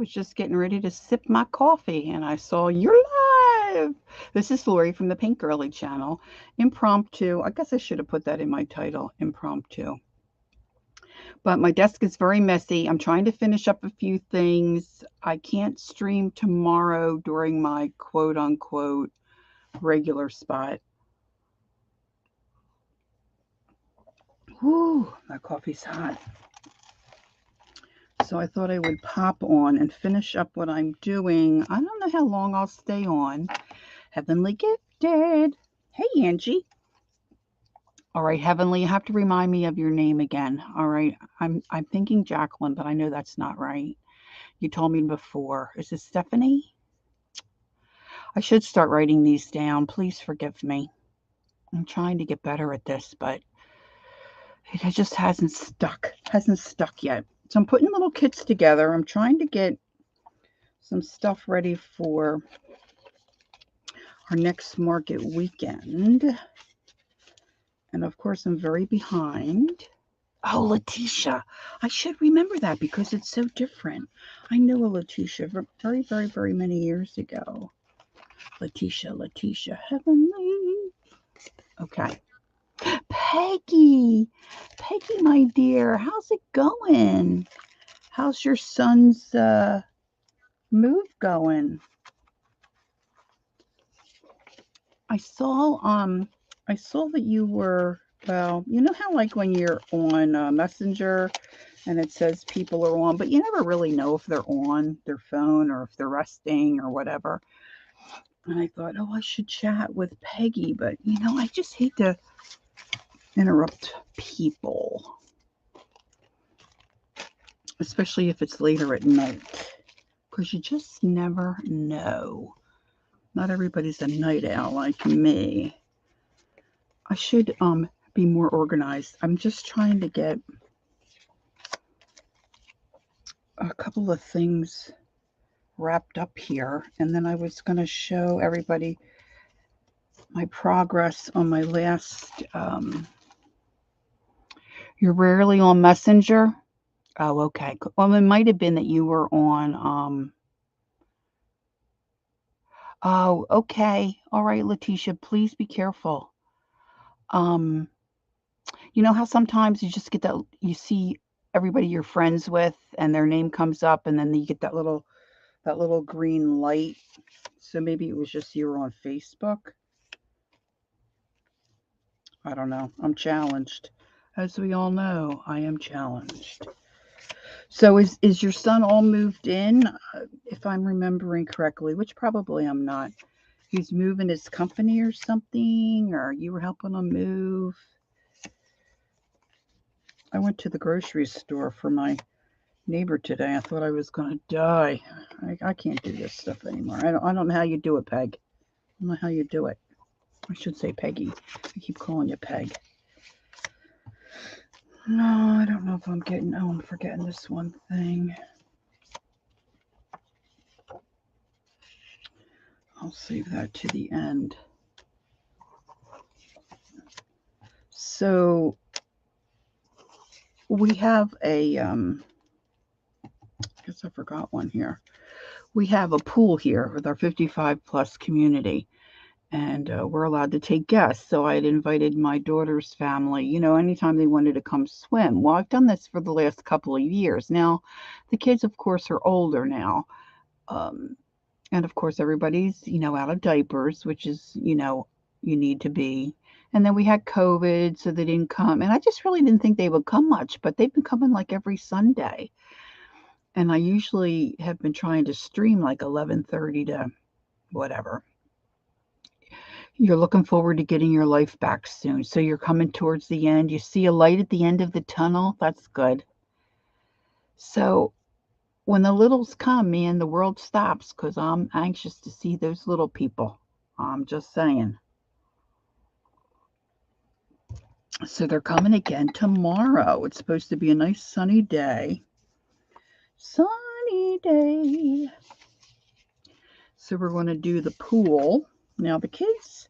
was just getting ready to sip my coffee and I saw you're live. This is Lori from the Pink Girly channel. Impromptu. I guess I should have put that in my title, impromptu. But my desk is very messy. I'm trying to finish up a few things. I can't stream tomorrow during my quote unquote regular spot. Whew, my coffee's hot. So I thought I would pop on and finish up what I'm doing. I don't know how long I'll stay on. Heavenly Gifted. Hey, Angie. All right, Heavenly, you have to remind me of your name again. All right. I'm thinking Jacqueline, but I know that's not right. You told me before. Is it Stephanie? I should start writing these down. Please forgive me. I'm trying to get better at this, but it just hasn't stuck. Hasn't stuck yet. So I'm putting little kits together. I'm trying to get some stuff ready for our next market weekend. And of course, I'm very behind. Oh, Letitia. I should remember that because it's so different. I knew a Letitia very, very, very many years ago. Letitia, Heavenly. Okay. Peggy, my dear, how's it going? How's your son's move going? I saw that you were, well, you know how like when you're on Messenger and it says people are on, but you never really know if they're on their phone or if they're resting or whatever. And I thought, oh, I should chat with Peggy, but I just hate to interrupt people, especially if it's later at night, because you just never know. Not everybody's a night owl like me. I should be more organized. I'm just trying to get a couple of things wrapped up here, and then I was going to show everybody my progress on my last You're rarely on Messenger. Oh, okay. Well, it might have been that you were on oh, okay. All right, Letitia, please be careful. um you know how sometimes you just get that, you see everybody you're friends with and their name comes up and then you get that little green light. So maybe it was just you were on Facebook. I don't know. I'm challenged. As we all know, I am challenged. So is your son all moved in? If I'm remembering correctly, which probably I'm not. He's moving his company or something, or you were helping him move. I went to the grocery store for my neighbor today. I thought I was going to die. I can't do this stuff anymore. I don't know how you do it, Peg. I don't know how you do it. I should say Peggy. I keep calling you Peg. No, I don't know if I'm getting. Oh, I'm forgetting this one thing. I'll save that to the end. So we have I guess I forgot one here. We have a pool here with our 55 plus community, and we're allowed to take guests. So I had invited my daughter's family, anytime they wanted to come swim. Well, I've done this for the last couple of years. Now, the kids, of course, are older now. Um, and of course, everybody's, out of diapers, which is, you need to be. And then we had COVID, so they didn't come. And I just really didn't think they would come much, but they've been coming like every Sunday. And I usually have been trying to stream like 11:30 to whatever. You're looking forward to getting your life back soon. So you're coming towards the end. You see a light at the end of the tunnel. That's good. So when the littles come, man, the world stops because I'm anxious to see those little people. I'm just saying. So they're coming again tomorrow. It's supposed to be a nice sunny day. Sunny day. So we're going to do the pool. Now the kids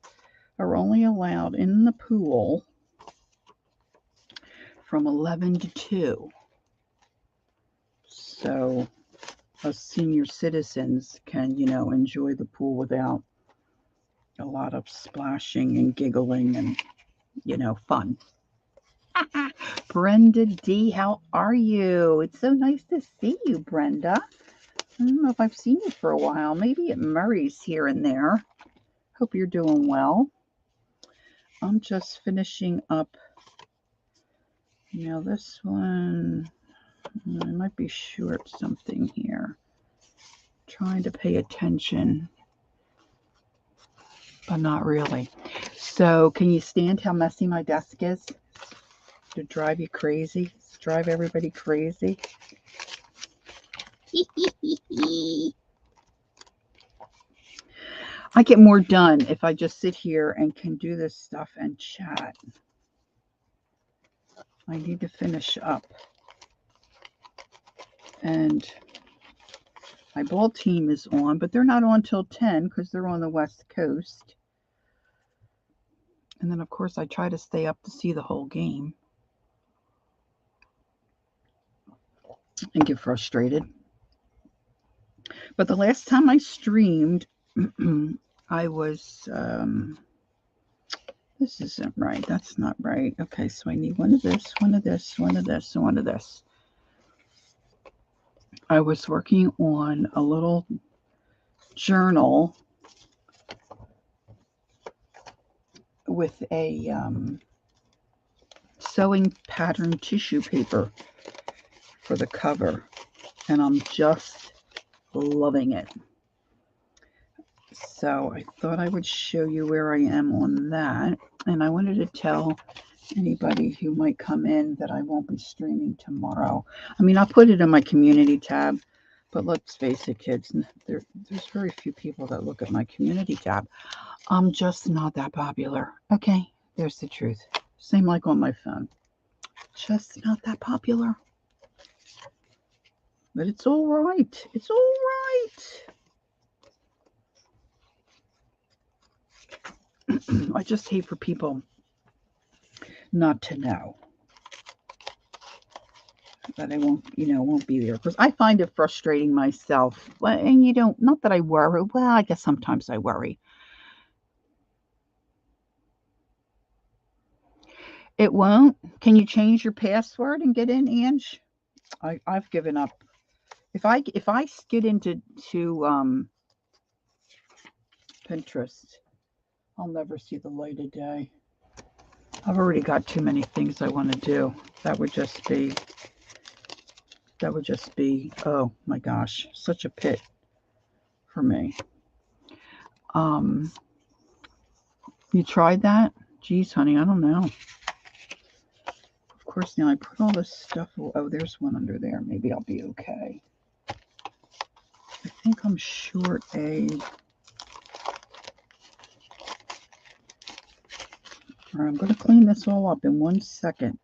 are only allowed in the pool from 11 to 2. So us senior citizens can, enjoy the pool without a lot of splashing and giggling and, fun. Brenda D, how are you? It's so nice to see you, Brenda. I don't know if I've seen you for a while. Maybe at Murray's here and there. Hope you're doing well. I'm just finishing up. This one, I might be short something here. Trying to pay attention, but not really. So can you stand how messy my desk is? To drive you crazy? Drive everybody crazy? I get more done if I just sit here and can do this stuff and chat. I need to finish up. And my ball team is on, but they're not on till 10 because they're on the West Coast. And then, of course, I try to stay up to see the whole game and get frustrated. But the last time I streamed, I was, this isn't right. That's not right. Okay, so I need one of this, one of this, one of this, and one of this. I was working on a little journal with a sewing pattern tissue paper for the cover, and I'm just loving it. So I thought I would show you where I am on that, and I wanted to tell anybody who might come in that I won't be streaming tomorrow. I mean, I'll put it in my community tab, but let's face it, kids, there's very few people that look at my community tab. I'm just not that popular. Okay, there's the truth. Same like on my phone. Just not that popular. But it's all right. It's all right. I just hate for people not to know that I won't be there, because I find it frustrating myself. And not that I worry. Well, I guess sometimes I worry. It won't. Can you change your password and get in, Ange? I've given up. If I get into Pinterest, I'll never see the light of day. I've already got too many things I want to do. That would just be, oh my gosh, such a pit for me. You tried that? Geez, honey, I don't know. Of course, now I put all this stuff. Oh, there's one under there. Maybe I'll be okay. I think I'm short a. I'm going to clean this all up in 1 second.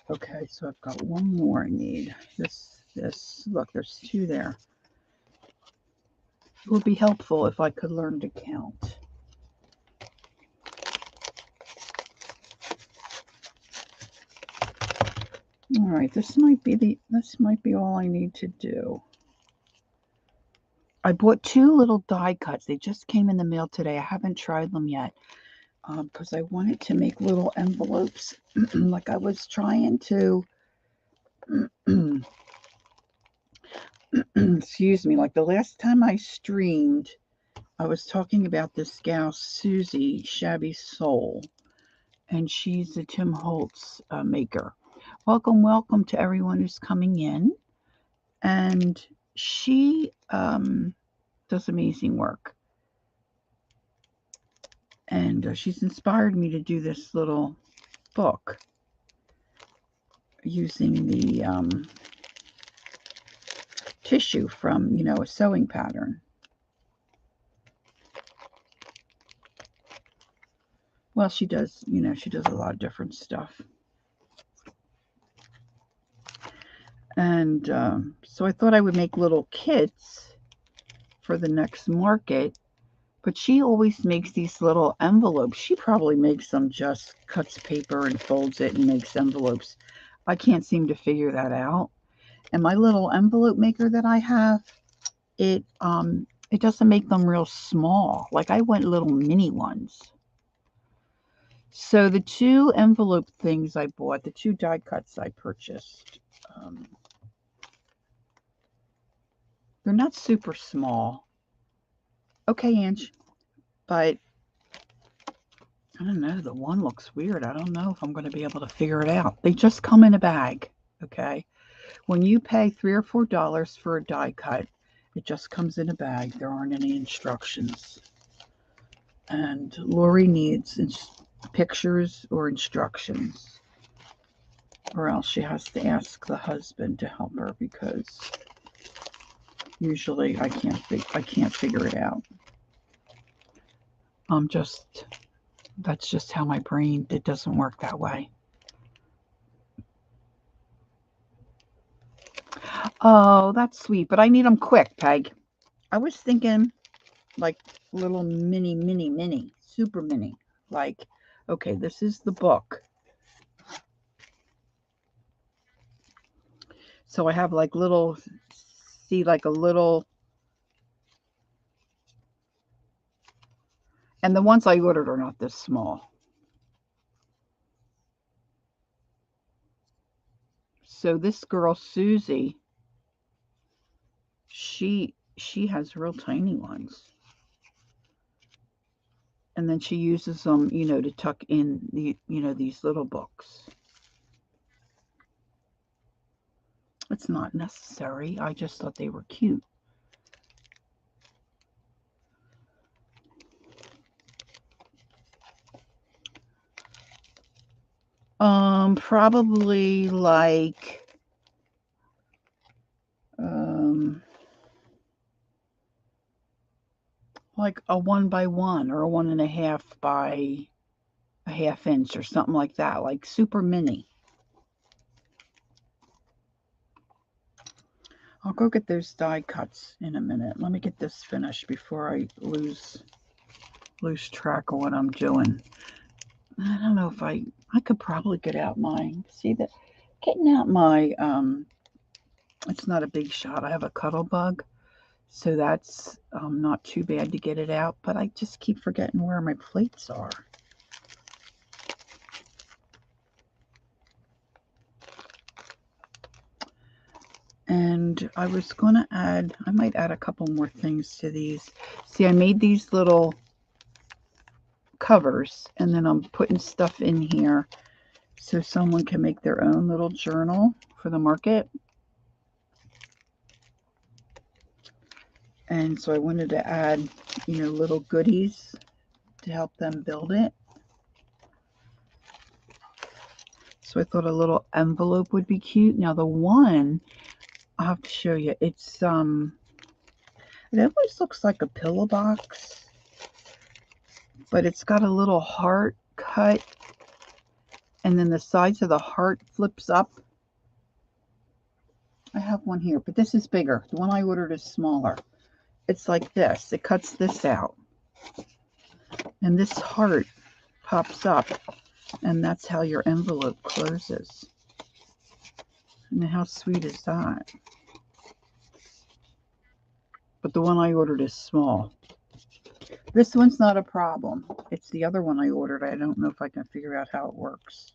Okay, so I've got one more I need. This. Look, there's 2 there. It would be helpful if I could learn to count. All right, this might be all I need to do. I bought 2 little die cuts. They just came in the mail today. I haven't tried them yet because I wanted to make little envelopes like I was trying to, excuse me, like the last time I streamed, I was talking about this gal, Susie Shabby Soul, and she's a Tim Holtz maker. Welcome to everyone who's coming in. And she does amazing work. And she's inspired me to do this little book using the tissue from, a sewing pattern. Well, she does a lot of different stuff. And so I thought I would make little kits for the next market, but she always makes these little envelopes. She probably makes them, just cuts paper and folds it and makes envelopes. I can't seem to figure that out. And my little envelope maker that I have, it doesn't make them real small. Like I want little mini ones. So the 2 envelope things I bought, the 2 die cuts I purchased, they're not super small. Okay, Ange, but I don't know. The one looks weird. I don't know if I'm going to be able to figure it out. They just come in a bag, okay? When you pay $3 or $4 for a die cut, it just comes in a bag. There aren't any instructions. And Lori needs pictures or instructions, or else she has to ask the husband to help her because usually I can't figure it out. That's just how my brain, it doesn't work that way. Oh, that's sweet, but I need them quick, Peg. I was thinking like little mini, super mini. Like, okay, this is the book. So I have like little, see like a little, and the ones I ordered are not this small. So this girl, Susie, she has real tiny ones. And then she uses them, to tuck in these little books. It's not necessary. I just thought they were cute. Probably like a 1 by 1 or a 1.5 by a 1/2 inch or something like that, like super mini. I'll go get those die cuts in a minute. Let me get this finished before I lose track of what I'm doing. I don't know if I could probably get out getting out my, it's not a big shot. I have a Cuttlebug, so that's not too bad to get it out, but I just keep forgetting where my plates are. And I was going to I might add a couple more things to these. See, I made these little covers, and then I'm putting stuff in here so someone can make their own little journal for the market. And so I wanted to add, little goodies to help them build it. So I thought a little envelope would be cute. Now the one, I'll have to show you. It's, it always looks like a pillow box, but it's got a little heart cut, and then the sides of the heart flips up. I have one here, but this is bigger. The one I ordered is smaller. It's like this. It cuts this out. And this heart pops up, and that's how your envelope closes. And how sweet is that? But the one I ordered is small. This one's not a problem. It's the other one I ordered. I don't know if I can figure out how it works.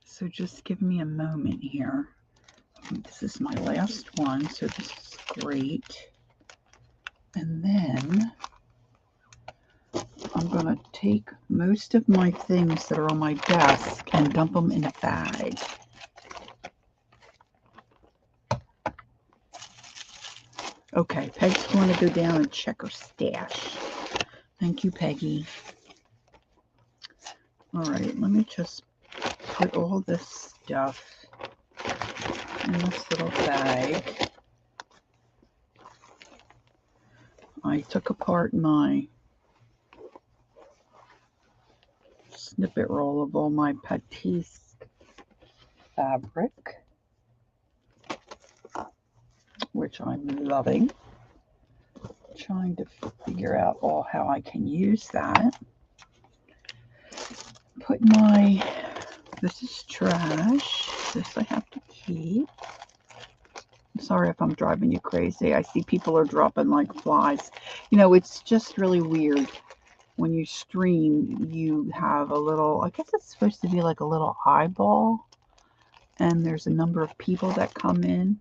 So just give me a moment here. This is my last one, so this is great. And then I'm going to take most of my things that are on my desk and dump them in a bag. Okay, Peg's going to go down and check her stash. Thank you, Peggy. All right, let me just put all this stuff in this little bag. I took apart my snippet roll of all my Batiste fabric, which I'm loving. Trying to figure out how I can use that. put this is trash. This I have to keep. I'm sorry if I'm driving you crazy. I see people are dropping like flies. You know, it's just really weird. When you stream, you have a little, I guess it's supposed to be like a little eyeball. And there's a number of people that come in.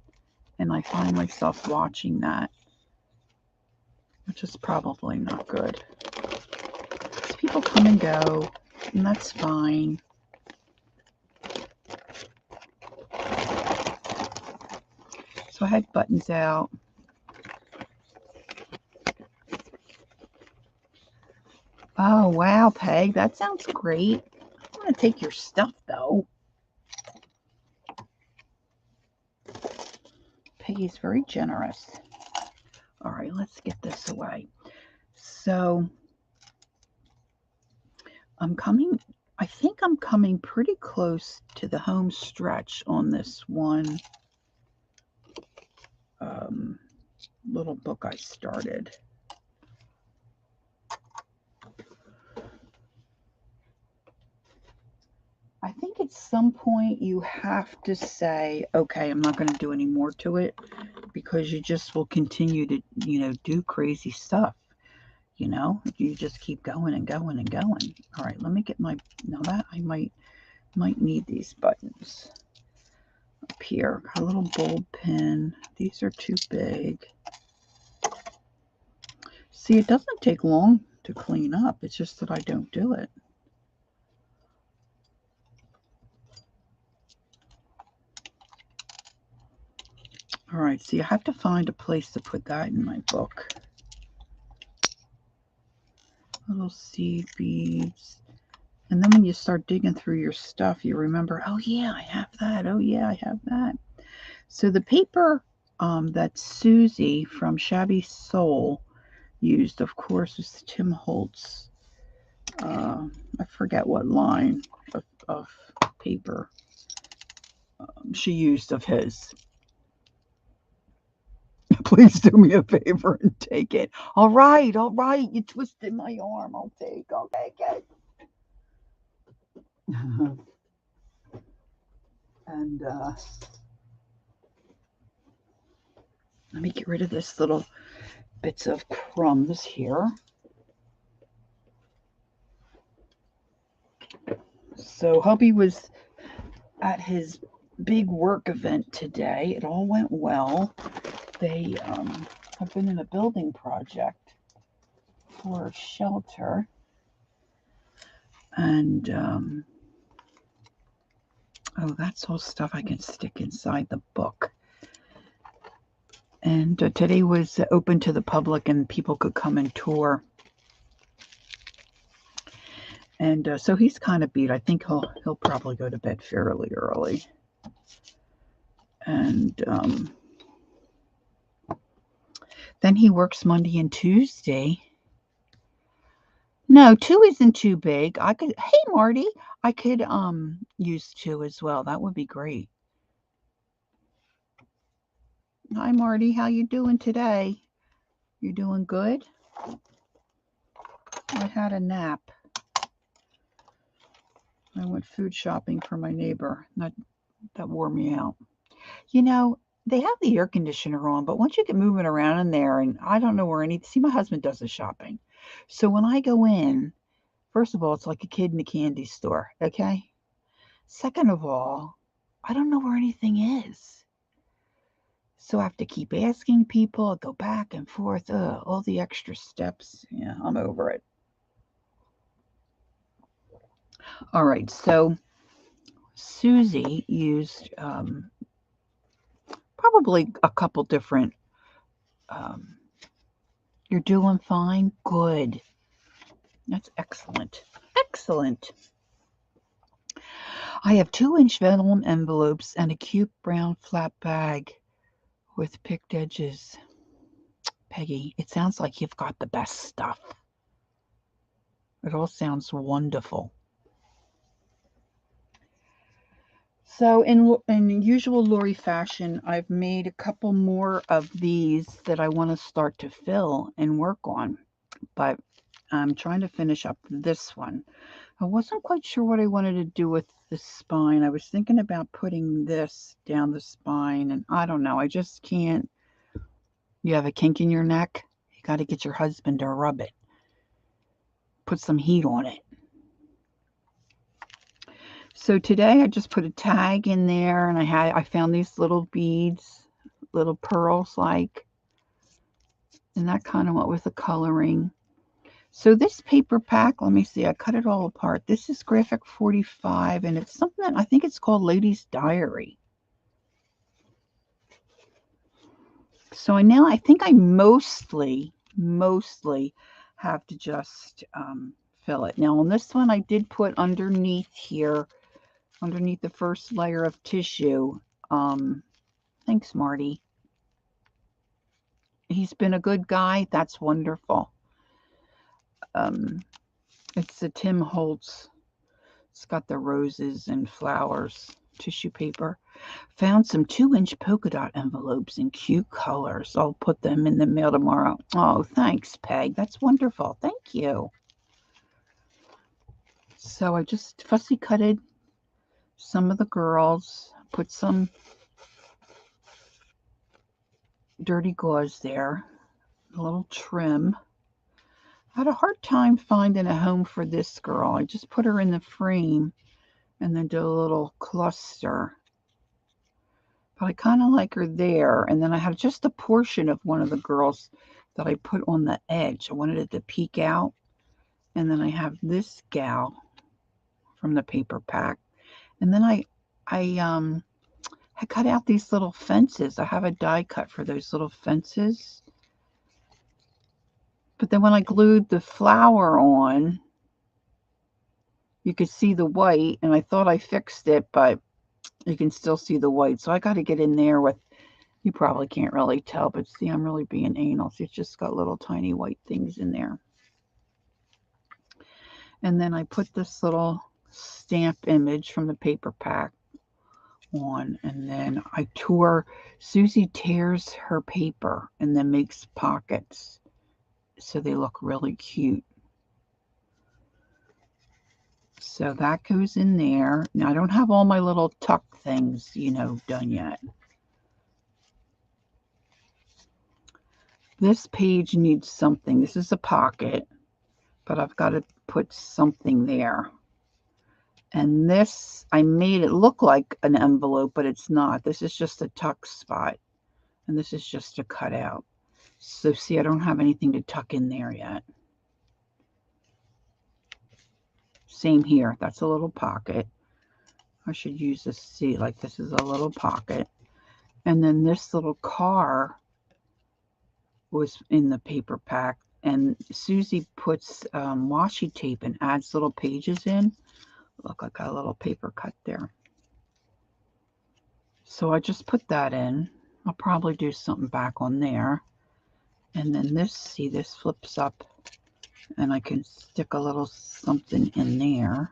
And I find myself watching that, which is probably not good. People come and go, and that's fine. So I had buttons out. Oh, wow, Peg, that sounds great. I'm going to take your stuff, though. Peggy's very generous. All right, let's get this away. So I think I'm coming pretty close to the home stretch on this one little book I started. I think at some point you have to say, okay, I'm not going to do any more to it, because you just will continue to, do crazy stuff. You just keep going and going and going. All right, let me get now that I might need these buttons up here. Got a little bulb pin. These are too big. See, it doesn't take long to clean up. It's just that I don't do it. All right, see, I have to find a place to put that in my book. Little seed beads. And then when you start digging through your stuff, you remember, oh yeah, I have that. Oh yeah, I have that. So the paper that Susie from Shabby Soul used, of course, was Tim Holtz. I forget what line of paper she used of his. Please do me a favor and take it. All right. You twisted my arm. I'll take it. And let me get rid of this little bits of crumbs here. So hubby was at his big work event today. It all went well. They have been in a building project for a shelter. And that's all stuff I can stick inside the book. And today was open to the public, and people could come and tour. And so he's kind of beat. I think he'll probably go to bed fairly early. And then he works Monday and Tuesday. No, 2 isn't too big. Hey Marty, I could use 2 as well. That would be great. Hi Marty, how you doing today? You doing good? I had a nap. I went food shopping for my neighbor. That wore me out. They have the air conditioner on, but once you get moving around in there, and I don't know where see, my husband does the shopping. So when I go in, first of all, it's like a kid in a candy store, okay? Second of all, I don't know where anything is. So I have to keep asking people, go back and forth, all the extra steps. Yeah, I'm over it. All right, so Susie used probably a couple different, you're doing fine? Good. That's excellent. Excellent. I have 2-inch vellum envelopes and a cute brown flat bag with picked edges. Peggy, it sounds like you've got the best stuff. It all sounds wonderful. So in usual Lori fashion, I've made a couple more of these that I want to start to fill and work on. But I'm trying to finish up this one. I wasn't quite sure what I wanted to do with the spine. I was thinking about putting this down the spine, and I don't know. I just can't. You have a kink in your neck? You got to get your husband to rub it. Put some heat on it. So today I just put a tag in there, and I found these little beads, little pearls like, and that kind of went with the coloring. So this paper pack, let me see, I cut it all apart. This is Graphic 45, and it's something that I think it's called Lady's Diary. So I think I mostly have to just fill it. Now on this one, I did put underneath here, underneath the first layer of tissue. Thanks, Marty. He's been a good guy. That's wonderful. It's the Tim Holtz. It's got the roses and flowers tissue paper. Found some 2-inch polka dot envelopes in cute colors. I'll put them in the mail tomorrow. Oh, thanks, Peg. That's wonderful. Thank you. So I just fussy cutted some of the girls, put some dirty gauze there, a little trim. I had a hard time finding a home for this girl. I just put her in the frame and then did a little cluster. But I kind of like her there. And then I had just a portion of one of the girls that I put on the edge. I wanted it to peek out. And then I have this gal from the paper pack. And then I cut out these little fences. I have a die cut for those little fences. But then when I glued the flower on, you could see the white, and I thought I fixed it, but you can still see the white. So I got to get in there with, you probably can't really tell, but see, I'm really being anal. See, it's just got little tiny white things in there. And then I put this little stamp image from the paper pack on, and then I tore, Susie tears her paper and then makes pockets so they look really cute. So that goes in there. Now I don't have all my little tuck things, done yet. This page needs something. This is a pocket, but I've got to put something there. And this, I made it look like an envelope, but it's not. This is just a tuck spot. And this is just a cutout. So see, I don't have anything to tuck in there yet. Same here. That's a little pocket. I should use this. See, like this is a little pocket. And then this little car was in the paper pack. And Susie puts washi tape and adds little pages in. Look, I got a little paper cut there. So I just put that in. I'll probably do something back on there. And then this, see, this flips up and I can stick a little something in there.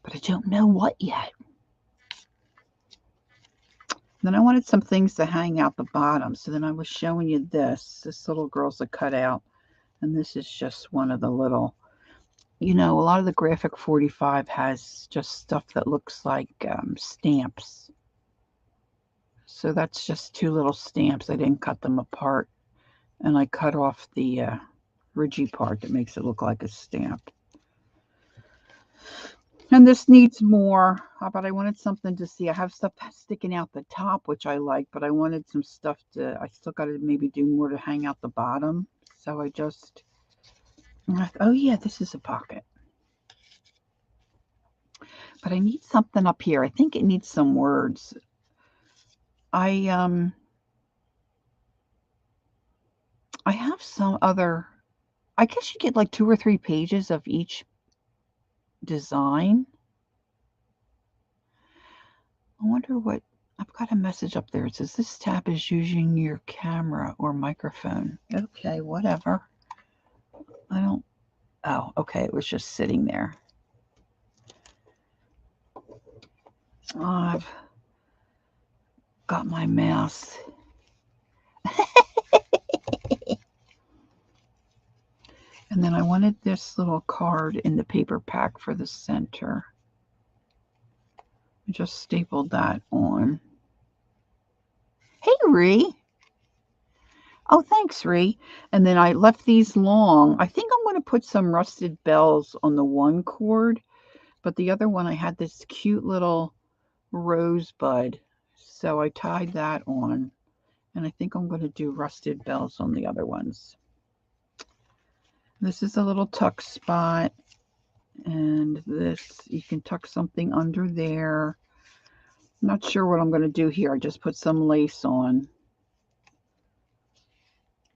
But I don't know what yet. Then I wanted some things to hang out the bottom. So then I was showing you this. This little girl's a cutout. And this is just one of the little, a lot of the Graphic 45 has just stuff that looks like stamps. So that's just 2 little stamps. I didn't cut them apart. And I cut off the ridgy part that makes it look like a stamp. And this needs more, but I wanted something to see. I have stuff sticking out the top, which I like, but I wanted some stuff I still got to maybe do more to hang out the bottom. So I just, oh yeah, this is a pocket. But I need something up here. I think it needs some words. I have some other, I guess you get like 2 or 3 pages of each design. I wonder what, I've got a message up there. It says this tab is using your camera or microphone. Okay, whatever. Oh, okay, it was just sitting there. Oh, I've got my mouse. And then I wanted this little card in the paper pack for the center. I just stapled that on. Hey, Ree. Oh, thanks, Ree. And then I left these long. I think I'm going to put some rusted bells on the one cord, but the other one I had this cute little rosebud. So I tied that on, and I think I'm going to do rusted bells on the other ones. This is a little tuck spot, and this, you can tuck something under there. I'm not sure what I'm going to do here. I just put some lace on.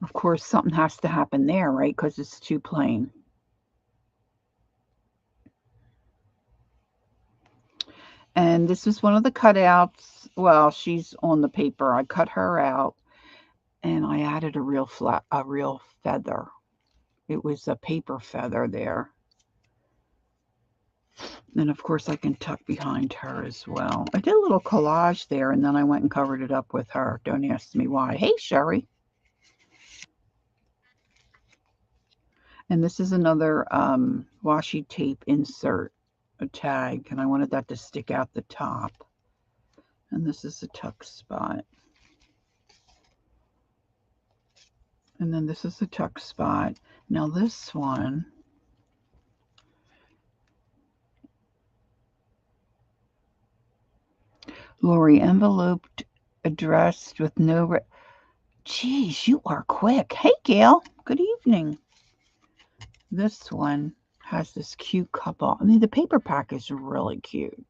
Of course, something has to happen there, right? Because it's too plain. And this is one of the cutouts. Well, she's on the paper. I cut her out, and I added a real feather. It was a paper feather there. And of course, I can tuck behind her as well. I did a little collage there, and then I went and covered it up with her. Don't ask me why. Hey, Sherry. And this is another washi tape insert, a tag, and I wanted that to stick out the top. And this is a tuck spot. And then this is a tuck spot. Now this one, Lori, enveloped, addressed with no... Geez, you are quick. Hey, Gail. Good evening. This one has this cute couple. I mean, the paper pack is really cute.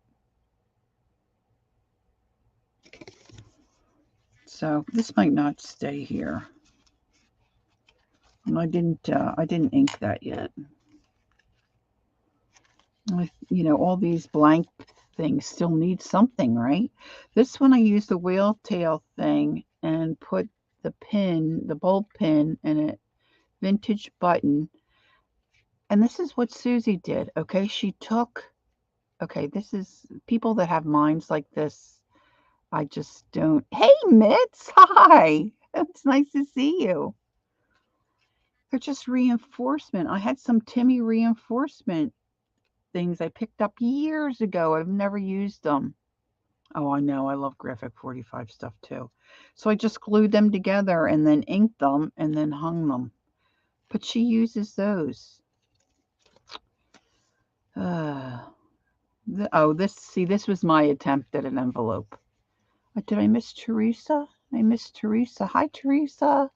So this might not stay here. And I didn't ink that yet. You know, all these blank things still need something, right? This one I used the whale tail thing and put the pin, the bulb pin, and a vintage button. And this is what Susie did, okay? She took, okay, this is people that have minds like this. I just don't. Hey, Mitz, hi. It's nice to see you. They're just reinforcement. I had some Timmy reinforcement things I picked up years ago. I've never used them. Oh, I know. I love Graphic 45 stuff too. So I just glued them together and then inked them and then hung them. But she uses those. This was my attempt at an envelope. Did I miss Teresa? I missed Teresa. Hi, Teresa.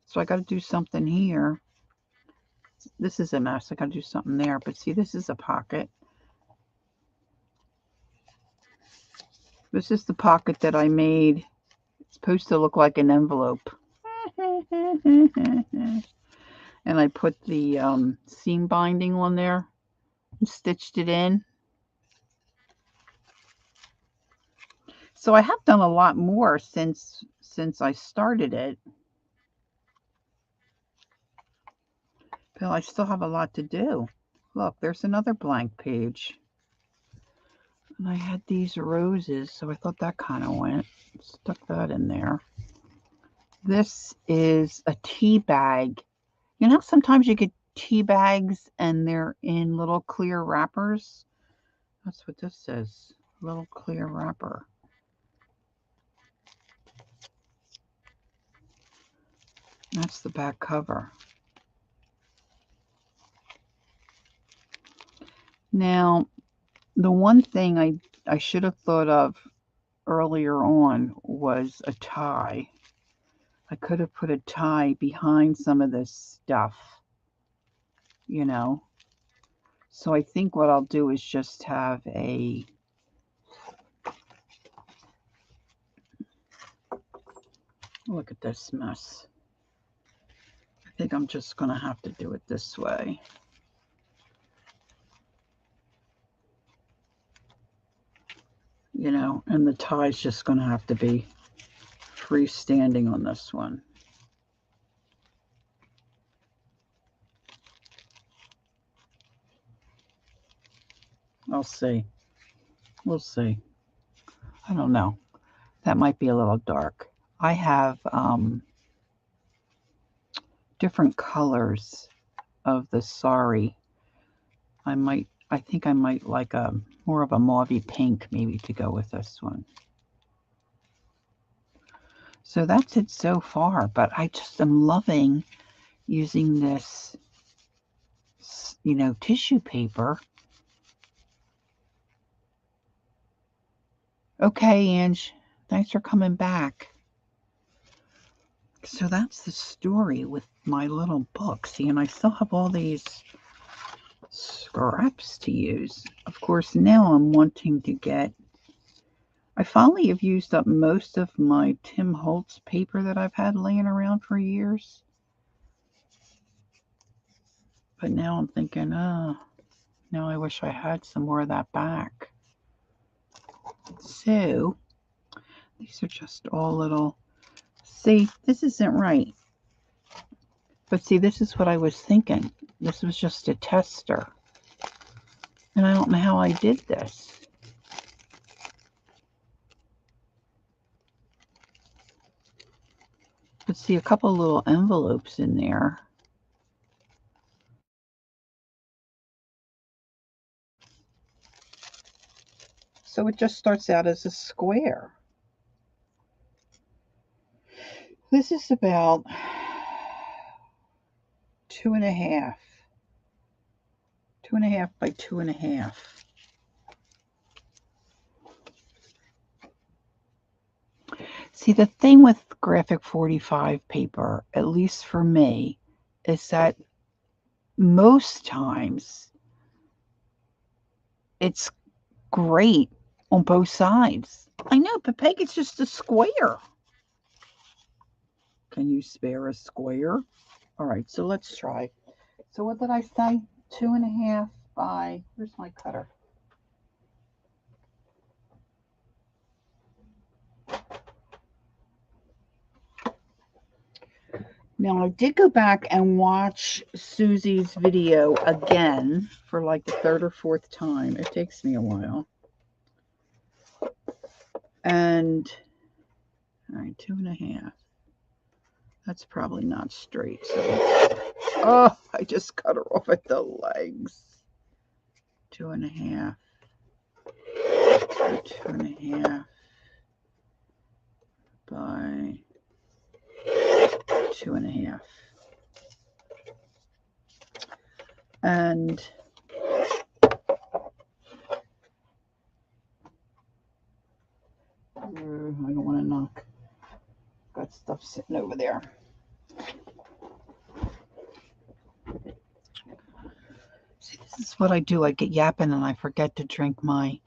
So I got to do something here. This is a mess. I got to do something there. But see, this is a pocket. This is the pocket that I made. It's supposed to look like an envelope. And I put the seam binding on there and stitched it in. So I have done a lot more since I started it. But I still have a lot to do. Look, there's another blank page. And I had these roses, so I thought that kind of went. Stuck that in there. This is a tea bag. You know, sometimes you get tea bags and they're in little clear wrappers. That's what this is. Little clear wrapper. That's the back cover. Now, the one thing I should have thought of earlier on was a tie. I could have put a tie behind some of this stuff, you know. So I think what I'll do is just have a... Look at this mess. I think I'm just going to have to do it this way. You know, and the tie's just going to have to be freestanding on this one. I'll see. We'll see. I don't know. That might be a little dark. I have different colors of the sari. I think I might like a more of a mauvey pink maybe to go with this one. So that's it so far, but I just am loving using this, you know, tissue paper. Okay, Ange, thanks for coming back. So that's the story with my little book. See, and I still have all these scraps to use. Of course, now I'm wanting to get, I finally have used up most of my Tim Holtz paper that I've had laying around for years. But now I'm thinking, oh, now I wish I had some more of that back. So, these are just all little, see, this isn't right. But see, this is what I was thinking. This was just a tester. And I don't know how I did this. But see, a couple little envelopes in there. So it just starts out as a square. This is about 2.5. 2.5 by 2.5. See, the thing with graphic 45 paper, at least for me, is that most times it's great on both sides. I know, but Peg, it's just a square. Can you spare a square? All right, so let's try. So what did I say? 2.5 by, where's my cutter? Now, I did go back and watch Susie's video again for like the third or fourth time. It takes me a while. And, all right, 2.5. That's probably not straight. So, oh, I just cut her off at the legs. 2.5. 2.5 by 2.5. And I don't want to knock. Got stuff sitting over there. See, this is what I do. I get yapping and I forget to drink my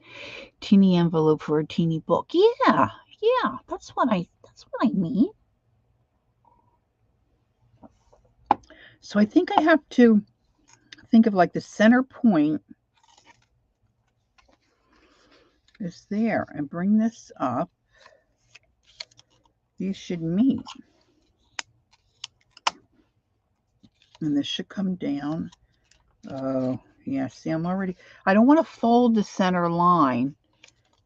teeny envelope for a teeny book. Yeah, that's what I mean. So I think I have to think of like the center point is there and bring this up. These should meet. And this should come down. Oh, yeah, see, I don't want to fold the center line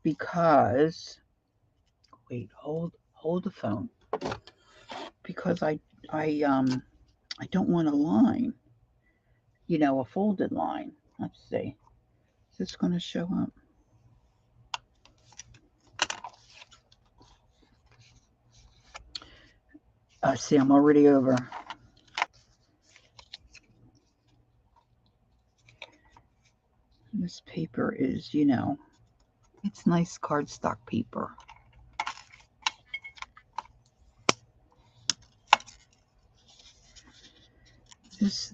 because, wait, hold the phone. Because I don't want a line, you know, a folded line. Let's see. Is this going to show up? See, I'm already over. This paper is, you know, it's nice cardstock paper.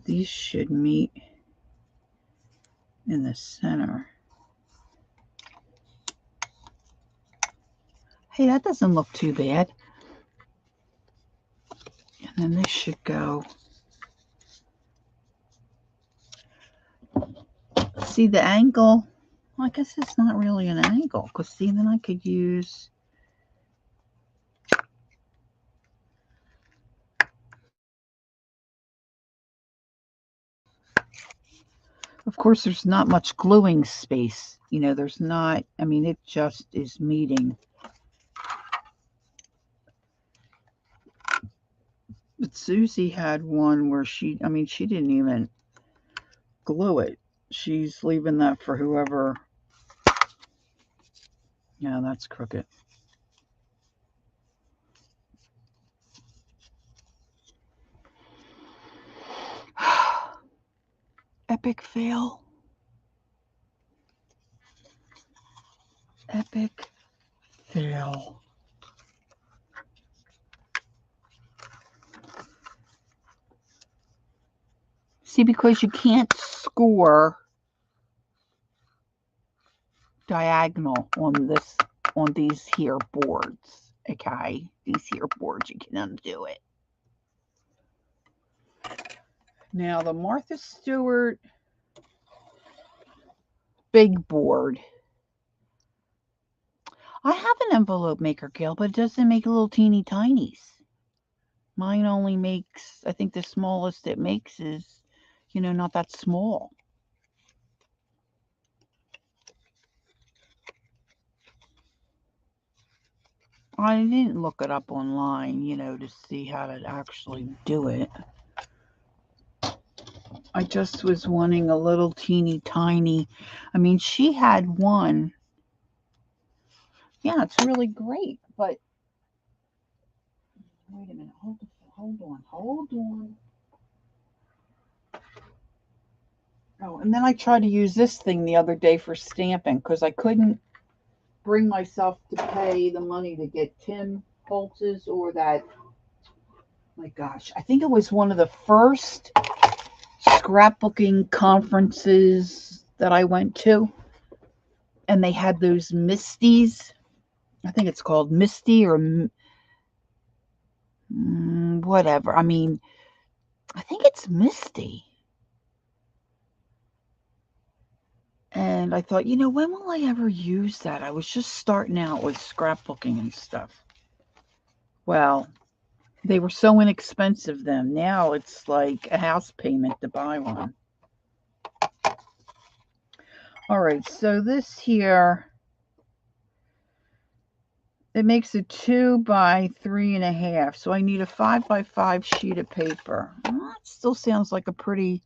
These should meet in the center. Hey, that doesn't look too bad. And then this should go. See the angle? Well, I guess it's not really an angle because see, then I could use. Of course, there's not much gluing space. You know, there's not, I mean, it just is meeting. But Susie had one where she didn't even glue it. She's leaving that for whoever. Yeah, that's crooked. Epic fail. Epic fail. See, because you can't score diagonal on these here boards. Okay, these here boards, you can undo it. Now the Martha Stewart big board. I have an envelope maker, Gail, but it doesn't make little teeny tinies. Mine only makes, I think the smallest it makes is, not that small. I didn't look it up online, to see how to actually do it. I just was wanting a little teeny tiny. She had one. Yeah, it's really great, but wait a minute. Hold on. Oh, and then I tried to use this thing the other day for stamping because I couldn't bring myself to pay the money to get Tim Holtz's or that. My gosh, I think it was one of the first scrapbooking conferences that I went to, and they had those Misties. I think it's called Misty or whatever. I think it's Misty. And I thought, when will I ever use that? I was just starting out with scrapbooking and stuff. Well, they were so inexpensive then. Now it's like a house payment to buy one. All right, so this here, it makes a 2 by 3.5. So I need a 5 by 5 sheet of paper. Well, that still sounds like a pretty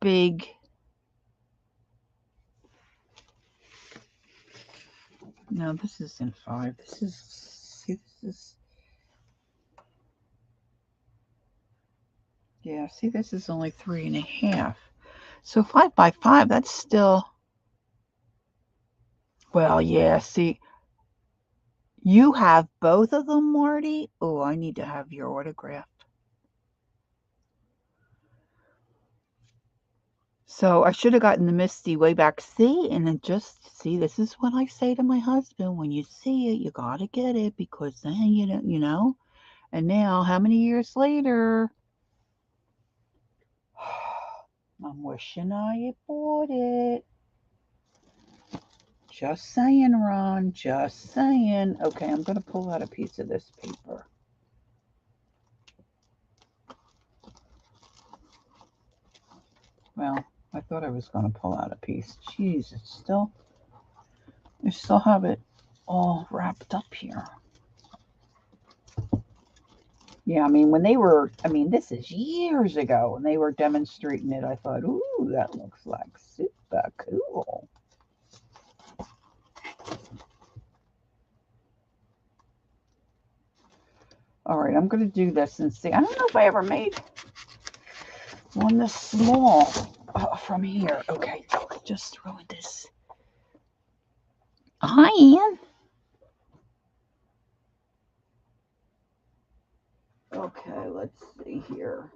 big. No, this isn't 5. This is. Yeah, see, this is only 3.5. So 5 by 5, that's still. Well, yeah, see, you have both of them, Marty? Oh, I need to have your autograph. So I should have gotten the Misty way back. See, and then just see, this is what I say to my husband. When you see it, you got to get it because then you know. And now, how many years later? I'm wishing I had bought it. Just saying, Ron. Just saying. Okay, I'm going to pull out a piece of this paper. Well, I thought I was going to pull out a piece. Jeez, I still have it all wrapped up here. Yeah, when they were, this is years ago, when they were demonstrating it, I thought, ooh, that looks like super cool. All right, I'm going to do this and see. I don't know if I ever made one this small from here. Okay, I just ruined this. Hi, Ann. Okay, let's see here.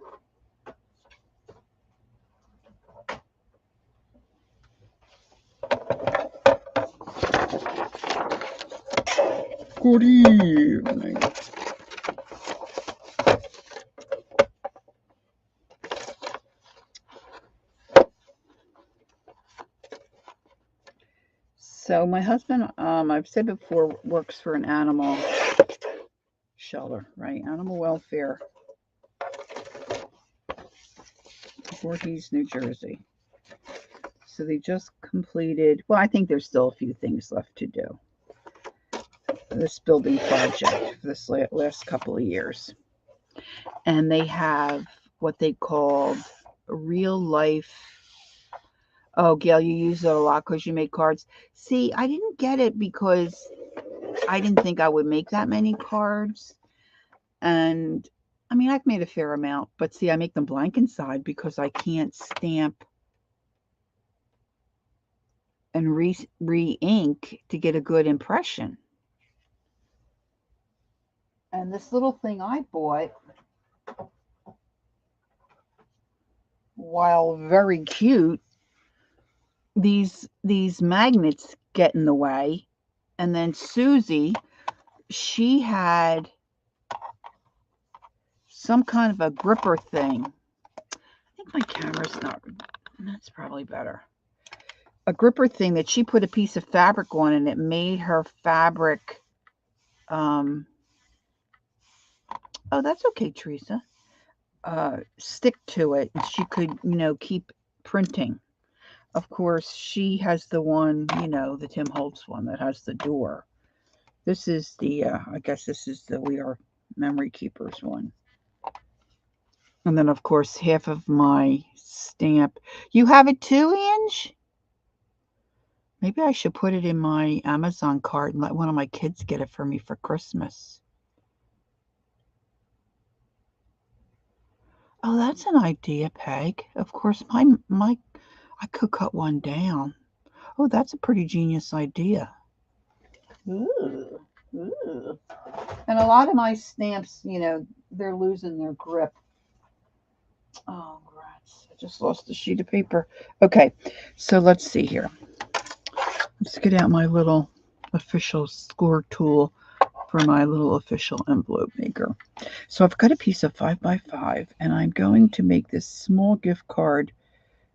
Good evening. So my husband, I've said before, works for an animal shelter, right? Animal welfare, Voorhees, New Jersey. So they just completed, well, I think there's still a few things left to do. This building project for this last couple of years. And they have what they called real life. Oh, Gail, you use it a lot because you make cards. See, I didn't get it because I didn't think I would make that many cards. And I mean, I've made a fair amount, but see, I make them blank inside because I can't stamp and re-ink to get a good impression. And this little thing I bought, while very cute, these magnets get in the way. And then Susie, she had some kind of a gripper thing. I think my camera's not, that's probably better. A gripper thing that she put a piece of fabric on, and it made her fabric, oh, that's okay, Teresa, stick to it. And she could, keep printing. Of course, she has the one, the Tim Holtz one that has the door. This is the, I guess this is the We Are Memory Keepers one. And then, of course, half of my stamp. You have it too, Ange? Maybe I should put it in my Amazon cart and let one of my kids get it for me for Christmas. Oh, that's an idea, Peg. Of course, I could cut one down. Oh, that's a pretty genius idea. Ooh, ooh. And a lot of my stamps, they're losing their grip. Oh, rats. I just lost a sheet of paper. Okay, so let's see here. Let's get out my little official score tool for my little official envelope maker. So I've got a piece of 5x5, and I'm going to make this small gift card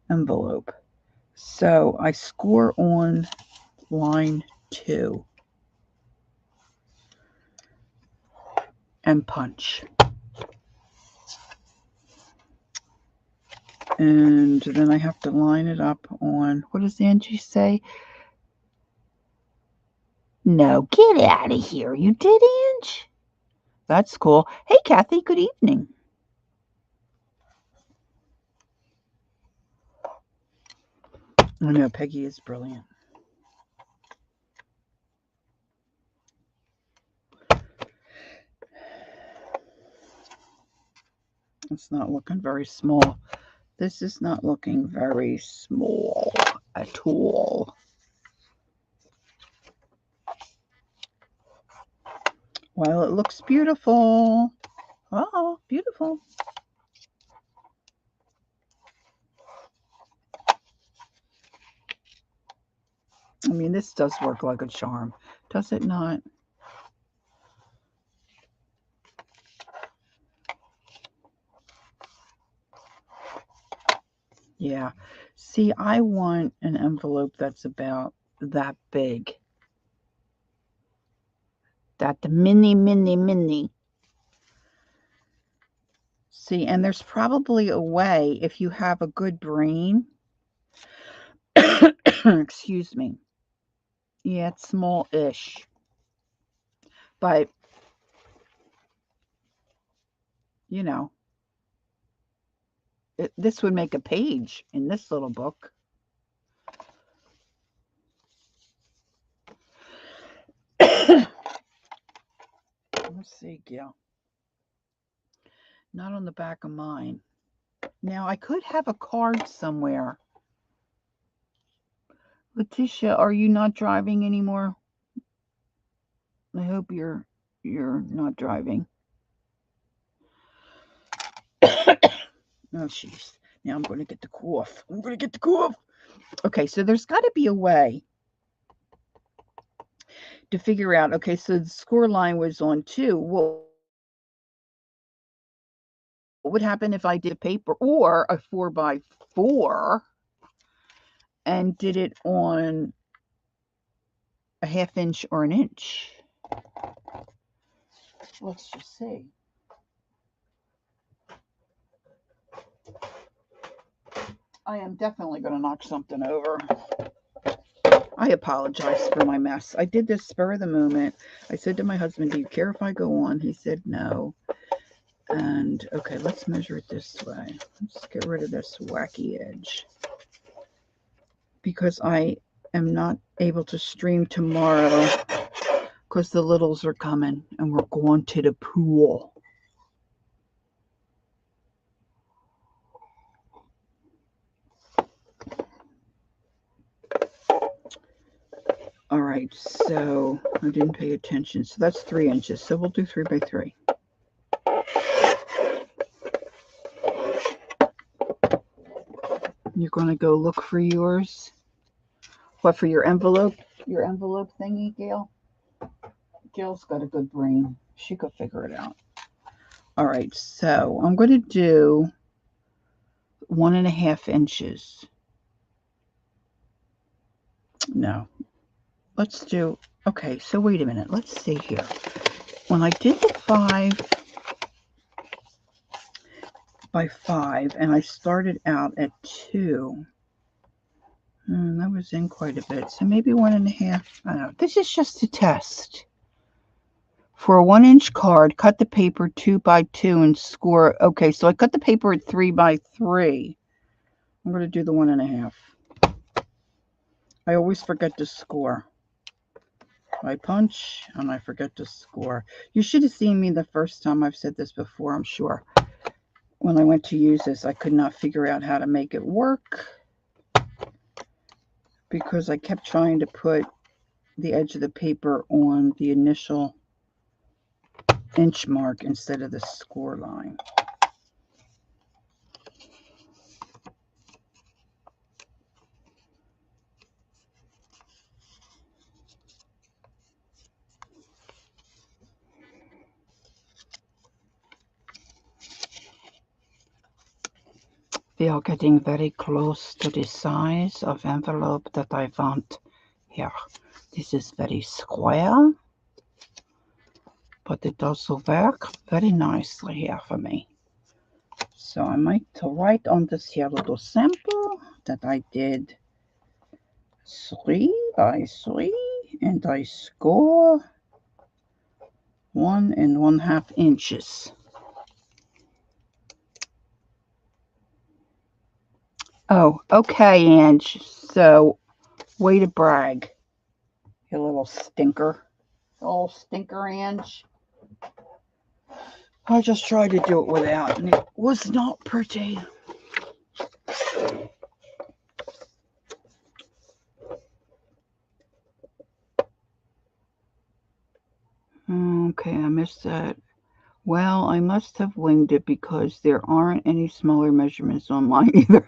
envelope. So I score on line 2 and punch. And then I have to line it up on, what does Angie say? No, get out of here. You did, Ange? That's cool. Hey, Kathy, good evening. I know, Peggy is brilliant. It's not looking very small. This is not looking very small at all. Well, it looks beautiful. Oh, beautiful. I mean, this does work like a charm, does it not? Yeah. See, I want an envelope that's about that big. That mini. See, and there's probably a way, if you have a good brain. Excuse me. Yeah, it's small-ish. But, this would make a page in this little book. Let's see, Gail. Not on the back of mine. Now, I could have a card somewhere. Letitia, are you not driving anymore? I hope you're not driving. Oh, jeez. Now I'm going to get the cough. Okay, so there's got to be a way to figure out. Okay, so the score line was on 2. Well, what would happen if I did paper or a 4x4 and did it on a 1/2 inch or an inch? Let's just see. I am definitely going to knock something over. I apologize for my mess. I did this spur of the moment. I said to my husband, do you care if I go on? He said no. And okay, let's measure it this way. Let's get rid of this wacky edge, because I am not able to stream tomorrow because the littles are coming and we're going to the pool. All right, so I didn't pay attention. So that's 3 inches. So we'll do 3 by 3. You're going to go look for yours. What, for your envelope? Your envelope thingy, Gail? Gail's got a good brain. She could figure it out. All right, so I'm going to do 1.5 inches. No. Let's do, okay, so wait a minute. Let's see here. When I did the 5 by 5 and I started out at 2, that was in quite a bit. So maybe 1.5. I don't know. This is just a test. For a 1-inch card, cut the paper 2 by 2 and score. Okay, so I cut the paper at 3 by 3. I'm going to do the 1.5. I always forget to score. I punch and I forget to score. You should have seen me the first time. I've said this before, I'm sure. When I went to use this, I could not figure out how to make it work because I kept trying to put the edge of the paper on the initial inch mark instead of the score line. We are getting very close to the size of envelope that I want here. This is very square, but it also works very nicely here for me. So I might write on this here little sample that I did 3 by 3 and I score 1 1/2 inches. Oh, okay, Ange. So, way to brag, you little stinker. Oh, stinker, Ange. I just tried to do it without, and it was not pretty. Okay, I missed that. Well, I must have winged it because there aren't any smaller measurements on mine either.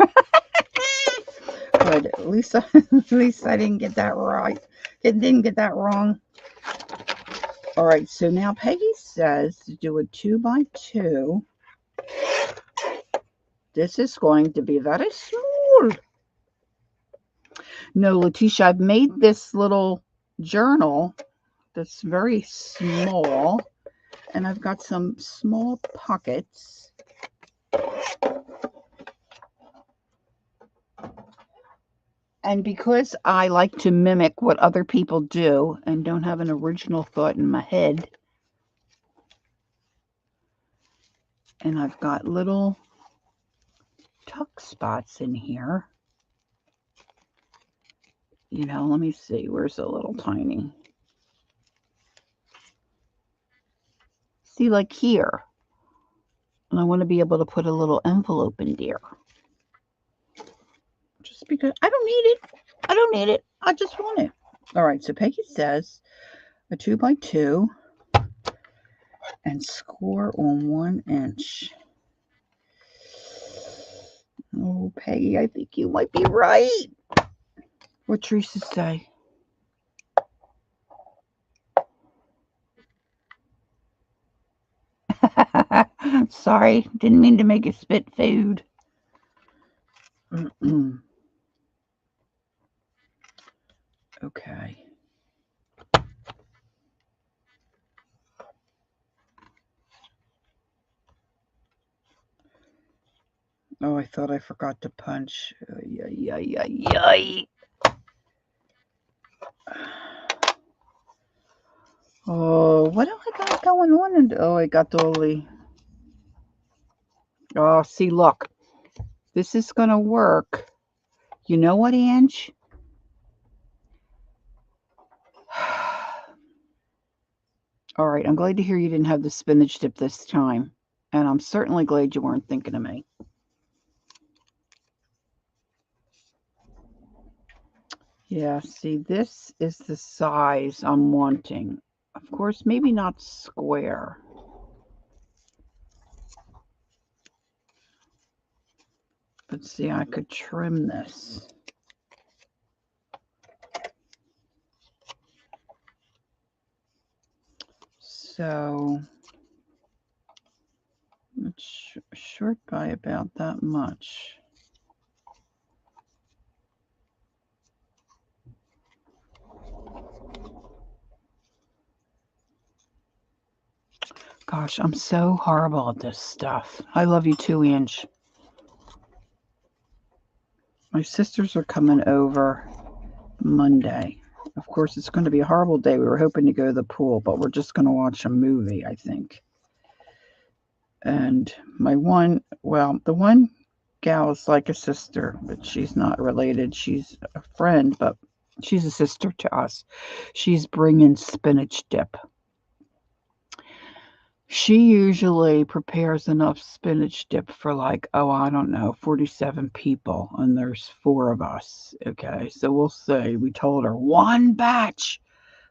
But at least I didn't get that right. It didn't get that wrong. All right, so now Peggy says to do a 2 by 2. This is going to be very small. No, Letitia, I've made this little journal that's very small, and I've got some small pockets. And because I like to mimic what other people do and don't have an original thought in my head, and I've got little tuck spots in here. You know, let me see. Where's the little tiny? See, like here. And I want to be able to put a little envelope in there. Just because I don't need it. I don't need it. I just want it. All right, so Peggy says a 2 by 2 and score on 1 inch. Oh, Peggy, I think you might be right. What Teresa say? Sorry, didn't mean to make you spit food. Okay. Oh, I thought I forgot to punch. Yay. Oh, what do I got going on? Oh, I got all the Oh, see, look. This is going to work. You know what, Ange? All right, I'm glad to hear you didn't have the spinach dip this time. And I'm certainly glad you weren't thinking of me. Yeah, see, this is the size I'm wanting. Of course, maybe not square. But see, I could trim this. So it's short by about that much. Gosh, I'm so horrible at this stuff. I love you too, Ange. My sisters are coming over Monday. Of course, it's going to be a horrible day. We were hoping to go to the pool, but we're just going to watch a movie, I think. And the one gal is like a sister, but she's not related. She's a friend, but she's a sister to us. She's bringing spinach dip. She usually prepares enough spinach dip for like, oh, I don't know, 47 people, and there's 4 of us. Okay, so we'll see. We told her 1 batch,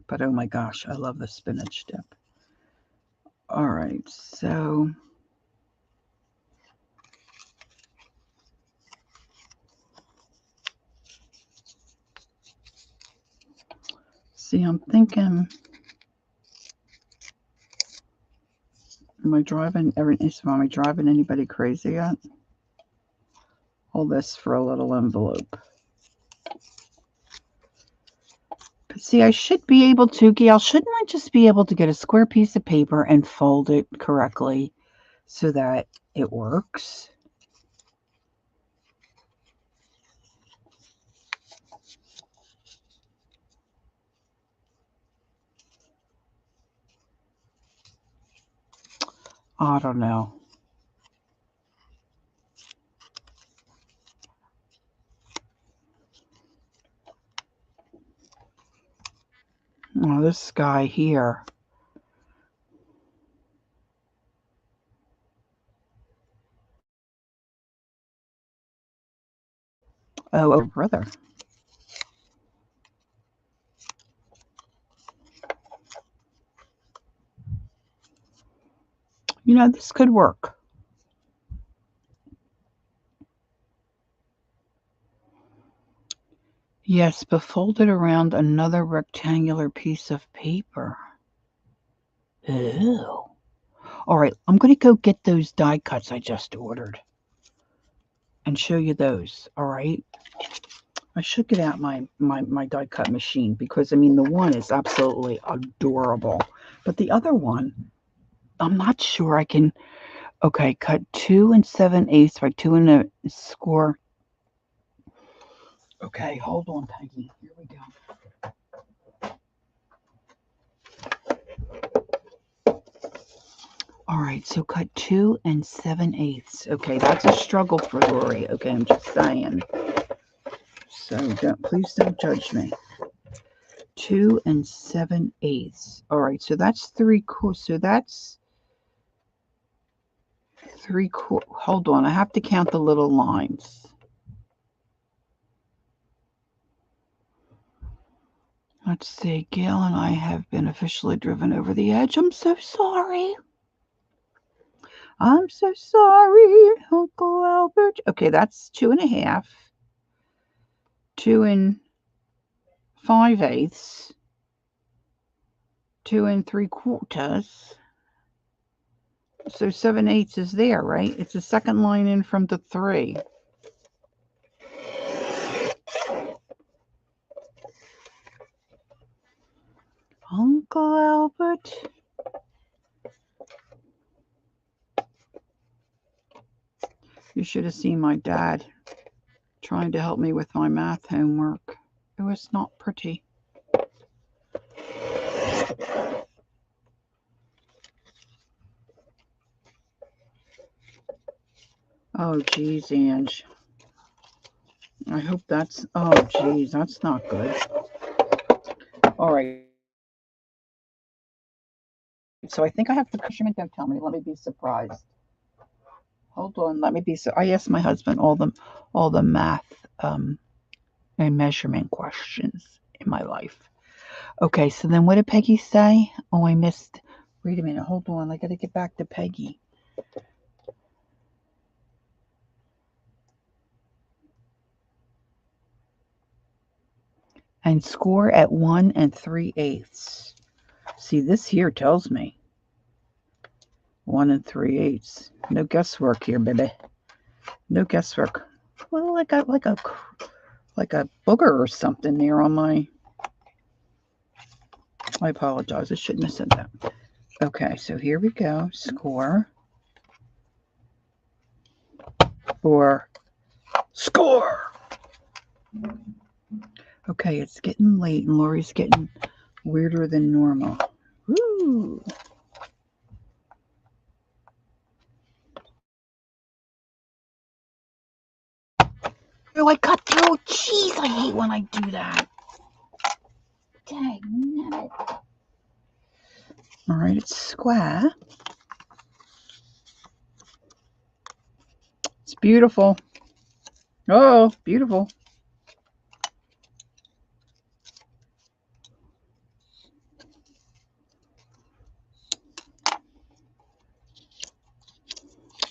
but oh my gosh, I love the spinach dip. All right, so see, I'm thinking, am I driving anybody crazy yet? All this for a little envelope. But see, I should be able to, Gail, shouldn't I just be able to get a square piece of paper and fold it correctly so that it works? I don't know. Oh, this guy here. Oh, brother. You know, this could work. Yes, but fold it around another rectangular piece of paper. Ew. All right, I'm going to go get those die cuts I just ordered and show you those. All right. I should get out my die cut machine because I mean the one is absolutely adorable, but the other one, I'm not sure I can. Okay, cut 2 7/8 by 2 1/4. Okay, hold on, Peggy. Here we go. All right, so cut 2 7/8. Okay, that's a struggle for Lori. Okay, I'm just saying. So please don't judge me. 2 7/8. All right, so that's 3/4. So that's 3/4. Hold on, I have to count the little lines. Let's see. Gail and I have been officially driven over the edge. I'm so sorry. I'm so sorry, Uncle Albert. Okay, that's 2 1/2. 2 5/8. 2 3/4. So 7/8 is there, right? It's the second line in from the 3. Uncle Albert. You should have seen my dad trying to help me with my math homework. It was not pretty. Oh, geez, Ange. I hope that's... Oh, geez, that's not good. All right. So I think I have the measurement. Don't tell me. Let me be surprised. Hold on. Let me be... I asked my husband all the math and measurement questions in my life. Okay, so then what did Peggy say? Oh, I missed. Wait a minute. Hold on. I got to get back to Peggy. And score at 1 3/8. See, this here tells me 1 3/8. No guesswork here, baby. No guesswork. Well, like a booger or something there on my... I apologize. I shouldn't have said that. Okay, so here we go. Score for score. Okay, it's getting late and Lori's getting weirder than normal. Woo! Oh, I cut through. Jeez, I hate when I do that. Dang it. All right, it's square. It's beautiful. Oh, beautiful.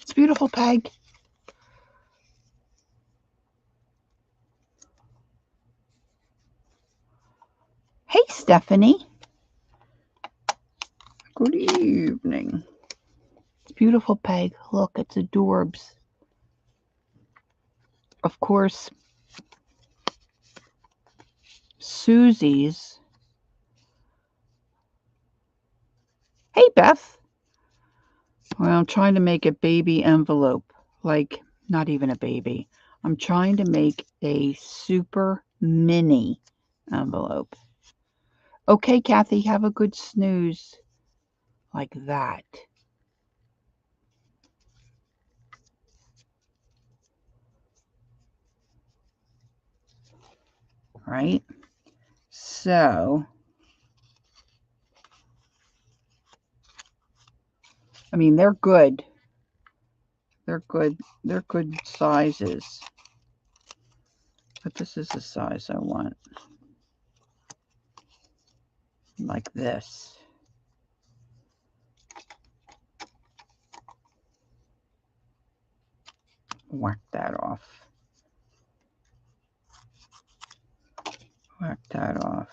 It's beautiful, Peg. Hey, Stephanie. Good evening. It's beautiful, Peg. Look, it's adorbs. Of course, Susie's. Hey, Beth. Well, I'm trying to make a baby envelope. Like, not even a baby. I'm trying to make a super mini envelope. Okay, Kathy, have a good snooze. Like that. Right? So, I mean, they're good. They're good. They're good sizes. But this is the size I want. Like this. Whack that off. Whack that off.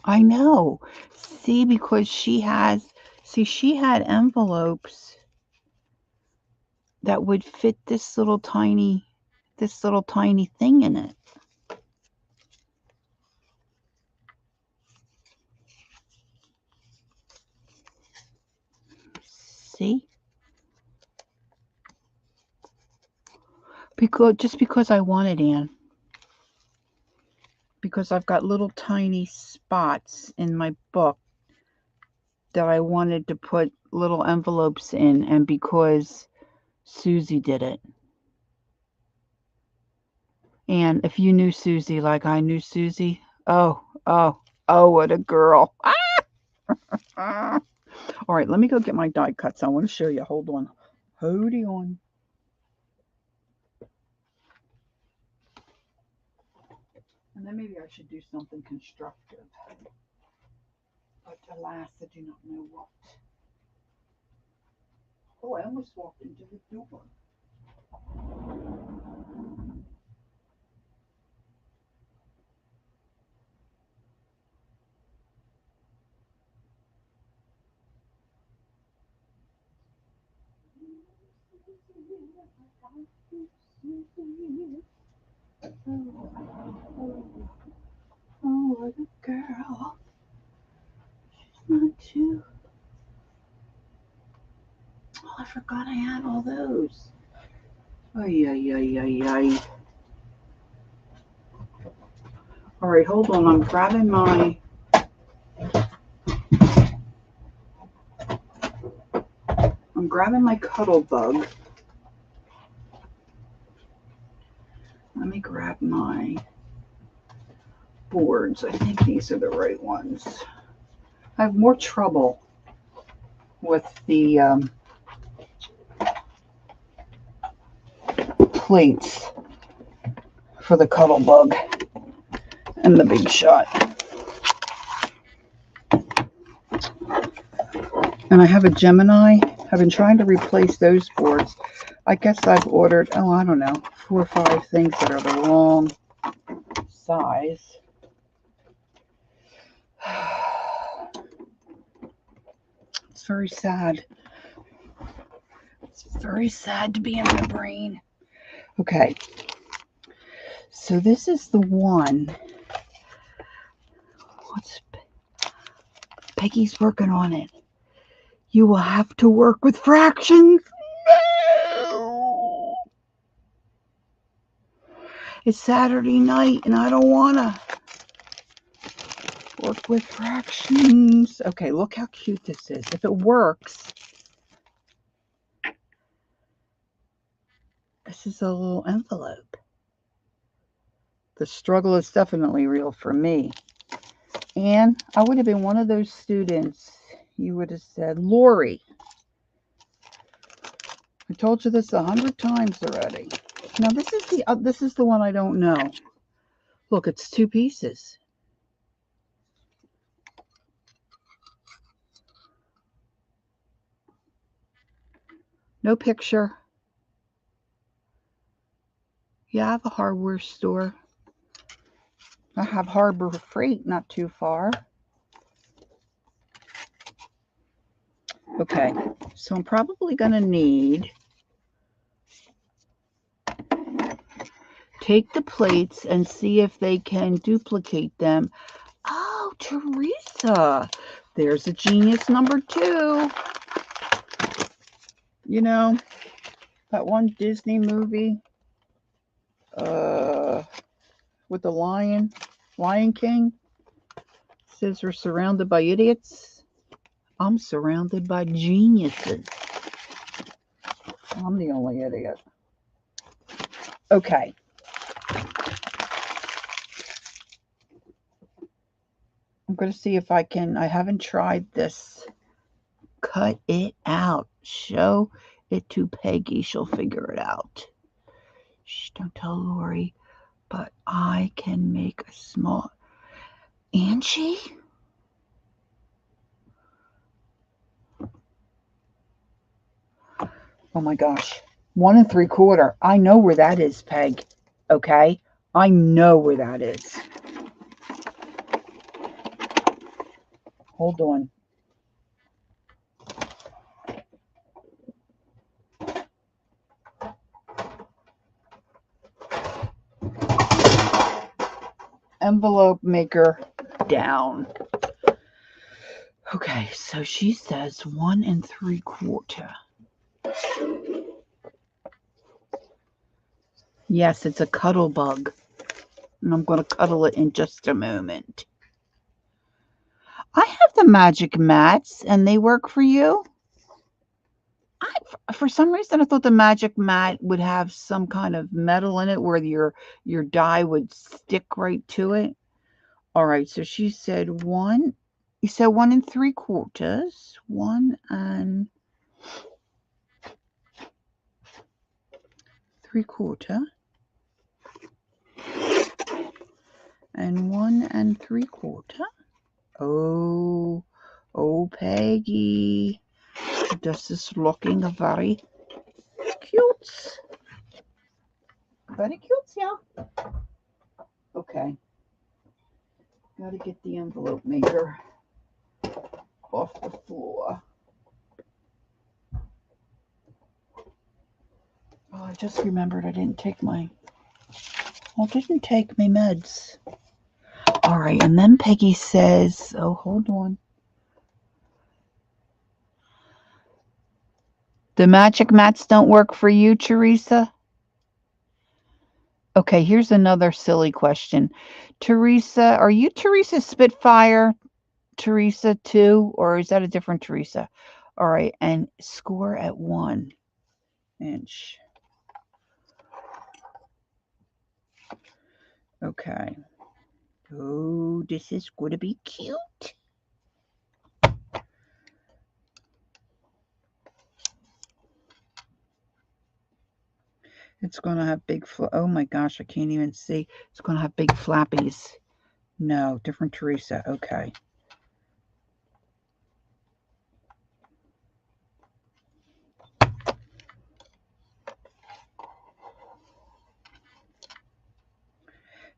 I know. See, because she had envelopes that would fit this little tiny thing in it. See? Because I wanted, Anne. Because I've got little tiny spots in my book that I wanted to put little envelopes in, and because Susie did it. And if you knew Susie like I knew Susie, oh, what a girl. All right, let me go get my die cuts. I want to show you. Hold on. Hold on. And then maybe I should do something constructive. But alas, I do not know what. Oh, I almost walked into the door. Oh, what a girl. She's not too. Oh, I forgot I had all those. Ay, ay, ay, ay, ay. All right, hold on. I'm grabbing my Cuddle Bug. Let me grab my boards. I think these are the right ones. I have more trouble with the plates for the Cuddle Bug and the Big Shot. And I have a Gemini. I've been trying to replace those boards. I guess I've ordered, I don't know, 4 or 5 things that are the wrong size. It's very sad. It's very sad to be in my brain. Okay. So this is the one. Peggy's working on it. You will have to work with fractions. No! It's Saturday night and I don't want to work with fractions. Okay, look how cute this is. If it works, this is a little envelope. The struggle is definitely real for me. And I would have been one of those students, you would have said, Lori, I told you this 100 times already. Now this is the one I don't know. Look, it's 2 pieces. No picture. Yeah, I have a hardware store. I have Harbor Freight not too far. Okay, so I'm probably going to need, take the plates and see if they can duplicate them. Oh, Teresa, there's a genius number 2. You know, that one Disney movie with the Lion King. Says we're surrounded by idiots. I'm surrounded by geniuses. I'm the only idiot. Okay. I'm going to see if I can. I haven't tried this. Cut it out. Show it to Peggy. She'll figure it out. Shh, don't tell Lori. But I can make a small... Angie? Oh my gosh. 1 3/4. I know where that is, Peg. Okay? I know where that is. Hold on. Envelope maker down. Okay, so she says 1 3/4. Yes, it's a Cuddle Bug. And I'm going to cuddle it in just a moment. I have the magic mats, and they work for you. For some reason, I thought the magic mat would have some kind of metal in it where your die would stick right to it. All right, so she said 1. You said 1 3/4. 1 3/4. And 1 3/4. Oh, Peggy. This is looking very cute. Very cute, yeah. Okay. Gotta get the envelope maker off the floor. Oh, I just remembered I didn't take my meds. All right, and then Peggy says, oh, hold on. The magic mats don't work for you, Teresa? Okay, here's another silly question. Teresa, are you Teresa Spitfire? Teresa 2, or is that a different Teresa? All right, and score at 1 inch. Okay. Oh, this is going to be cute. It's going to have big, oh my gosh, I can't even see. It's going to have big flappies. No, different Teresa. Okay.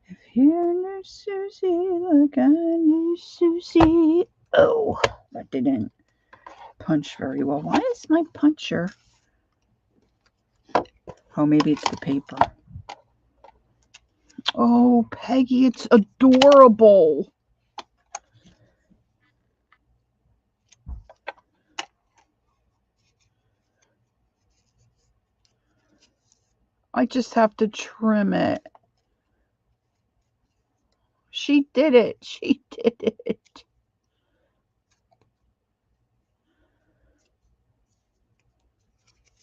If you knew Susie like I knew Susie. Oh, that didn't punch very well. Why is my puncher? Oh, maybe it's the paper. Oh, Peggy, it's adorable. I just have to trim it. She did it. She did it.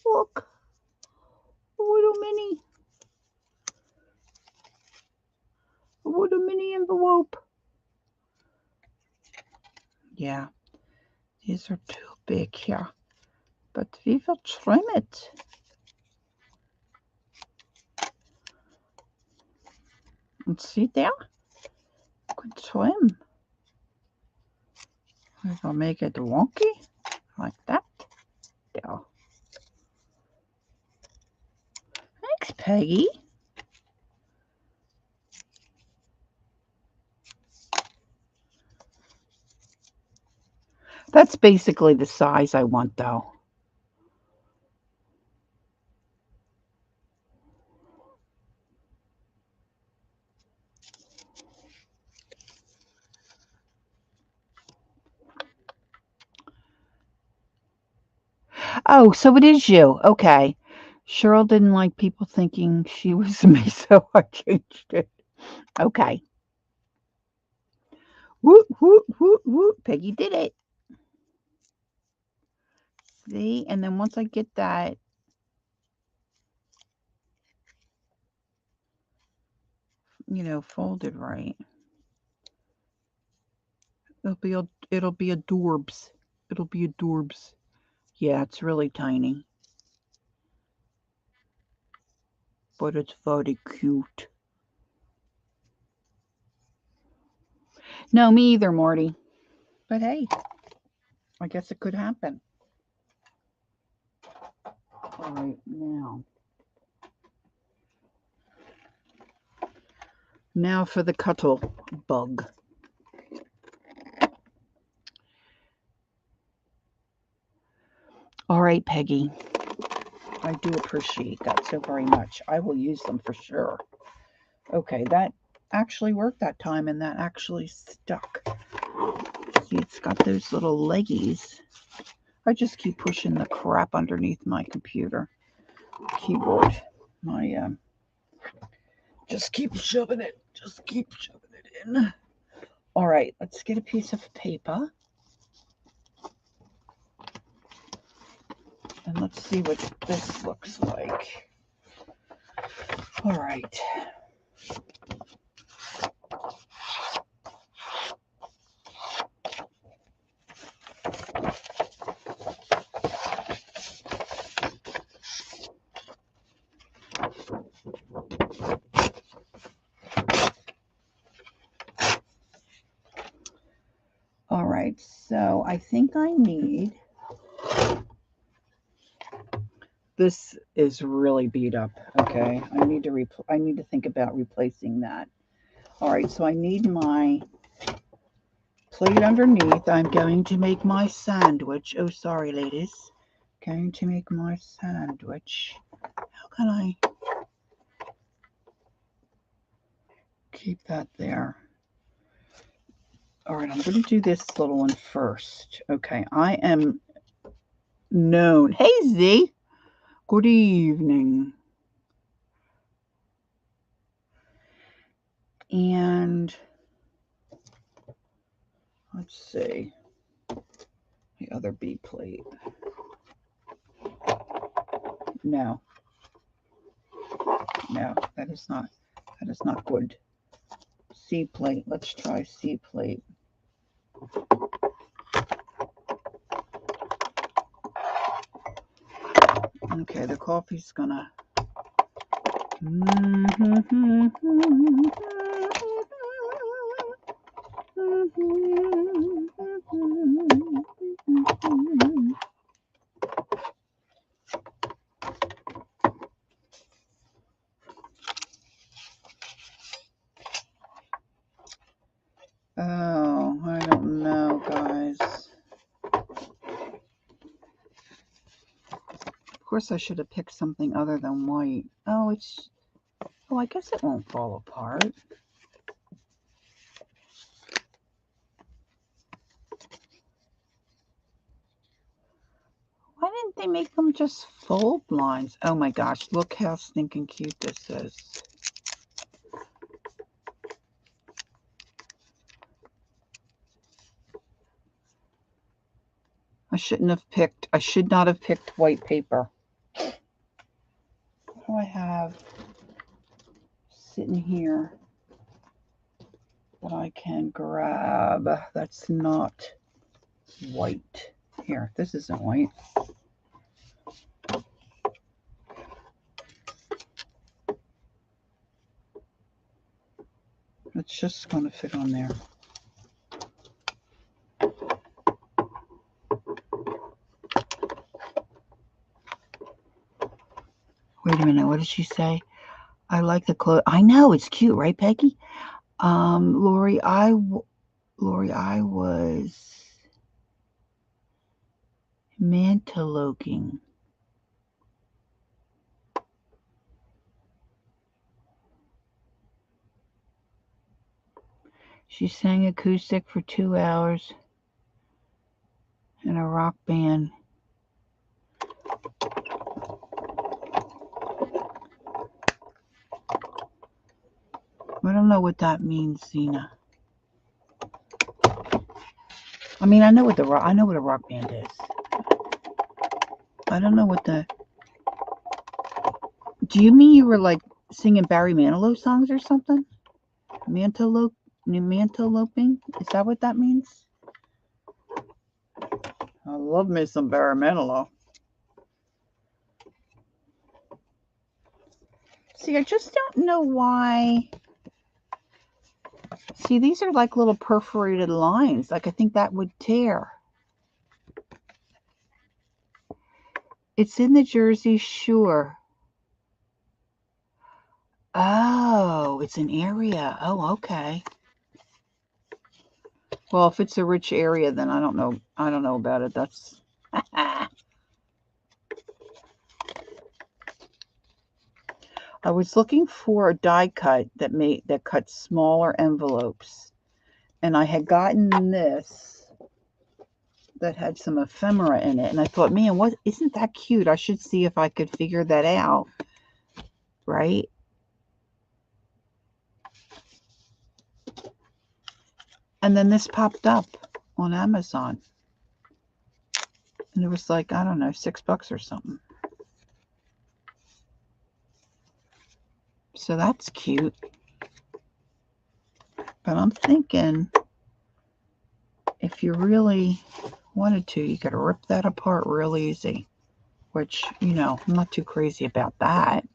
Look. A little mini envelope. Yeah. These are too big here. But we will trim it. And see there? Good trim. We will make it wonky. Like that. There. Thanks, Peggy. That's basically the size I want, though. Oh, so it is you. Okay. Cheryl didn't like people thinking she was me, so I changed it. Okay. Woot, woot, woot, woot. Peggy did it. See? And then once I get that, folded right, it'll be adorbs. It'll be adorbs. Yeah, it's really tiny. But it's very cute. No, me either, Morty. But hey, I guess it could happen. All right, now for the cuttle bug. All right, Peggy. I do appreciate that so very much. I will use them for sure. Okay, that actually worked that time, and that actually stuck. See, it's got those little leggies. I just keep pushing the crap underneath my computer keyboard. Just keep shoving it. Just keep shoving it in. All right, let's get a piece of paper. And let's see what this looks like. All right. All right, so I think I need, this is really beat up, okay? I need to think about replacing that. All right, so I need my plate underneath. I'm going to make my sandwich. Oh, sorry, ladies. Going to make my sandwich. How can I keep that there? All right, I'm going to do this little one first. Okay, I am known. Hey, Z. Good evening. And let's see, the other B plate. No, that is not good. C plate. Let's try C plate. Okay, the coffee's gonna. Oh, I don't know, guys. Of course, I should have picked something other than white. Oh, I guess it won't fall apart. Why didn't they make them just fold lines? Oh my gosh, look how stinking cute this is. I should not have picked white paper. What do I have sitting here that I can grab that's not white? Here, this isn't white. It's just going to fit on there. Wait a minute, what did she say? I like the clothes. I know, it's cute, right, Peggy? Lori, I was mantaloking. She sang acoustic for 2 hours in a rock band. I don't know what that means, Zena. I mean, I know what a rock band is. I don't know what the. Do you mean you were like singing Barry Manilow songs or something? Mantaloping? Is that what that means? I love me some Barry Manilow. See, I just don't know why. See, these are like little perforated lines. Like, I think that would tear. It's in the Jersey Shore. Oh, it's an area. Oh, okay. Well, if it's a rich area, then I don't know. I don't know about it. That's. I was looking for a die cut that cut smaller envelopes, and I had gotten this that had some ephemera in it, and I thought, man, what isn't that cute? I should see if I could figure that out, right? And then this popped up on Amazon, and it was like, I don't know, $6 or something. So that's cute. But I'm thinking, if you really wanted to, you could rip that apart real easy, which, you know, I'm not too crazy about that.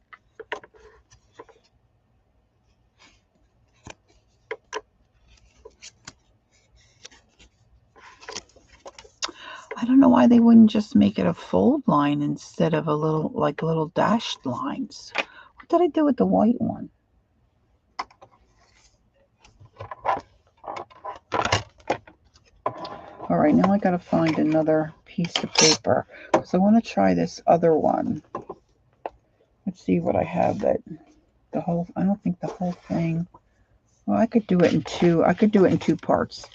I don't know why they wouldn't just make it a fold line instead of a little dashed lines. What did I do with the white one? All right, now I got to find another piece of paper because I want to try this other one. Let's see what I have that I don't think the whole thing. Well, I could do it in two. I could do it in 2 parts.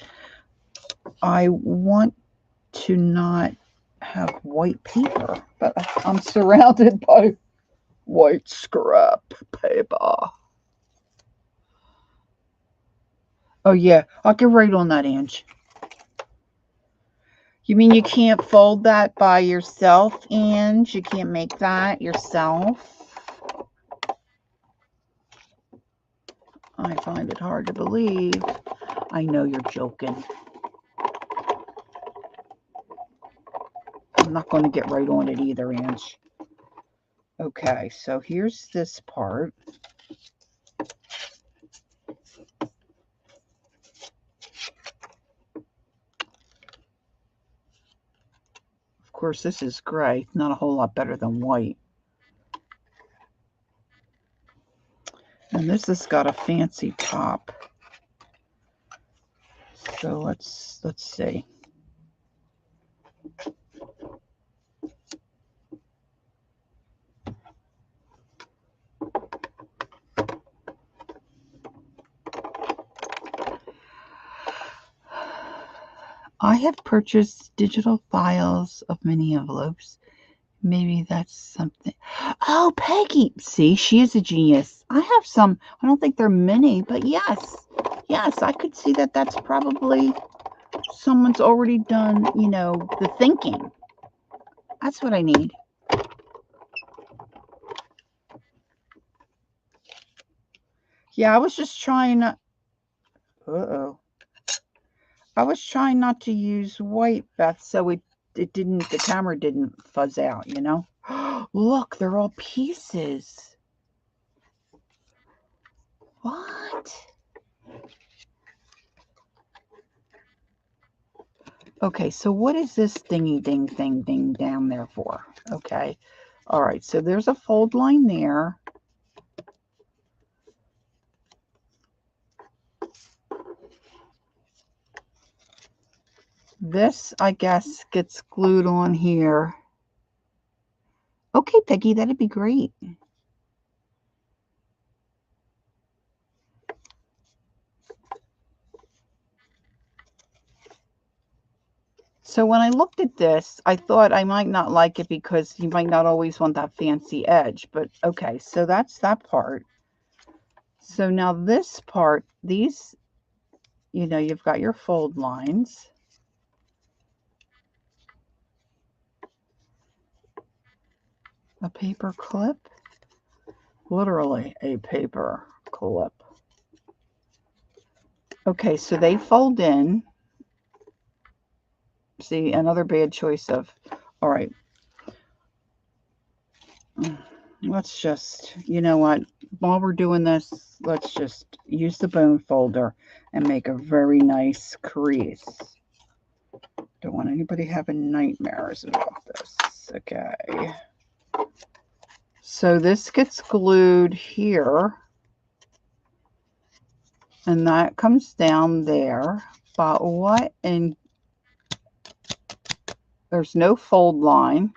I want to not have white paper, but I'm surrounded by white scrap paper. Oh, yeah. I'll get right on that, Ange. You mean you can't fold that by yourself, Ange? You can't make that yourself? I find it hard to believe. I know you're joking. I'm not going to get right on it either, Ange. Okay, so here's this part. Of course, this is gray. Not a whole lot better than white. And this has got a fancy top. So let's see. I have purchased digital files of mini envelopes. Maybe that's something. Oh, Peggy. See, she is a genius. I have some. I don't think they're mini, but yes. Yes, I could see that that's probably someone's already done, the thinking. That's what I need. Yeah, I was just trying to. Uh-oh. I was trying not to use white, Beth, so the camera didn't fuzz out, Look, they're all pieces. What? Okay, so what is this dingy ding down there for? Okay. All right, so there's a fold line there. This, I guess, gets glued on here. Okay, Peggy, that'd be great. So when I looked at this, I thought I might not like it because you might not always want that fancy edge. But okay, so that's that part. So now this part, these, you've got your fold lines. A paper clip. Literally a paper clip. Okay, so they fold in. See, another bad choice of, all right. Let's just, you know what, while we're doing this, let's just use the bone folder and make a very nice crease. Don't want anybody having nightmares about this. Okay. So this gets glued here. And that comes down there. But what in... There's no fold line.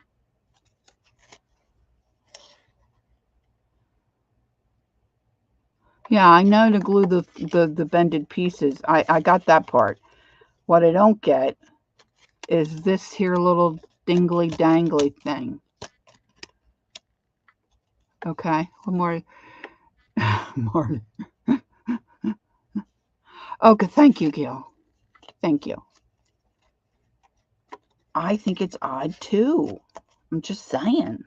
Yeah, I know to glue the bended pieces. I got that part. What I don't get is this here little dingly dangly thing. Okay, one more. More. Okay, thank you, Gil. Thank you. I think it's odd too. I'm just saying.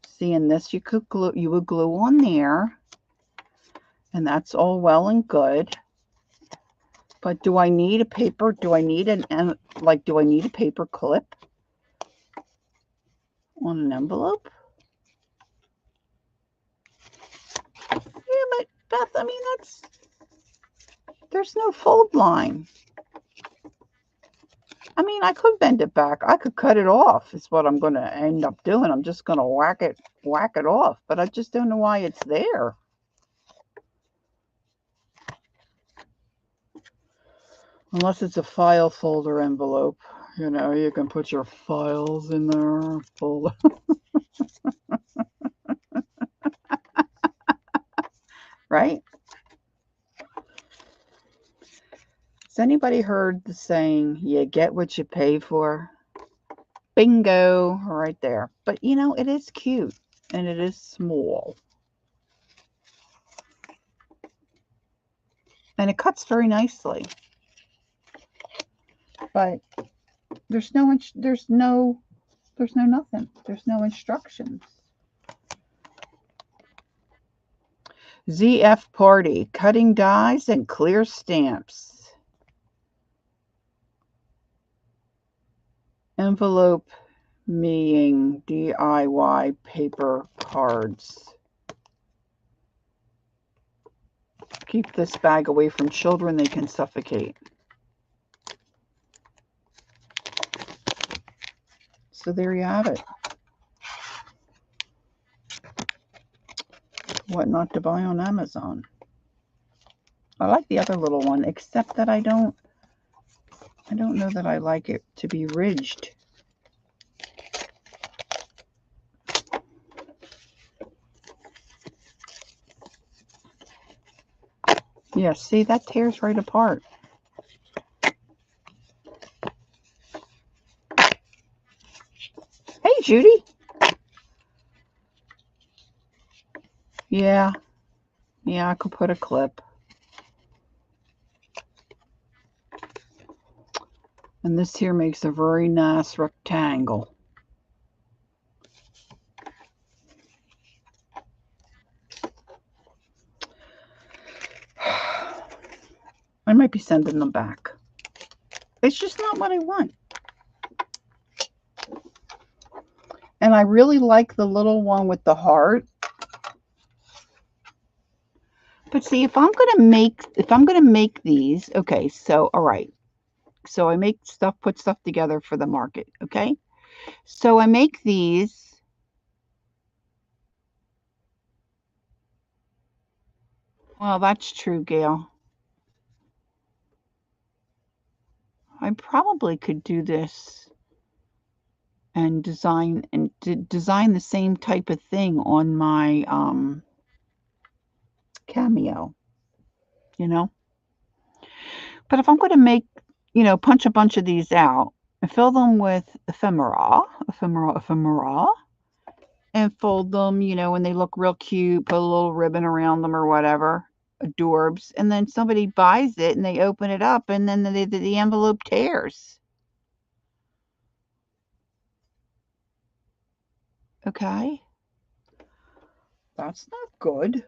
See, in this you would glue on there, and that's all well and good. But do I need a paper? Do I need do I need a paper clip on an envelope? Yeah, but Beth, I mean, there's no fold line. I mean, I could bend it back. I could cut it off is what I'm going to end up doing. I'm just going to whack it off. But I just don't know why it's there. Unless it's a file folder envelope. You can put your files in there. Folder. Right? Has anybody heard the saying, you get what you pay for? Bingo, right there. But, it is cute, and it is small. And it cuts very nicely. But there's no nothing. There's no instructions. ZF Party, cutting dies and clear stamps. Envelope meing DIY paper cards. Keep this bag away from children, they can suffocate. So there you have it. What not to buy on Amazon. I like the other little one, except that I don't know that I like it to be ridged. Yeah, see, that tears right apart. Hey, Judy. Yeah, I could put a clip. And this here makes a very nice rectangle. I might be sending them back. It's just not what I want. And I really like the little one with the heart. But see, if I'm gonna make these, okay, so all right. So I make stuff, put stuff together for the market, okay? So I make these. Well, that's true, Gail. I probably could do this and design the same type of thing on my Cameo, you know? But if I'm going to make, punch a bunch of these out and fill them with ephemera, and fold them, when they look real cute, put a little ribbon around them or whatever, adorbs, and then somebody buys it and they open it up and then the envelope tears. Okay? That's not good.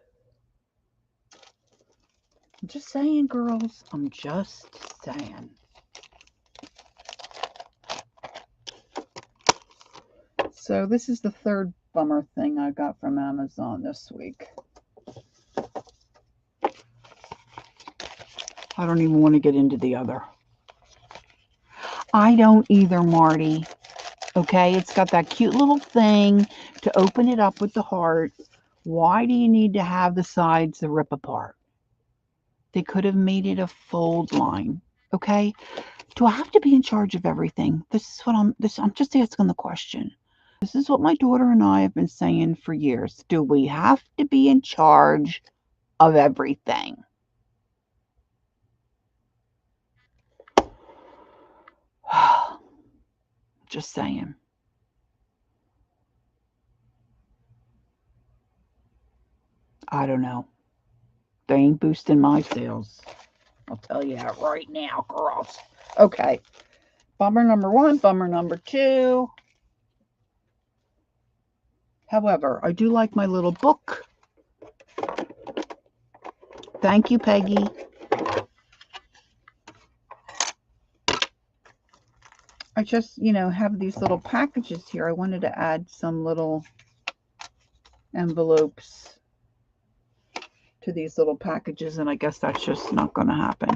I'm just saying, girls. I'm just saying. So this is the third bummer thing I got from Amazon this week. I don't even want to get into the other. I don't either, Marty. Okay, it's got that cute little thing to open it up with the heart. Why do you need to have the sides that rip apart? They could have made it a fold line. Okay, do I have to be in charge of everything? I'm just asking the question. This is what my daughter and I have been saying for years. Do we have to be in charge of everything? Just saying. I don't know. They ain't boosting my sales. I'll tell you that right now, girls. Okay. Bummer number one, bummer number two. However, I do like my little book. Thank you, Peggy. I just, have these little packages here. I wanted to add some little envelopes to these little packages, and I guess that's just not going to happen.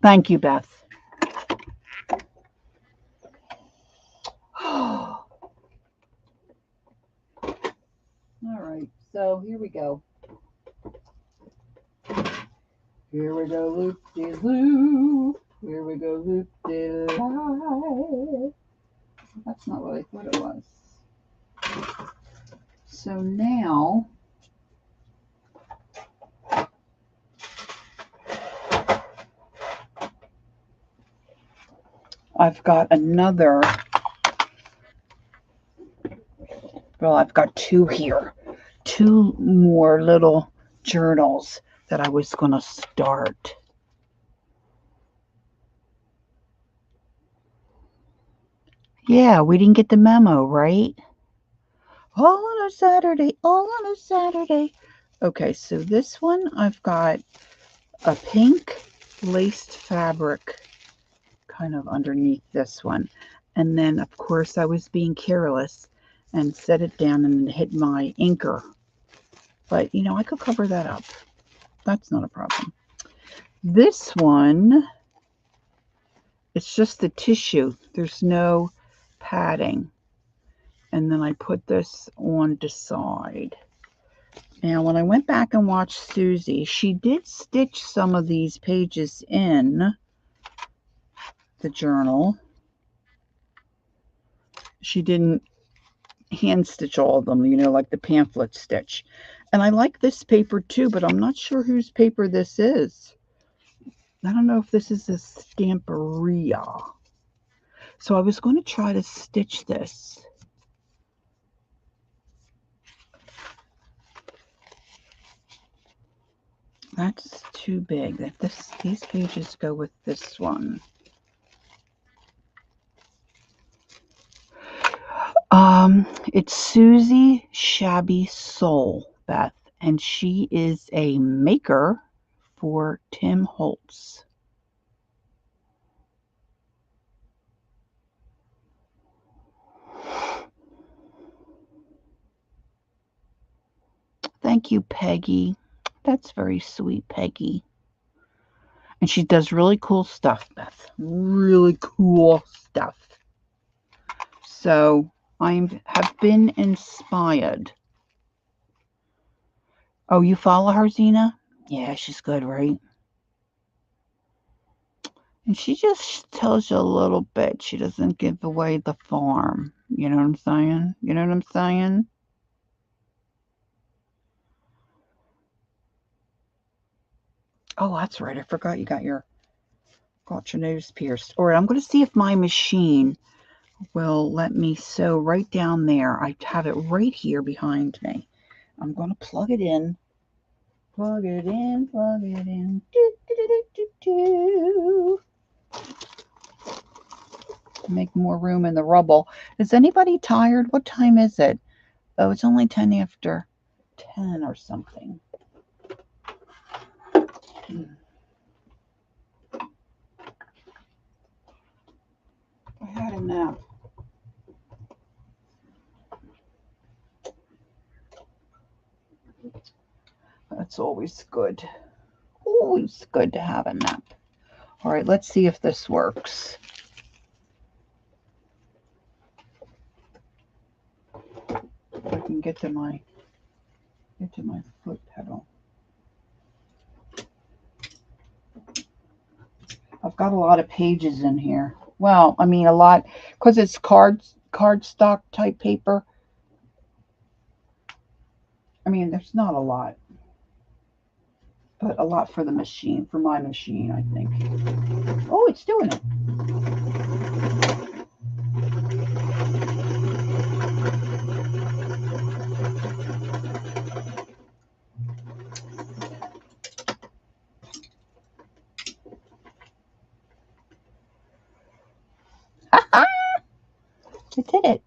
Thank you, Beth. All right, so here we go. Here we go, loop-de-loop. Here we go, loop-de-loop. That's not what I thought it was. So now, I've got another, well, I've got two here. 2 more little journals that I was going to start. Yeah, we didn't get the memo, right? All on a Saturday, all on a Saturday. Okay, so this one I've got a pink laced fabric kind of underneath this one. And then, of course, I was being careless and set it down and hit my inker. But, you know, I could cover that up. That's not a problem. This one, it's just the tissue. There's no padding. And then I put this on the side. Now, when I went back and watched Susie, she did stitch some of these pages in the journal. She didn't hand stitch all of them, you know, like the pamphlet stitch. And I like this paper too, but I'm not sure whose paper this is. I don't know if this is a Stamperia. So I was going to try to stitch this. That's too big. These pages go with this one. It's Susie Shabby Soul, Beth, and she is a maker for Tim Holtz. Thank you, Peggy. That's very sweet, Peggy. And she does really cool stuff, Beth. Really cool stuff. So I have been inspired. Oh, you follow her, Zena? Yeah, she's good, right? And she just tells you a little bit. She doesn't give away the farm. You know what I'm saying? You know what I'm saying? Oh, that's right. I forgot you got your nose pierced. All right, I'm going to see if my machine will let me sew right down there. I have it right here behind me. I'm going to plug it in. Plug it in, plug it in. Do, do, do, do, do, do. Make more room in the rubble. Is anybody tired? What time is it? Oh, it's only 10 after 10 or something. I had a nap. That's always good. Always good to have a nap. All right, let's see if this works. If I can get to my foot pedal. I've got a lot of pages in here. Well, I mean a lot because it's cardstock type paper. I mean, there's not a lot, but a lot for the machine, for my machine, I think. Oh, it's doing it. It did it.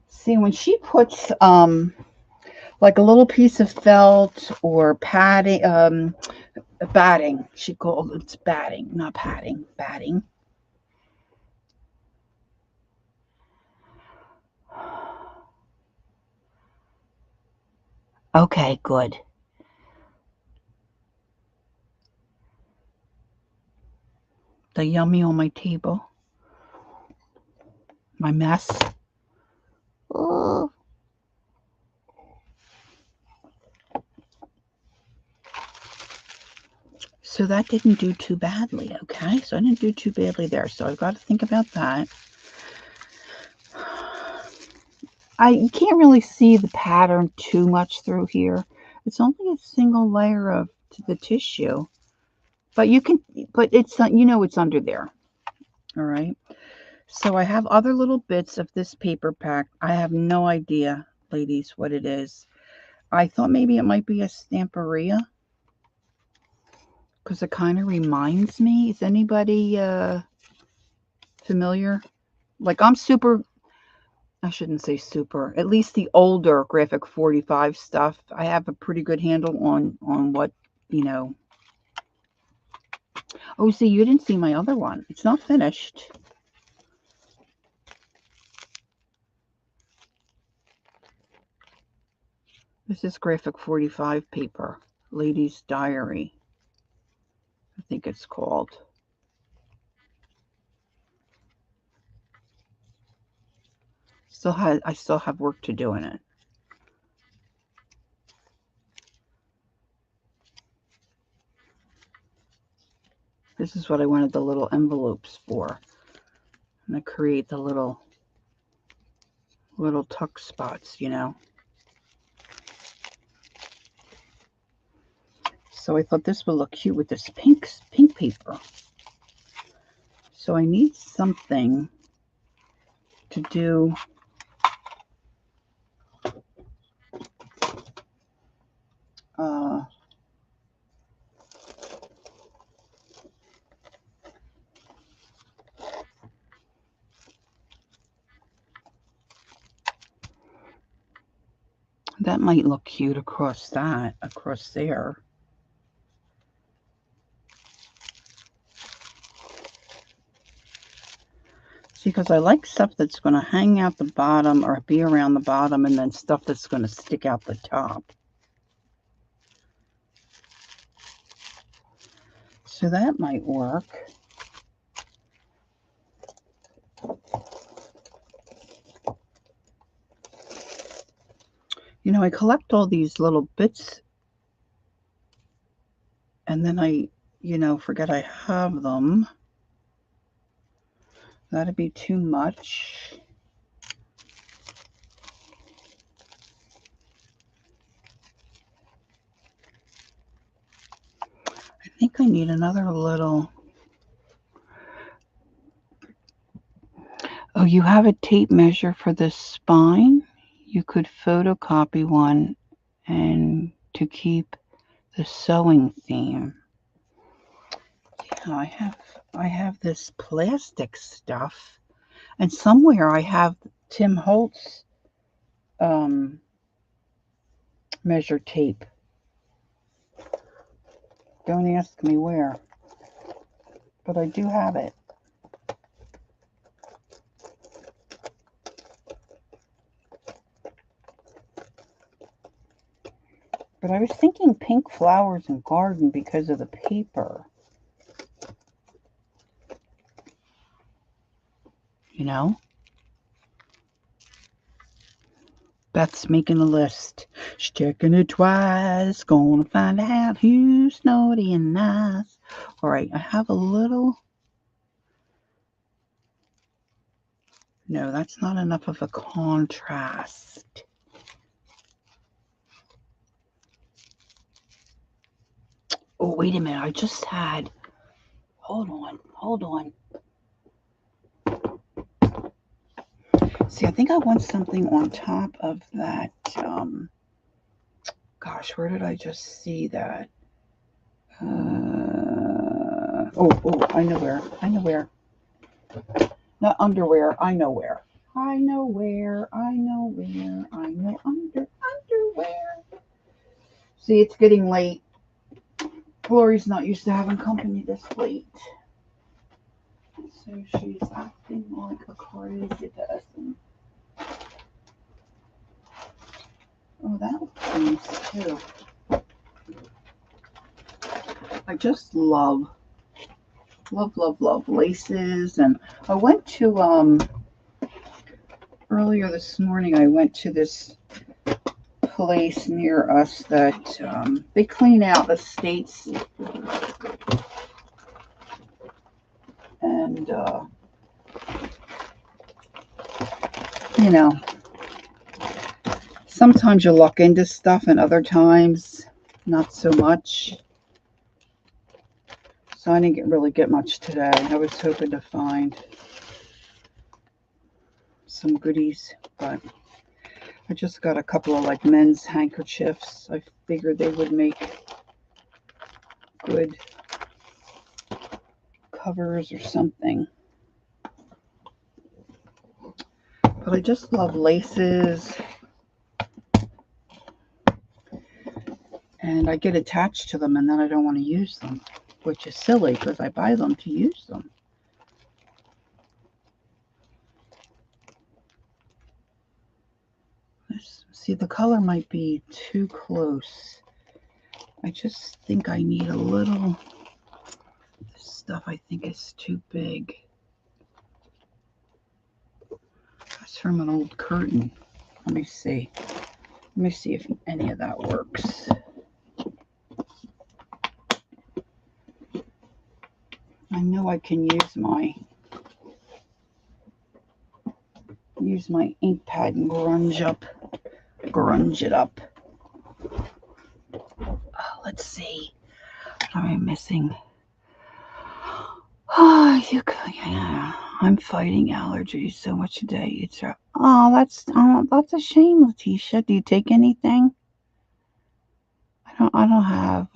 See, when she puts like a little piece of felt or padding, batting, she called it's batting, not padding, batting. Okay, good. The yummy on my table. My mess. Oh. So that didn't do too badly, okay? So I didn't do too badly there. So I've got to think about that. You can't really see the pattern too much through here. It's only a single layer of the tissue. But you can, but it's, it's under there. All right. So I have other little bits of this paper pack. I have no idea, ladies, what it is. I thought maybe it might be a Stamperia, because it kind of reminds me. Is anybody familiar? Like, I'm super, I shouldn't say super, at least the older Graphic 45 stuff. I have a pretty good handle on what, Oh, see, you didn't see my other one. It's not finished. This is Graphic 45 paper. Lady's Diary, I think it's called. I still have work to do in it. This is what I wanted the little envelopes for. I'm going to create the little tuck spots, So I thought this would look cute with this pink paper. So I need something to do that might look cute across there. See, because I like stuff that's going to hang out the bottom or be around the bottom, and then stuff that's going to stick out the top. So that might work. I collect all these little bits, and then I, forget I have them. That'd be too much. I think I need another little. Oh, you have a tape measure for the spine? You could photocopy one and to keep the sewing theme. Yeah, I have this plastic stuff, and somewhere I have Tim Holtz measure tape. Don't ask me where, but I do have it. But I was thinking pink flowers and garden because of the paper. Beth's making a list. She's checking it twice. Gonna find out who's naughty and nice. All right, I have a little. No, that's not enough of a contrast. Oh, wait a minute. I just had. Hold on. See, I think I want something on top of that. Gosh, where did I just see that? I know where. Not underwear. I know where. Underwear. See, it's getting late. Lori's not used to having company this late. So she's acting like a crazy person. Oh, that looks nice too. I just love laces. And I went to, earlier this morning, I went to this place near us that they clean out estates. And, sometimes you luck into stuff and other times not so much. So I didn't really get much today. I was hoping to find some goodies, but I just got a couple of like men's handkerchiefs. I figured they would make good covers or something. But I just love laces. And I get attached to them and then I don't want to use them, which is silly because I buy them to use them. See, the color might be too close. I just think I need a little. This stuff I think is too big. That's from an old curtain. Let me see. Let me see if any of that works. I know I can use my ink pad and grunge it up. Let's see. What am I missing? Oh, yeah. I'm fighting allergies so much today. It's that's a shame, Letitia. Do you take anything? I don't have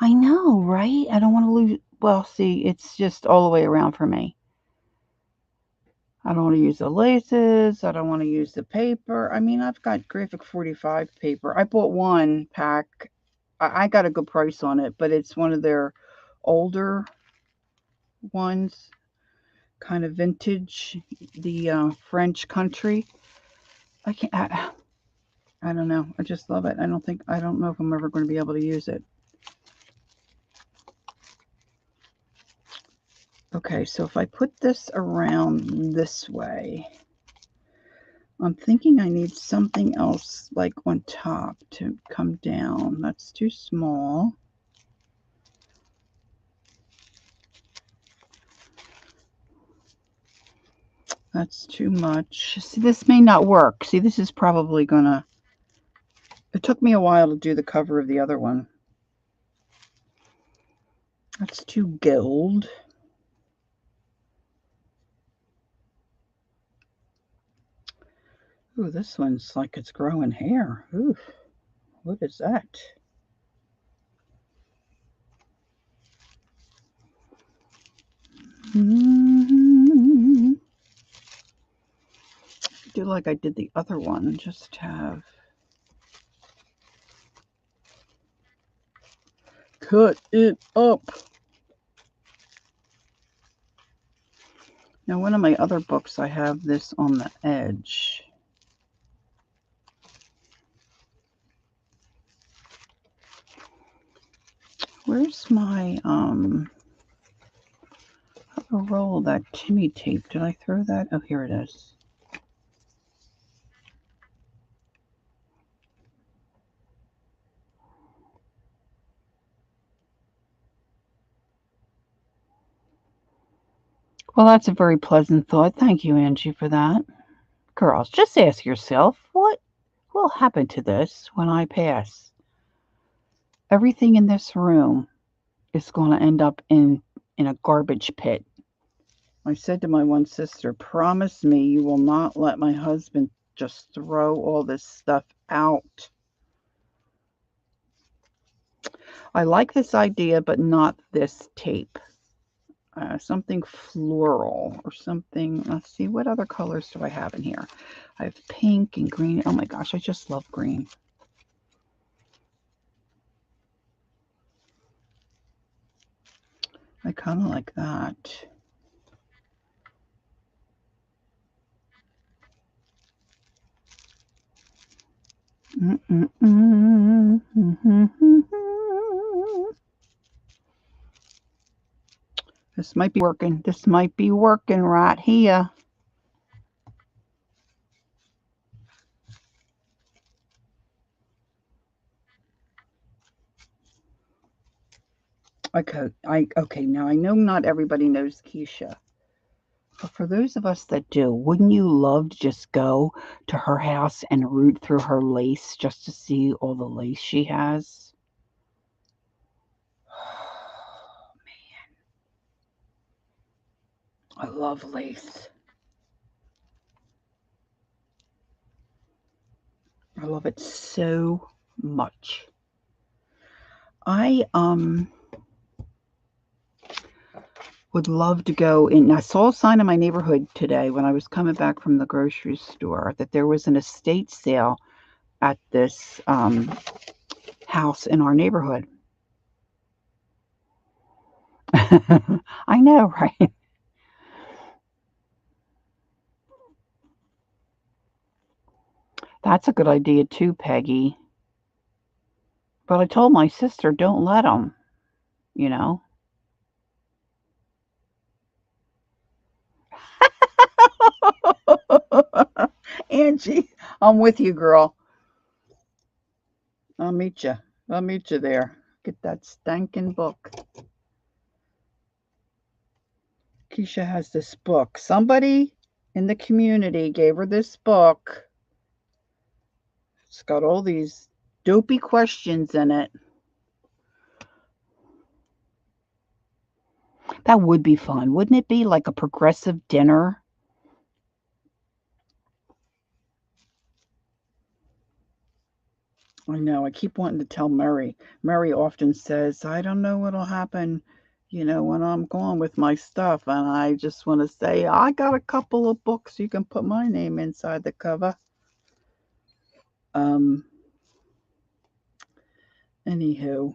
I know, right? I don't want to lose. Well, see, it's just all the way around for me. I don't want to use the laces. I don't want to use the paper. I mean, I've got Graphic 45 paper. I bought one pack. I got a good price on it, but it's one of their older ones, kind of vintage, the French country. I can't. I don't know. I just love it. I don't know if I'm ever going to be able to use it. Okay, so if I put this around this way, I'm thinking I need something else like on top to come down. That's too small. That's too much. See, this may not work. See, this is probably gonna... It took me a while to do the cover of the other one. That's too gold. Ooh, this one's like it's growing hair. Ooh, what is that? Do like I did the other one and just have... Cut it up. Now, one of my other books, I have this on the edge. Where's my a roll of that Timmy tape? Did I throw that? Oh, here it is. Well, that's a very pleasant thought. Thank you, Angie, for that. Girls, just ask yourself, what will happen to this when I pass? Everything in this room is going to end up in a garbage pit. I said to my one sister, promise me you will not let my husband just throw all this stuff out. I like this idea, but not this tape. Something floral or something. Let's see, what other colors do I have in here? I have pink and green. Oh my gosh, I just love green. I kind of like that. This might be working. This might be working right here. Okay, now I know not everybody knows Keisha. But for those of us that do, wouldn't you love to just go to her house and root through her lace just to see all the lace she has? I love lace. I love it so much. I would love to go in. I saw a sign in my neighborhood today when I was coming back from the grocery store that there was an estate sale at this house in our neighborhood. I know, right? That's a good idea too, Peggy. But I told my sister, don't let them, you know. Angie, I'm with you, girl. I'll meet you. I'll meet you there. Get that stinking book. Keisha has this book. Somebody in the community gave her this book. It's got all these dopey questions in it. That would be fun, wouldn't it be? Like a progressive dinner. I know. I keep wanting to tell Murray. Murray often says, I don't know what'll happen, when I'm gone with my stuff. And I just want to say, I got a couple of books. You can put my name inside the cover. Um, Anywho,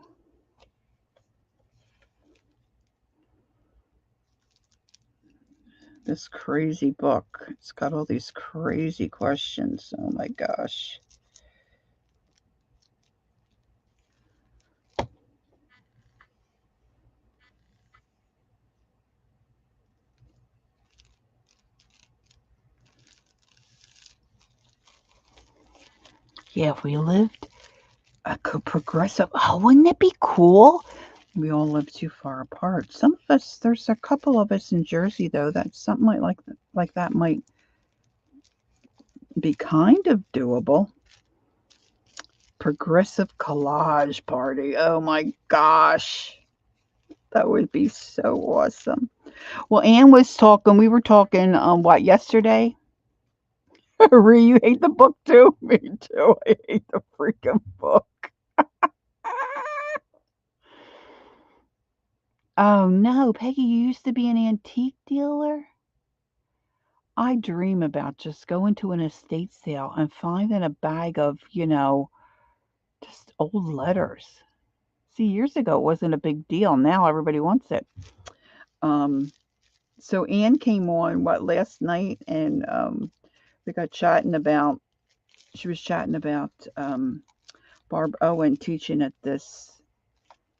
this crazy book. It's got all these crazy questions. Oh my gosh. Yeah, if we lived a progressive, oh, wouldn't it be cool? We all live too far apart. Some of us, there's a couple of us in Jersey though, that something like that might be kind of doable. Progressive collage party. Oh my gosh. That would be so awesome. Well, Anne was talking, we were talking what, yesterday? Ree, you hate the book too? Me too. I hate the freaking book. Oh no, Peggy, you used to be an antique dealer? I dream about just going to an estate sale and finding a bag of, just old letters. See, years ago it wasn't a big deal. Now everybody wants it. Um, so Anne came on last night, and we got chatting about. She was chatting about Barb Owen teaching at this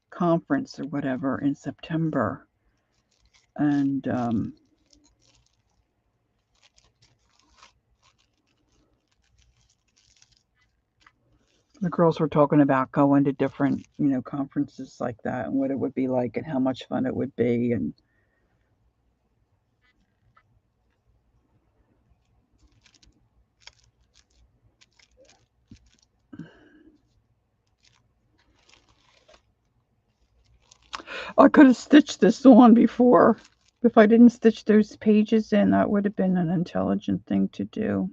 conference or whatever in September, and the girls were talking about going to different, conferences like that and what it would be like and how much fun it would be. And I could have stitched this on before. If I didn't stitch those pages in, that would have been an intelligent thing to do.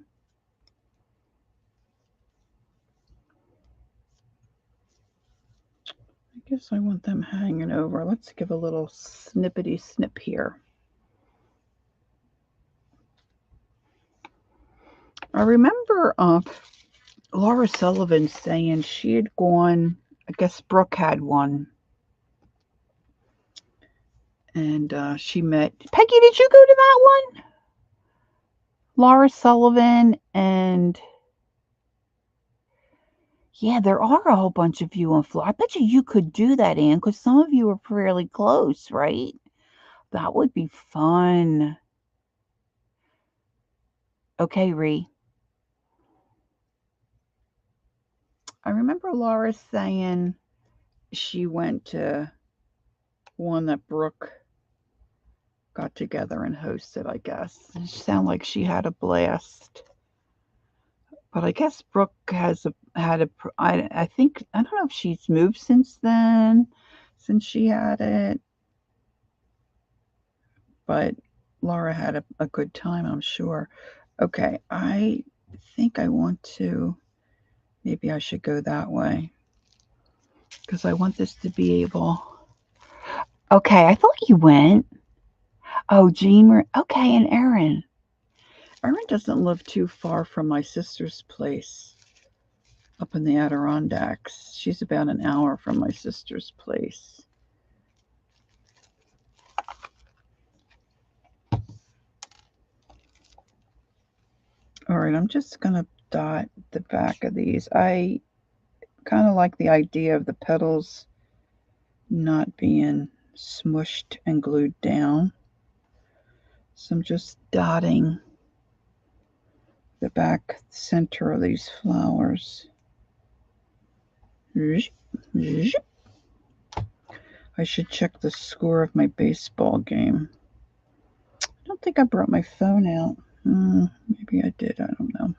I guess I want them hanging over. Let's give a little snippety snip here. I remember Laura Sullivan saying she had gone, I guess Brooke had one, and she met Peggy. Did you go to that one? Laura Sullivan and yeah, there are a whole bunch of you on Florida. I bet you could do that, Anne, because some of you are fairly close, right? That would be fun. Okay, Ree. I remember Laura saying she went to one that Brooke got together and hosted, I guess. It sounded like she had a blast. But I guess Brooke I think, I don't know if she's moved since then, since she had it. But Laura had a good time, I'm sure. Okay, I think I want to, maybe I should go that way because I want this to be able. Okay, I thought you went. Oh, Jean, okay, and Erin. Erin doesn't live too far from my sister's place up in the Adirondacks. She's about an hour from my sister's place. All right, I'm just going to dot the back of these. I kind of like the idea of the petals not being smushed and glued down. So I'm just dotting the back center of these flowers. I should check the score of my baseball game. I don't think I brought my phone out. Maybe I did. I don't know.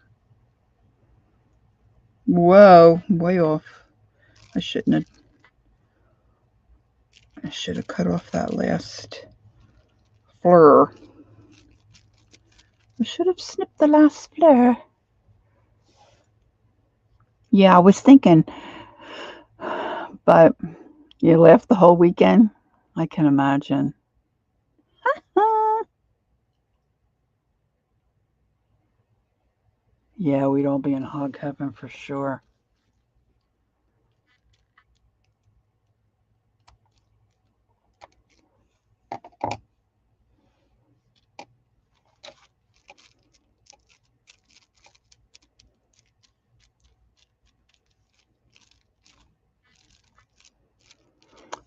Whoa, way off. I shouldn't have. I should have cut off that last fleur. I should have snipped the last fleur. Yeah, I was thinking, but you laughed the whole weekend? I can imagine. Yeah, we'd all be in hog heaven for sure.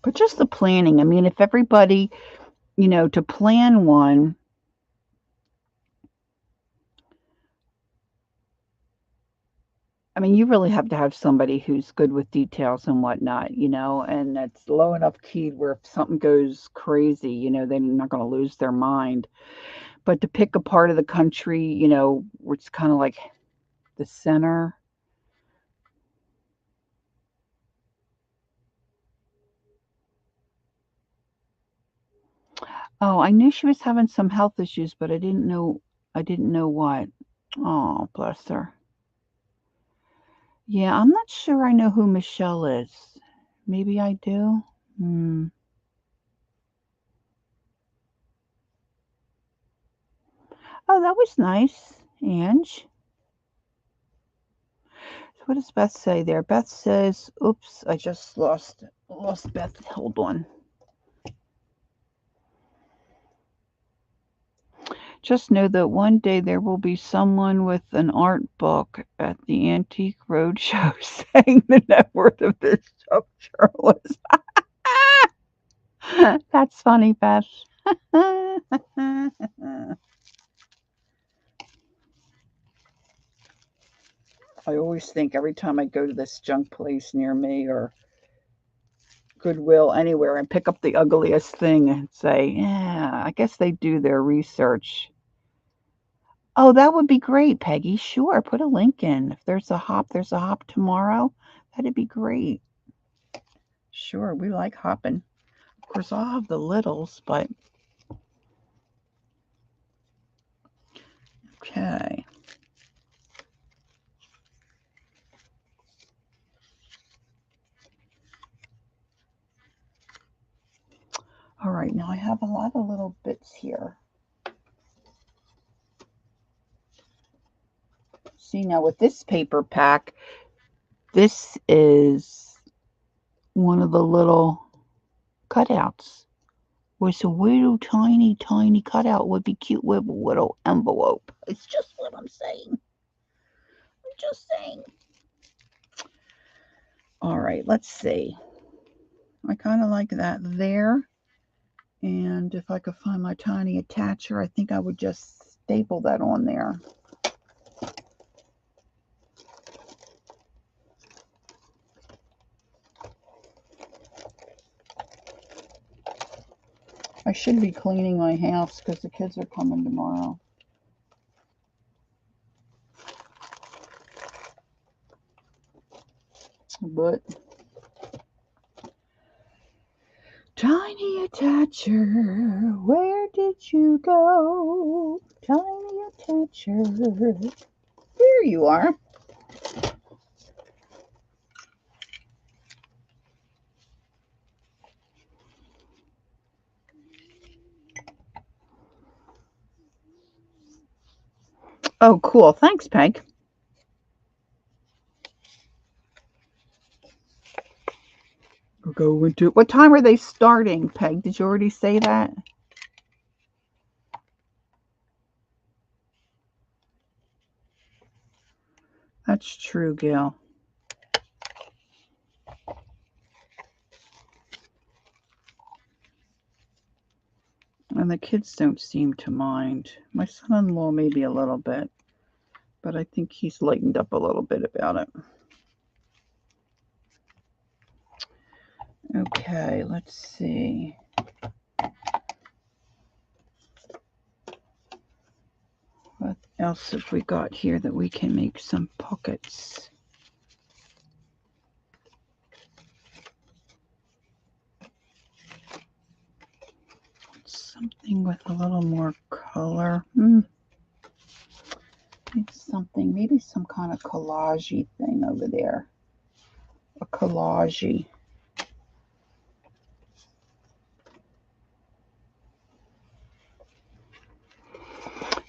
But just the planning. I mean, if everybody, to plan one, I mean, you really have to have somebody who's good with details and whatnot, and that's low enough keyed where if something goes crazy, they're not going to lose their mind. But to pick a part of the country, where it's kind of like the center. Oh, I knew she was having some health issues, but I didn't know what. Oh, bless her. Yeah, I'm not sure I know who Michelle is. Maybe I do. Hmm. Oh, that was nice, Ange. So what does Beth say there? Beth says, "Oops, I just lost Beth. Hold on. Just know that one day there will be someone with an art book at the Antique Roadshow saying the net worth of this journalist." That's funny, Beth. I always think every time I go to this junk place near me or Goodwill anywhere and pick up the ugliest thing and say, yeah, I guess they do their research. Oh, that would be great, Peggy. Sure, put a link in. If there's a hop tomorrow. That'd be great. Sure, we like hopping. Of course, I'll have the littles, but okay. All right, now I have a lot of little bits here. See, now with this paper pack, this is one of the little cutouts. Was a little tiny, tiny cutout would be cute with a little envelope. It's just what I'm saying. I'm just saying. All right, let's see. I kind of like that there. And if I could find my tiny attacher, I think I would just staple that on there. I should be cleaning my house because the kids are coming tomorrow. But Tiny attacher, where did you go? Tiny attacher. There you are. Oh, cool. Thanks, Peg. We'll go into what time are they starting, Peg? Did you already say that? That's true, Gail. And the kids don't seem to mind. My son-in-law maybe a little bit, but I think he's lightened up a little bit about it. Okay, let's see. What else have we got here that we can make some pockets? Something with a little more color. Something, maybe some kind of collage-y thing over there. A collage-y.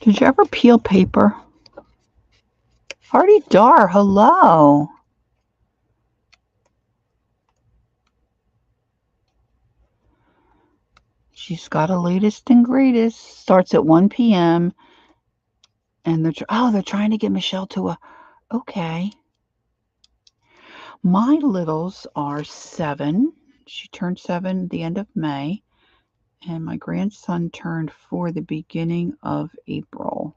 Did you ever peel paper? Hardy Dar, hello. She's got a latest and greatest. Starts at 1 p.m. And they're trying to get Michelle to okay. My littles are 7. She turned 7 the end of May. And my grandson turned 4 the beginning of April.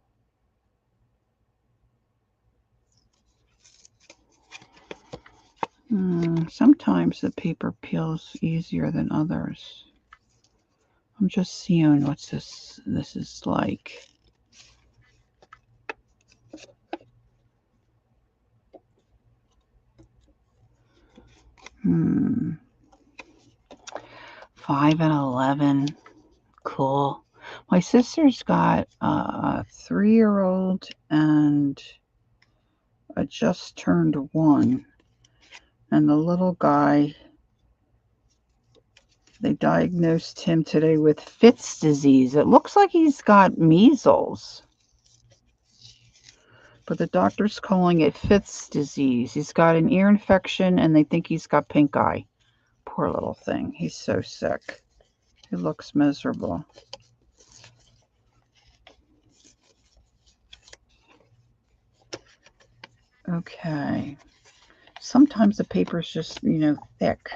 Sometimes the paper peels easier than others. I'm just seeing what this is like. Hmm. 5 and 11. Cool. My sister's got a 3-year-old and a just turned 1. And the little guy, they diagnosed him today with Fitz disease. It looks like he's got measles, but the doctor's calling it Fitz disease. He's got an ear infection and they think he's got pink eye. Poor little thing. He's so sick. He looks miserable. Okay. Sometimes the paper's just, thick.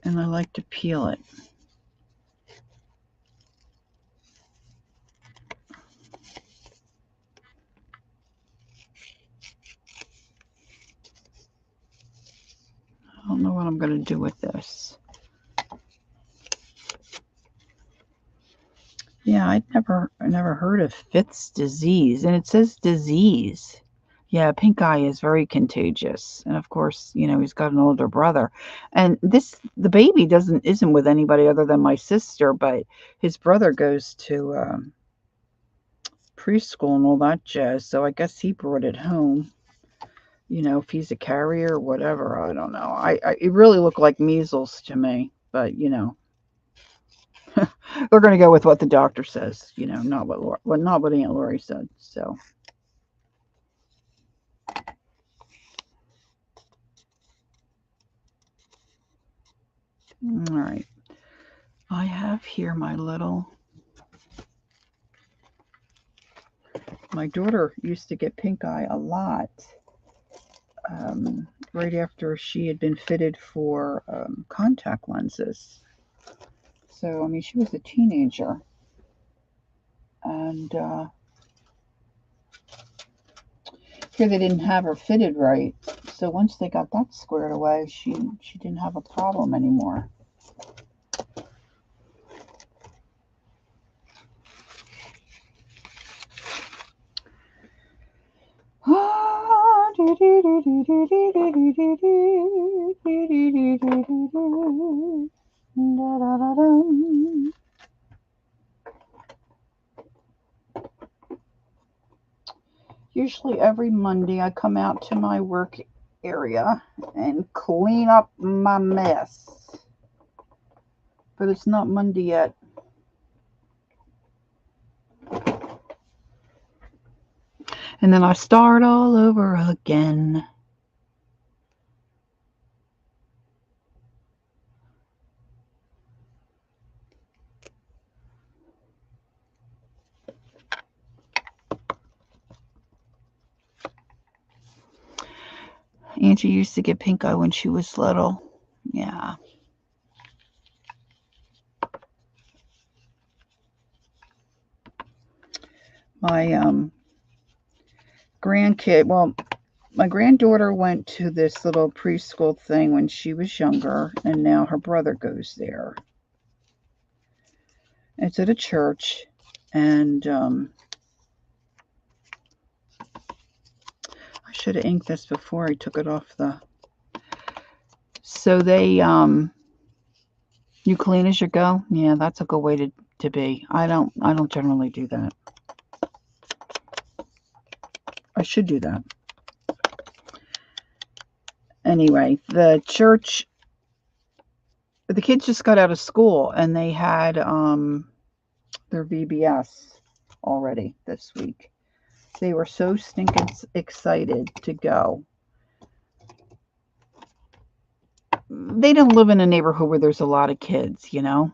And I like to peel it. I don't know what I'm going to do with this. Yeah, I never heard of Fitz disease, and it says disease. Yeah, pink eye is very contagious, and of course, he's got an older brother, and the baby isn't with anybody other than my sister, but his brother goes to preschool and all that jazz, so I guess he brought it home. If he's a carrier or whatever, I don't know. It really looked like measles to me, but we're going to go with what the doctor says, not what Aunt Lori said. So, all right. I have here my daughter used to get pink eye a lot. Right after she had been fitted for contact lenses. So, she was a teenager. And here they didn't have her fitted right. So once they got that squared away, she didn't have a problem anymore. Usually every Monday I come out to my work area and clean up my mess. But it's not Monday yet. And then I start all over again. Angie used to get pink eye when she was little. Yeah. My grandkid, well, my granddaughter went to this little preschool thing when she was younger, and now her brother goes there. It's at a church, and I should have inked this before I took it off the. So they, you clean as you go. Yeah, that's a good way to be. I don't generally do that. I should do that. Anyway, the church, the kids just got out of school and they had their VBS already this week. They were so stinking excited to go. They don't live in a neighborhood where there's a lot of kids, you know?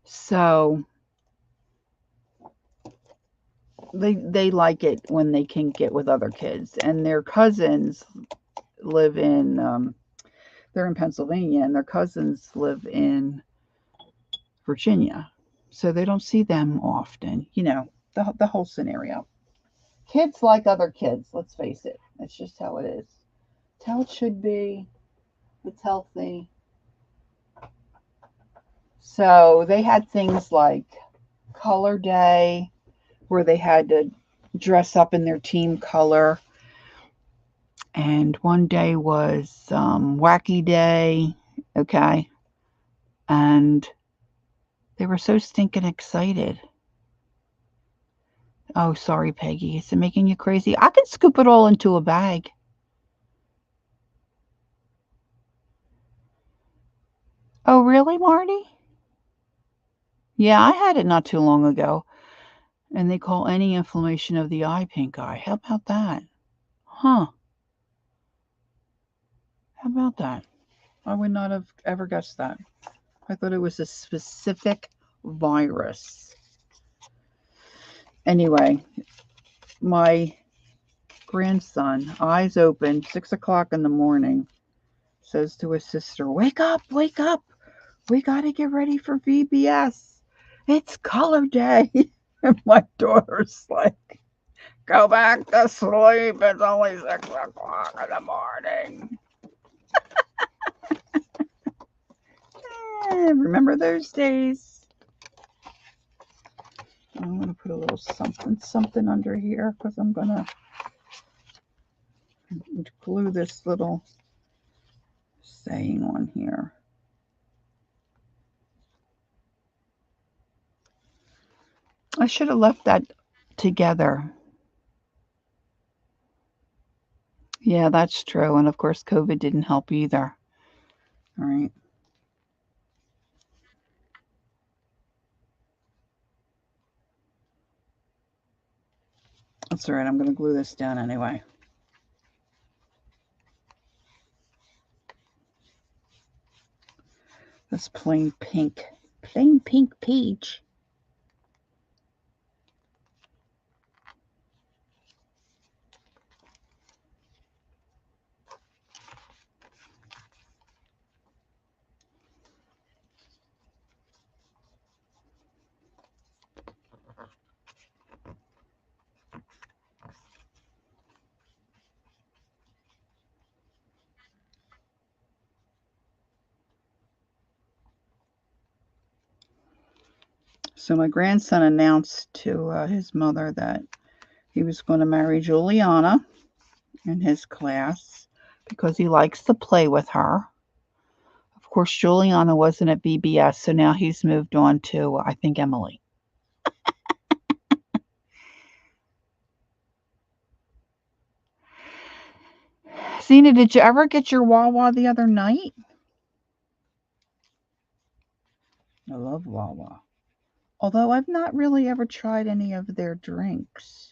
So they like it when they can get with other kids. And their cousins live in, they're in Pennsylvania, and their cousins live in Virginia. So they don't see them often, you know, the whole scenario. Kids like other kids, let's face it. That's just how it is. It's how it should be. It's healthy. So they had things like color day, where they had to dress up in their team color. And one day was wacky day, okay? And they were so stinking excited. Oh, sorry, Peggy. Is it making you crazy? I can scoop it all into a bag. Oh, really, Marty? Yeah, I had it not too long ago. And they call any inflammation of the eye pink eye. How about that? Huh. How about that? I would not have ever guessed that. I thought it was a specific virus. Anyway, my grandson, eyes open, 6 o'clock in the morning, says to his sister, "Wake up, wake up. We got to get ready for VBS. It's color day." And my daughter's like, "Go back to sleep. It's only 6 o'clock in the morning." Remember those days? I'm going to put a little something under here because I'm going to glue this little saying on here. I should have left that together. Yeah, that's true. And of course, COVID didn't help either. All right. That's all right. I'm going to glue this down anyway. This plain pink peach. So my grandson announced to his mother that he was going to marry Juliana, in his class because he likes to play with her. Of course, Juliana wasn't at VBS, so now he's moved on to, I think, Emily. Zena, did you ever get your Wawa the other night? I love Wawa. Although I've not really ever tried any of their drinks.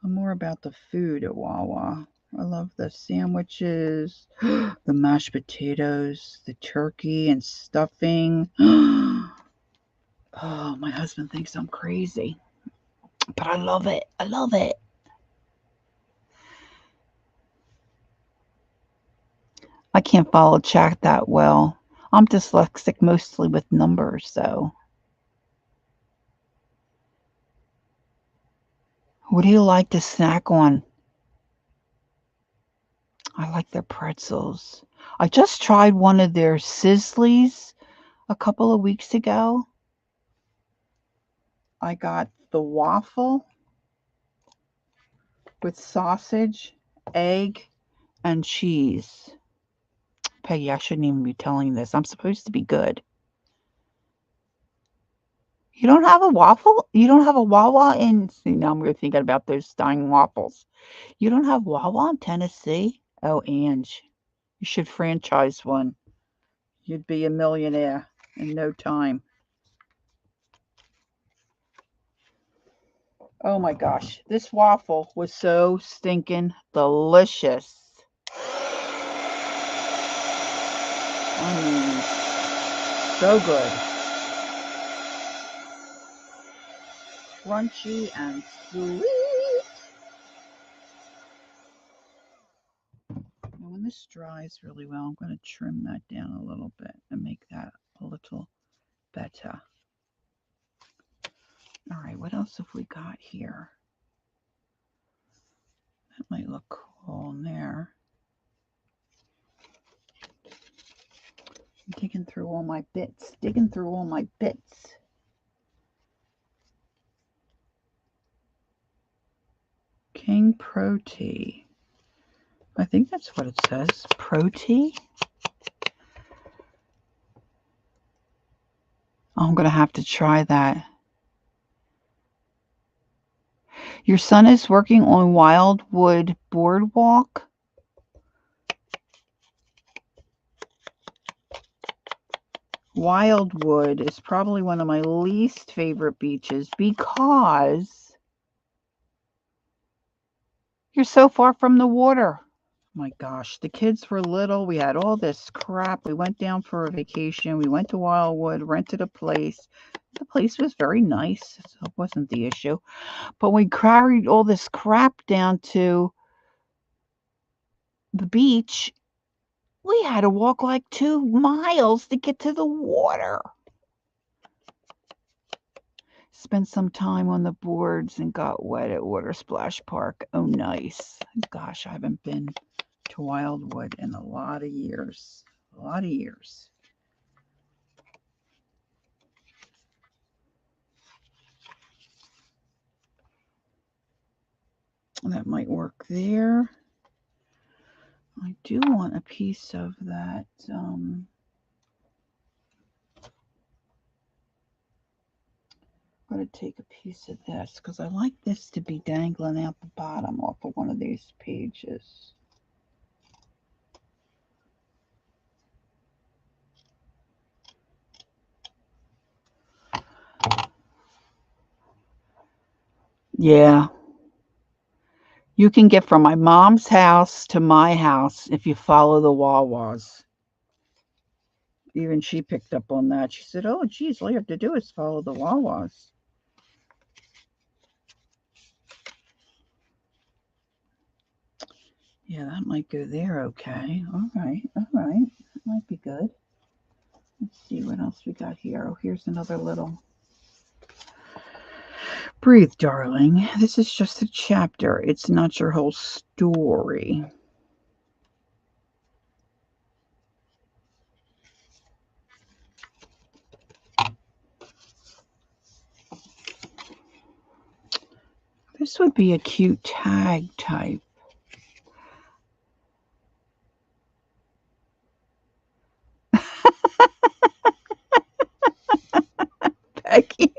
I'm more about the food at Wawa. I love the sandwiches, the mashed potatoes, the turkey and stuffing. Oh, my husband thinks I'm crazy, but I love it. I love it. I can't follow chat that well. I'm dyslexic mostly with numbers, so. What do you like to snack on? I like their pretzels. I just tried one of their Sizzlies a couple of weeks ago. I got the waffle with sausage, egg, and cheese. Peggy, I shouldn't even be telling this. I'm supposed to be good. You don't have a waffle? You don't have a Wawa in... See, now I'm thinking about those dying waffles. You don't have Wawa in Tennessee? Oh, Ange, you should franchise one. You'd be a millionaire in no time. Oh my gosh, this waffle was so stinking delicious. I mean, so good. Crunchy and sweet. Now when this dries really well, I'm going to trim that down a little bit and make that a little better. All right, what else have we got here? That might look cool in there. I'm digging through all my bits. King Pro Tea. I think that's what it says. Pro Tea? I'm going to have to try that. Your son is working on Wildwood Boardwalk. Wildwood is probably one of my least favorite beaches because you're so far from the water. My gosh, the kids were little. We had all this crap. We went down for a vacation. We went to Wildwood, rented a place. The place was very nice, so it wasn't the issue. But we carried all this crap down to the beach. We had to walk like 2 miles to get to the water. Spent some time on the boards and got wet at Water Splash Park. Oh, nice. Gosh, I haven't been to Wildwood in a lot of years. That might work there. I do want a piece of that. I'm going to take a piece of this because I like this to be dangling out the bottom off of one of these pages. Yeah. You can get from my mom's house to my house if you follow the Wawas. Even she picked up on that. She said, oh, geez, all you have to do is follow the Wawas. Yeah, that might go there okay. All right. That might be good. Let's see what else we got here. Oh, here's another little... Breathe, darling. This is just a chapter. It's not your whole story. This would be a cute tag type. Peggy.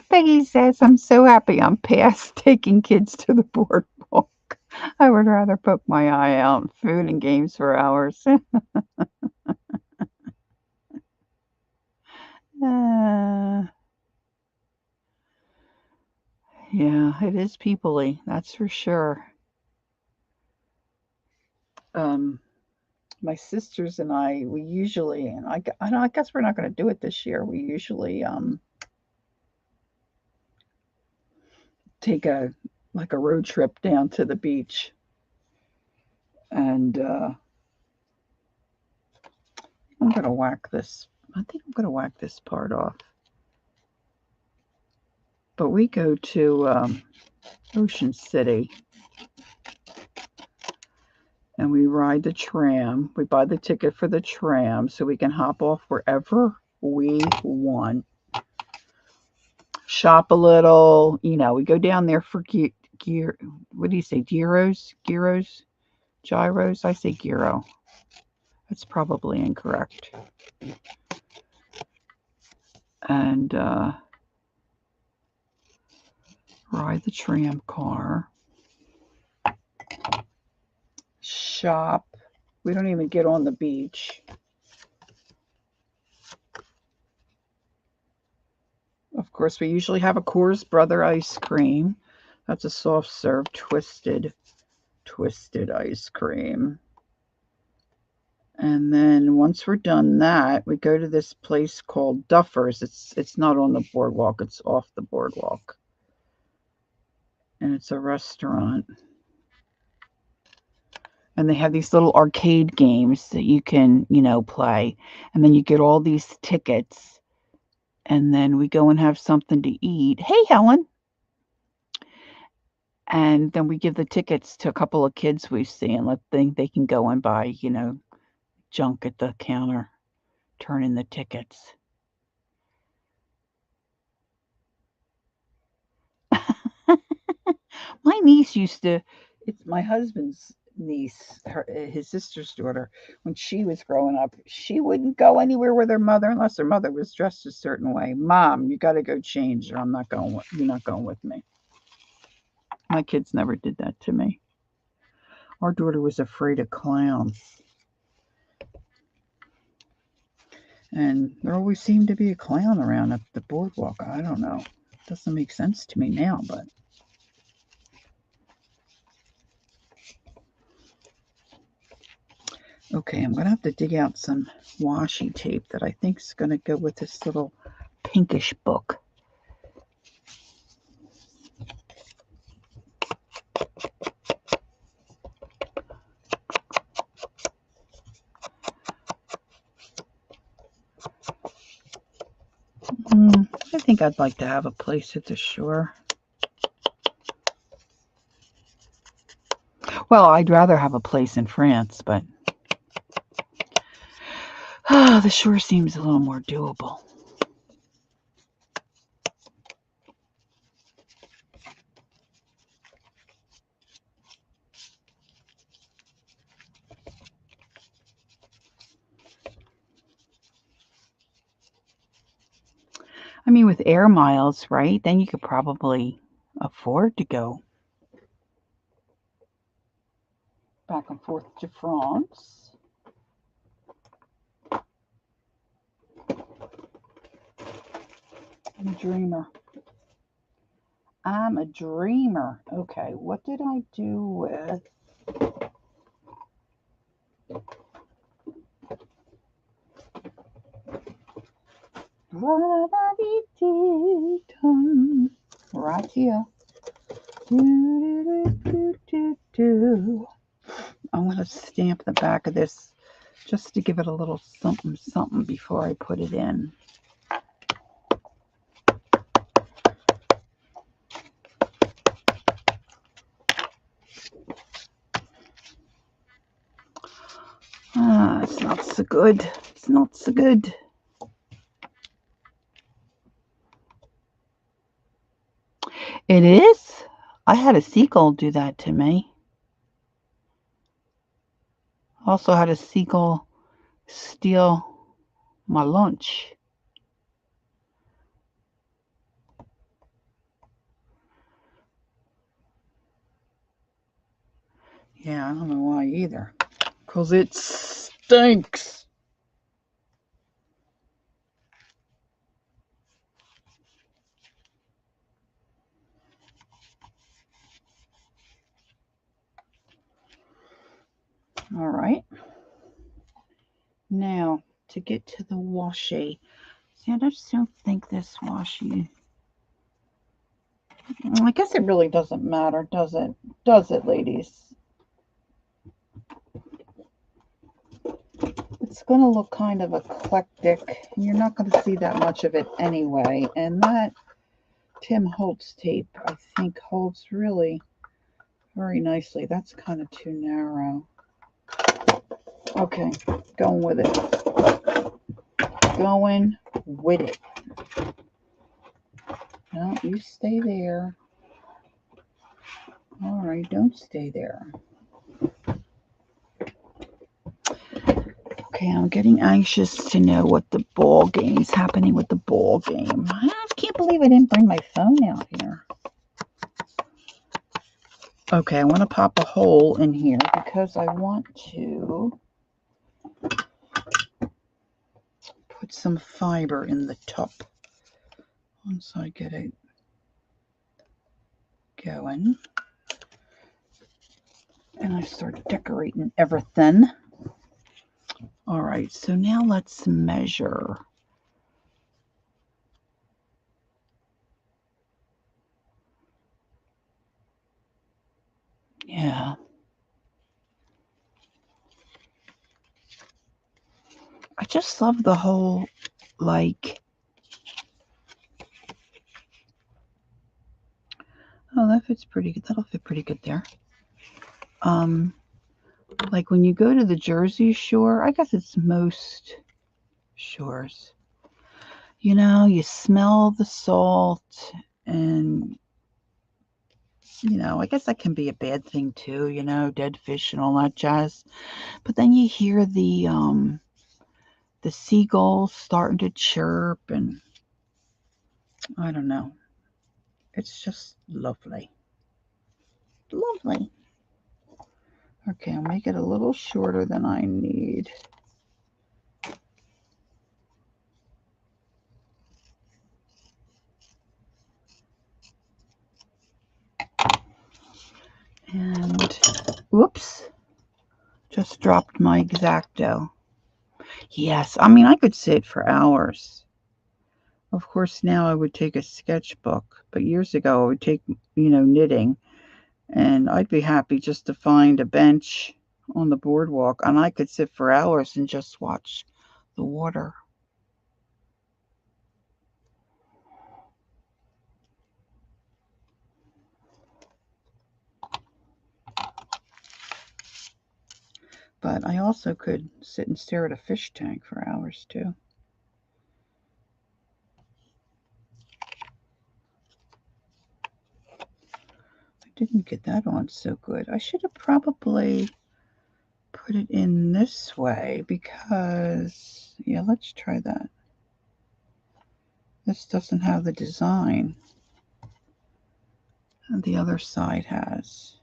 Peggy says, I'm so happy I'm past taking kids to the boardwalk. I would rather poke my eye out in food and games for hours. Yeah, it is peoply, that's for sure. My sisters and we usually, and I guess we're not going to do it this year. We usually take a road trip down to the beach, and I'm going to whack this. I think I'm going to whack this part off. But we go to Ocean City, and we ride the tram. We buy the ticket for the tram so we can hop off wherever we want. Shop a little, we go down there for gear. What do you say? Gyros? Gyros? I say gyro. That's probably incorrect. And ride the tram car. Shop. We don't even get on the beach. Of course, we usually have a Coors Brother ice cream. That's a soft serve twisted ice cream. And then once we're done that, we go to this place called Duffers. It's not on the boardwalk, it's off the boardwalk. And it's a restaurant. And they have these little arcade games that you can, play. And then you get all these tickets. And then we go and have something to eat. Hey, Helen. And then we give the tickets to a couple of kids we see and let them, they can go and buy, junk at the counter, turn in the tickets. My niece used to, it's my husband's niece, his sister's daughter, when she was growing up, she wouldn't go anywhere with her mother unless her mother was dressed a certain way. Mom, you got to go change, or you're not going with me. My kids never did that to me. Our daughter was afraid of clowns. And there always seemed to be a clown around at the boardwalk. I don't know. It doesn't make sense to me now, but. Okay, I'm going to have to dig out some washi tape that I think is going to go with this little pinkish book. I think I'd like to have a place at the shore. Well, I'd rather have a place in France, but the shore seems a little more doable. I mean, with air miles, right? Then you could probably afford to go back and forth to France. I'm a dreamer. I'm a dreamer. Okay, what did I do with... Right here. I'm going to stamp the back of this just to give it a little something before I put it in. It's not so good. It's not so good. It is. I had a seagull do that to me. Also had a seagull steal my lunch. Yeah, I don't know why either. 'Cause it stinks. All right. Now, to get to the washi. See, I just don't think this washi... I guess it really doesn't matter, does it? Does it, ladies? It's going to look kind of eclectic. You're not going to see that much of it anyway. And that Tim Holtz tape, I think, holds really very nicely. That's kind of too narrow. Okay, going with it. Going with it. No, you stay there. All right, don't stay there. Okay, I'm getting anxious to know what the ball game's happening with the ball game. I can't believe I didn't bring my phone out here. Okay, I want to pop a hole in here because I want to put some fiber in the top once I get it going. And I start decorating everything. All right, so now let's measure. Yeah. I just love the whole, like, oh, that fits pretty good. That'll fit pretty good there. Like when you go to the Jersey Shore, I guess it's most shores, you know, you smell the salt and, you know, I guess that can be a bad thing too, you know, dead fish and all that jazz. But then you hear the seagulls starting to chirp and I don't know. It's just lovely. Lovely. Okay, I'll make it a little shorter than I need. And, whoops, just dropped my X-Acto. Yes, I mean, I could sit for hours. Of course, now I would take a sketchbook, but years ago I would take, you know, knitting, and I'd be happy just to find a bench on the boardwalk, and I could sit for hours and just watch the water. But I also could sit and stare at a fish tank for hours too. I didn't get that on so good. I should have probably put it in this way because, yeah, let's try that. This doesn't have the design and the other side has.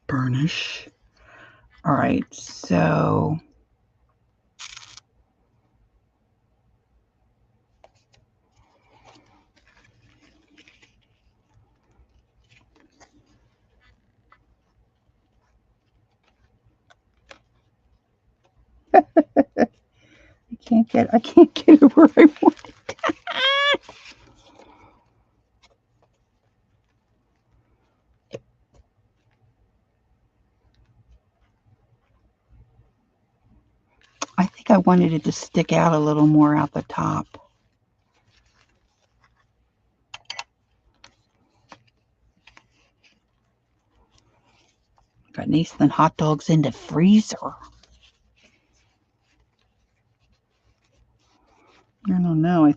Burnish. All right, so I can't get it where I want it. I think I wanted it to stick out a little more out the top. Got Nathan hot dogs in the freezer.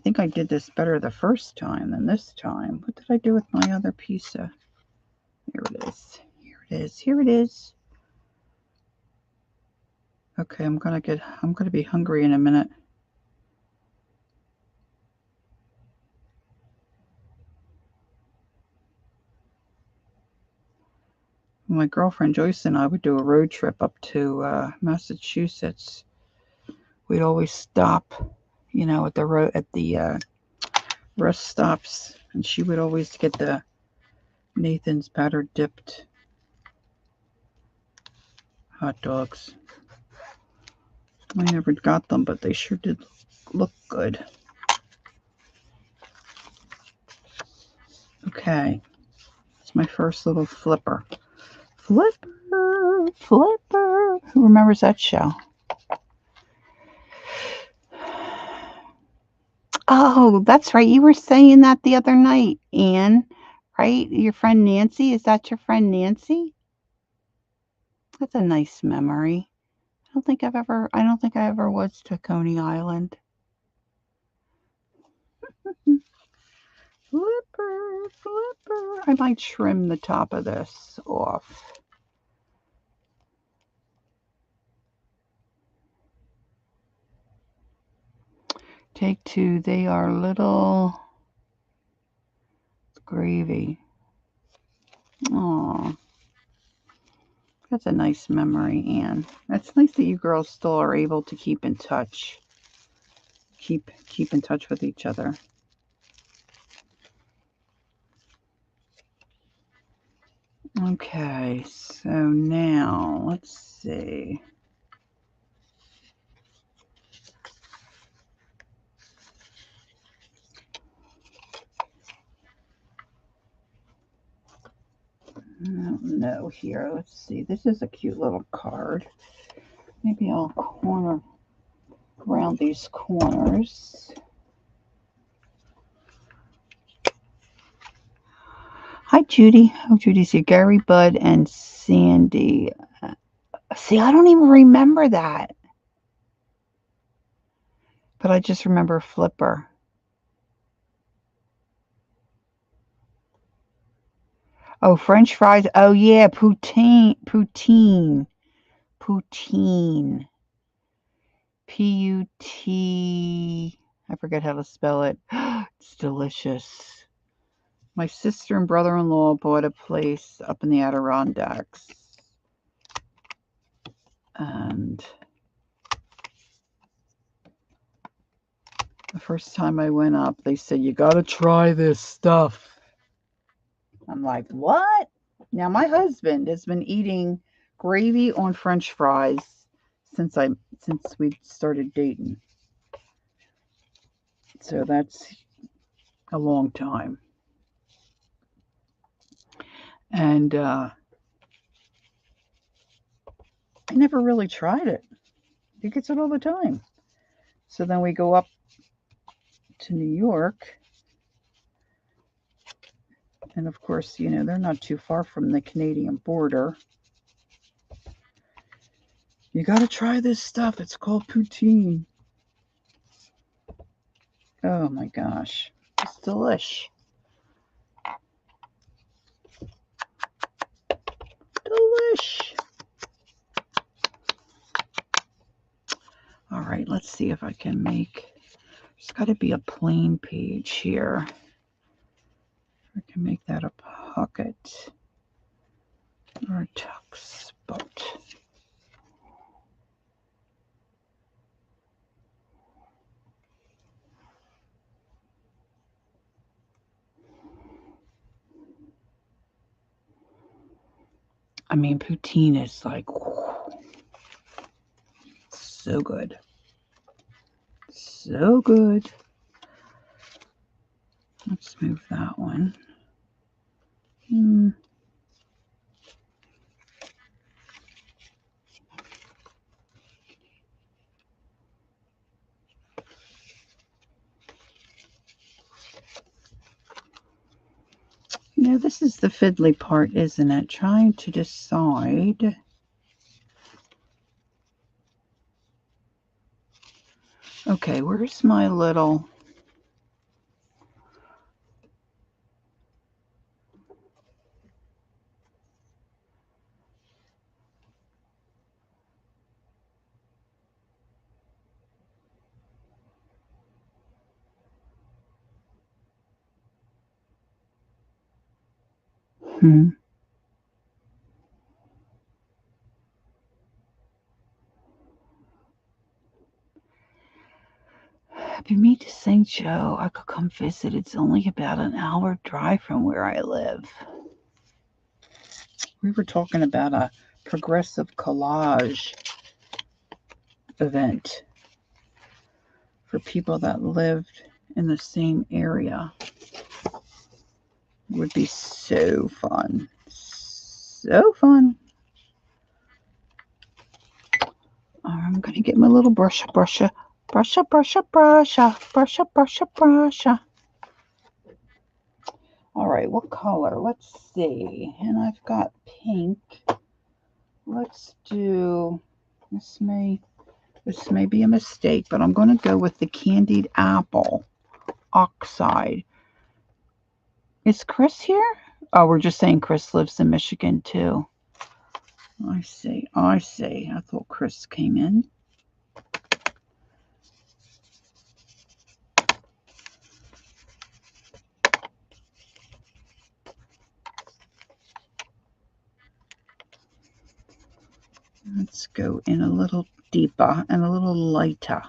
think I did this better the first time than this time. What did I do with my other piece of... Here it is. Here it is. Here it is. Okay, I'm gonna be hungry in a minute. My girlfriend Joyce and I would do a road trip up to Massachusetts. We'd always stop, you know, at the rest stops, and she would always get the Nathan's batter dipped hot dogs. I never got them, but they sure did look good. Okay, it's my first little flipper. Flipper, flipper. Who remembers that show? Oh, that's right. You were saying that the other night, Anne, right? Your friend Nancy. Is that your friend Nancy? That's a nice memory. I don't think I ever was to Coney Island. Flipper, flipper. I might trim the top of this off. Take two. They are little gravy. Oh, that's a nice memory, Anne. That's nice that you girls still are able to keep in touch. Keep in touch with each other. Okay, so now let's see. No, here, let's see. This is a cute little card. Maybe I'll corner around these corners. Hi, Judy. Oh, Judy's here. Gary, Bud, and Sandy. See, I don't even remember that. But I just remember Flipper. Oh, French fries. Oh, yeah, poutine. Poutine. Poutine. P-U-T. I forget how to spell it. It's delicious. My sister and brother-in-law bought a place up in the Adirondacks. And the first time I went up, they said, you got to try this stuff. I'm like, what? Now, my husband has been eating gravy on French fries since we started dating. So that's a long time. And I never really tried it. He gets it all the time. So then we go up to New York. And of course, you know, they're not too far from the Canadian border. You got to try this stuff. It's called poutine. Oh my gosh. It's delish. Delish. All right, let's see if I can make, there's got to be a plain page here. I can make that a pocket or a tuck spot. I mean, poutine is like, so good. So good. Let's move that one. You know, this is the fiddly part, isn't it? Trying to decide. Okay, where's my little... If you meet to St. Joe, I could come visit. It's only about an hour drive from where I live. We were talking about a progressive collage event for people that lived in the same area. It would be so fun. So fun. I'm going to get my little brush. All right, what color? Let's see. And I've got pink. Let's do, this may be a mistake, but I'm going to go with the Candied Apple Oxide. Is Chris here? Oh, we're just saying Chris lives in Michigan too. I see. I thought Chris came in. Let's go in a little deeper and a little lighter.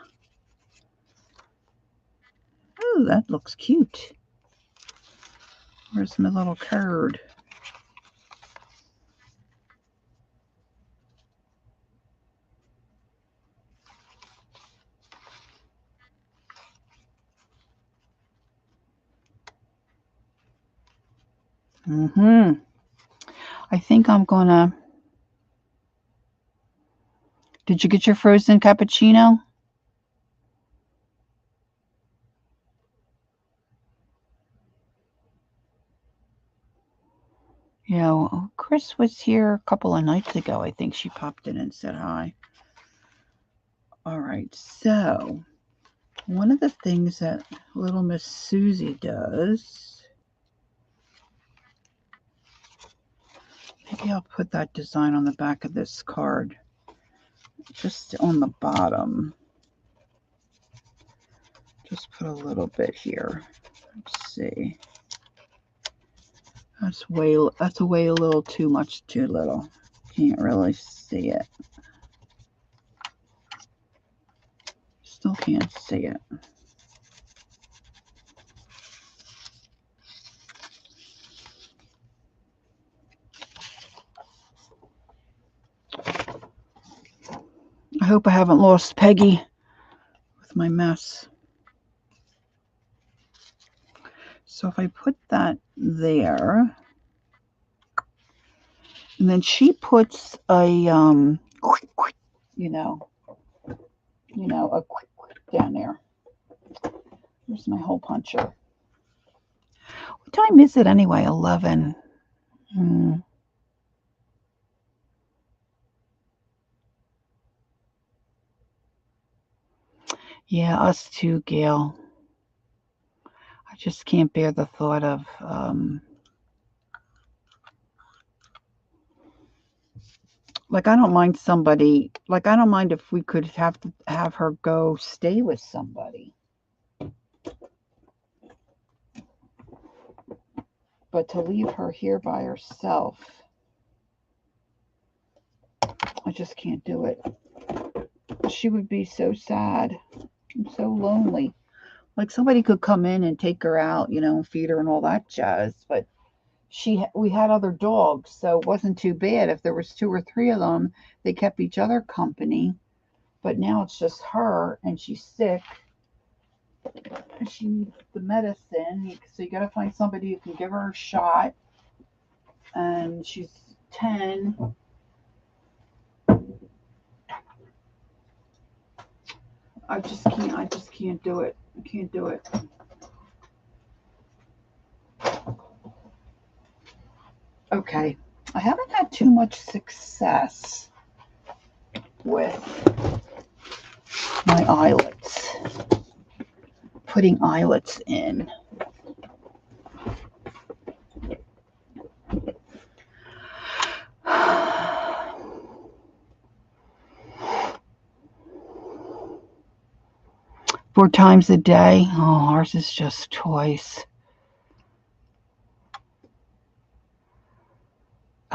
Oh, that looks cute. Where's my little card? I think I'm gonna. Did you get your frozen cappuccino? Yeah, well, Chris was here a couple of nights ago. I think she popped in and said hi. All right, so one of the things that little Miss Susie does, maybe I'll put that design on the back of this card, just on the bottom. Just put a little bit here. Let's see. That's way a little too much, too little. Can't really see it. Still can't see it. I hope I haven't lost Peggy with my mess. So if I put that there, and then she puts a a quick down there. Here's my hole puncher. What time is it anyway? 11. Yeah, us too, Gail. I just can't bear the thought of like, I don't mind somebody, like, I don't mind if we could have her go stay with somebody. But to leave her here by herself, I just can't do it. She would be so sad and so lonely. Like, somebody could come in and take her out, feed her and all that jazz, but we had other dogs, so it wasn't too bad. If there was 2 or 3 of them, they kept each other company. But now it's just her, and she's sick, and she needs the medicine. So you got to find somebody who can give her a shot. And she's 10. I just can't do it. I can't do it. Okay, I haven't had too much success with my eyelets, putting eyelets in. Four times a day. Oh, ours is just twice.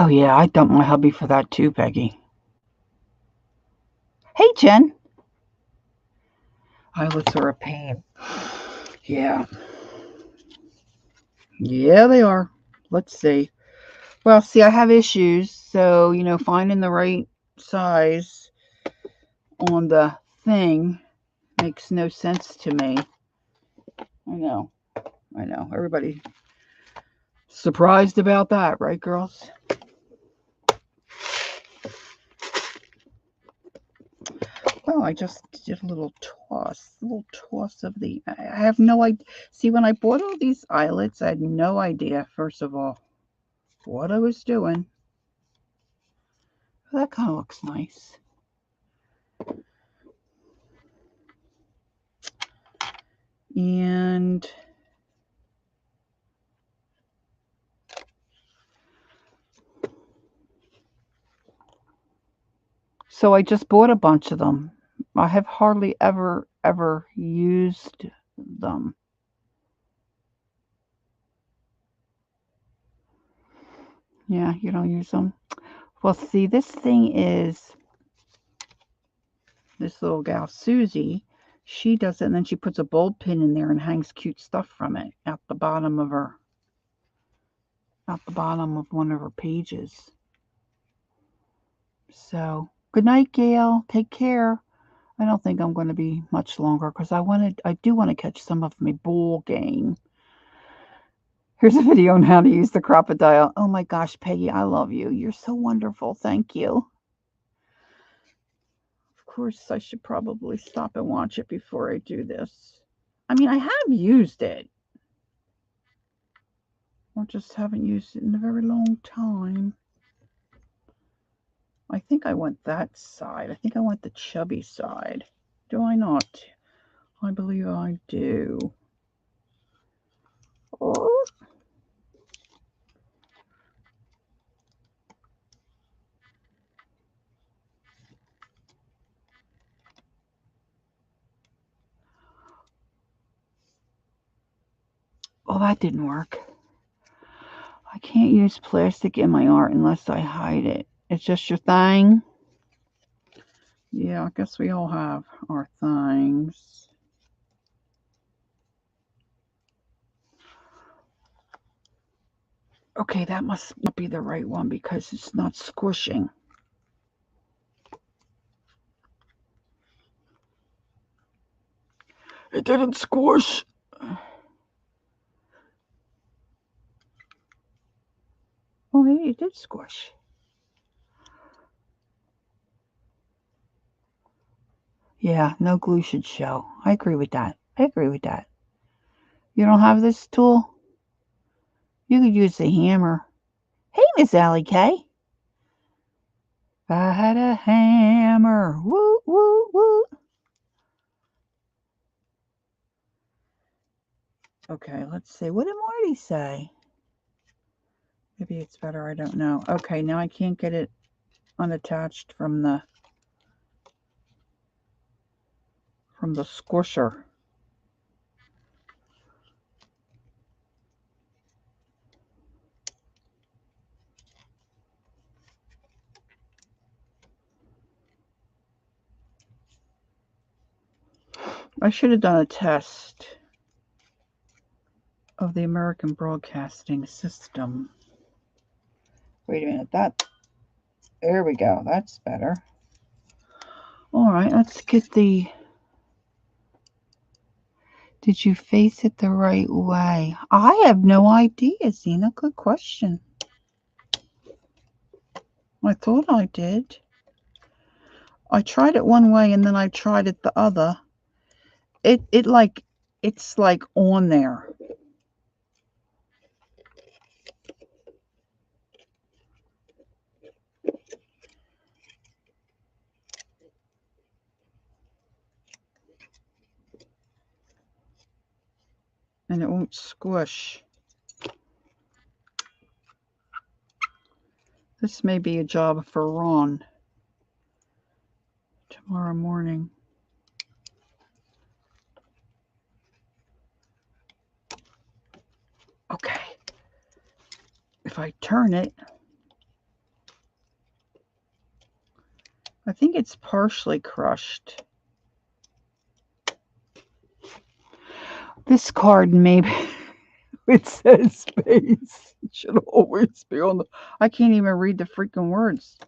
Oh, yeah, I dumped my hubby for that too, Peggy. Hey, Jen. Eyelids are a pain. Yeah. Yeah, they are. Let's see. Well, see, I have issues. So, finding the right size on the thing makes no sense to me. I know. Everybody surprised about that, right, girls? Oh, I just did a little toss of the. I have no idea. See, when I bought all these eyelets, I had no idea, first of all, what I was doing. Well, that kind of looks nice. And so I just bought a bunch of them. I have hardly ever used them. Yeah, you don't use them. Well, see, this thing is this little gal, Susie. She does it, and then she puts a bulb pin in there and hangs cute stuff from it at the bottom of one of her pages. So, good night, Gail. Take care. I don't think I'm going to be much longer because I do want to catch some of my ball game. Here's a video on how to use the crocodile. Oh my gosh, Peggy, I love you. You're so wonderful. Thank you. Of course, I should probably stop and watch it before I do this. I mean, I have used it. I just haven't used it in a very long time. I think I want that side. I think I want the chubby side. Do I not? I believe I do. Oh. Well, that didn't work. I can't use plastic in my art unless I hide it. It's just your thing. Yeah, I guess we all have our things. Okay, that must not be the right one because it's not squishing. It didn't squish. Oh, maybe it did squish. Yeah, no glue should show. I agree with that. You don't have this tool? You could use the hammer. Hey, Miss Allie K. If I had a hammer. Woo, woo, woo. Okay, let's see. What did Marty say? Maybe it's better. I don't know. Okay, now I can't get it unattached from the squisher. I should have done a test of the American Broadcasting System. Wait a minute. There we go. That's better. All right, let's get the. Did you face it the right way? I have no idea, Zena. Good question. I thought I did. I tried it one way and then I tried it the other. It's like on there. And it won't squish. This may be a job for Ron tomorrow morning. Okay. If I turn it, I think it's partially crushed. This card maybe it says space. It should always be on the. I can't even read the freaking words.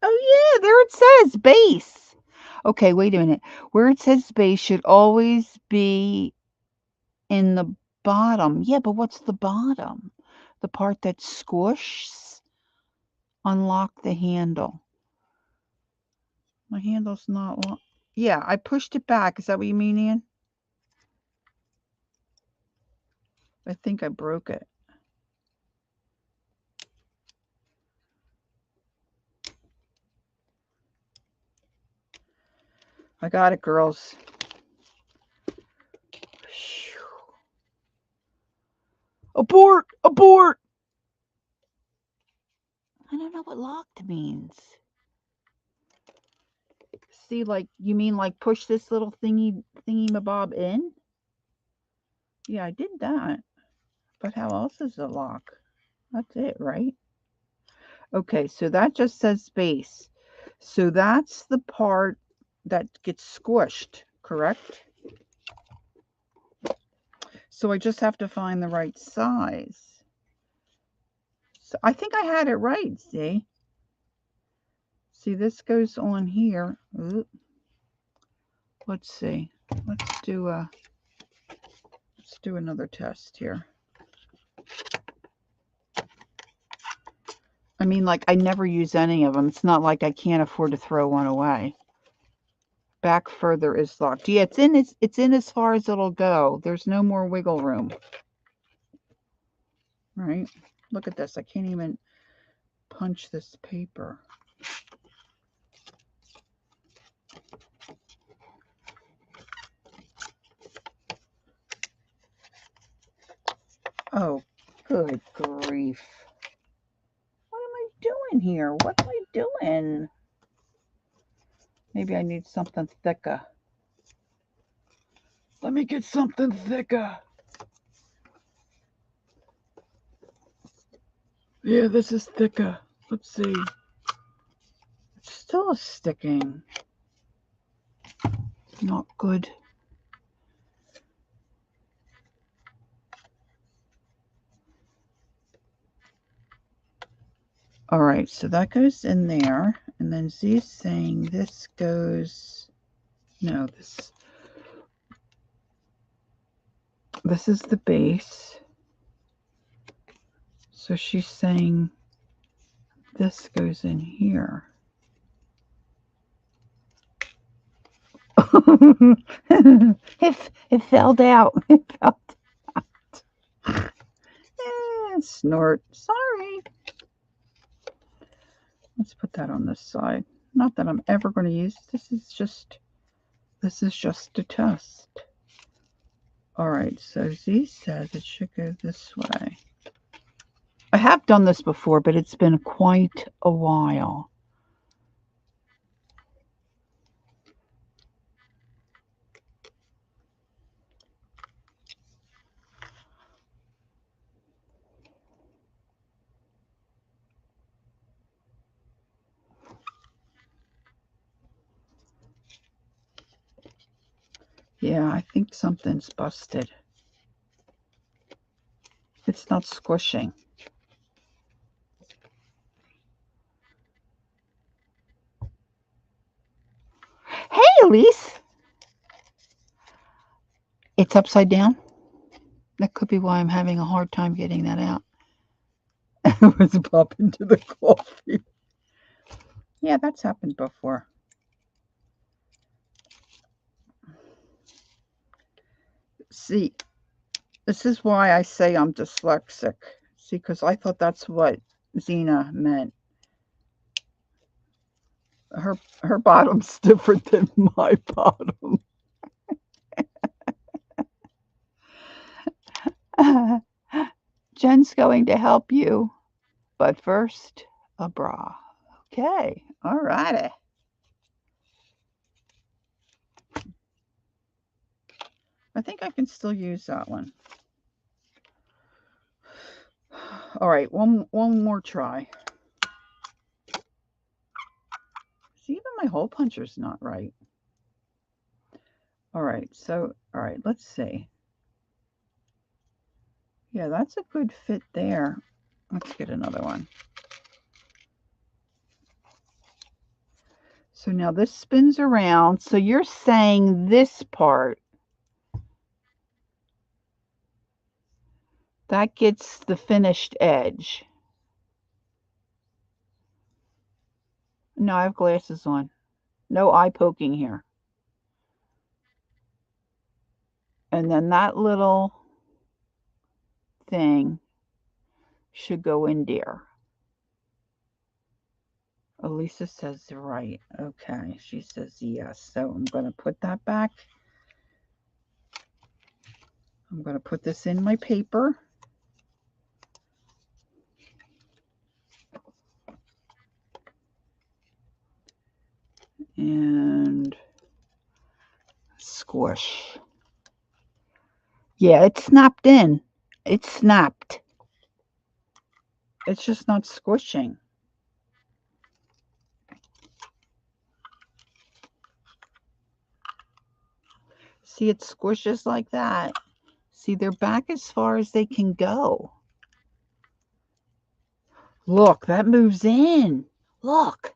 Oh yeah, there it says base. Okay, wait a minute. Where it says base should always be in the bottom. Yeah, but what's the bottom? The part that squishes? Unlock the handle. My handle's not locked. Yeah, I pushed it back. Is that what you mean, Ian? I think I broke it. I got it, girls. Abort! Abort! I don't know what locked means. See, like, you mean like push this little thingy-mabob in? Yeah, I did that. But how else is it lock? That's it, right? Okay, so that just says space. So that's the part that gets squished, correct? So I just have to find the right size. So I think I had it right, see? See, this goes on here. Ooh. Let's see. Let's do another test here. I mean, like, I never use any of them. It's not like I can't afford to throw one away. Back further is locked. Yeah, it's in as far as it'll go. There's no more wiggle room. Right? Look at this. I can't even punch this paper. Oh, good grief. What am I doing here? What am I doing? Maybe I need something thicker. Let me get something thicker. Yeah, this is thicker. Let's see. It's still sticking. Not good. All right, so that goes in there. And then Z's saying this goes... No, this is the base. So she's saying this goes in here. it fell out. It fell out. Snort. Sorry. Let's put that on this side. Not that I'm ever going to use. This is just a test. All right, so Z says it should go this way. I have done this before, but it's been quite a while. Yeah, I think something's busted. It's not squishing. Hey, Elise. It's upside down. That could be why I'm having a hard time getting that out. It was pop into the coffee. Yeah, that's happened before. See, this is why I say I'm dyslexic. See, because I thought that's what Zena meant. Her bottom's different than my bottom. Jen's going to help you, but first, a bra. Okay, all righty. I think I can still use that one. All right, one more try. hole puncher's not right. All right, so, all right, let's see. Yeah, that's a good fit there. Let's get another one. So now this spins around. So you're saying this part, that gets the finished edge. No, I have glasses on. No eye poking here. And then that little thing should go in there. Elisa says right. Okay, she says yes. So I'm going to put that back. I'm going to put this in my paper. And squish. Yeah, it's snapped in. It's snapped. It's just not squishing. See, it squishes like that. See, they're back as far as they can go. Look, that moves in. Look.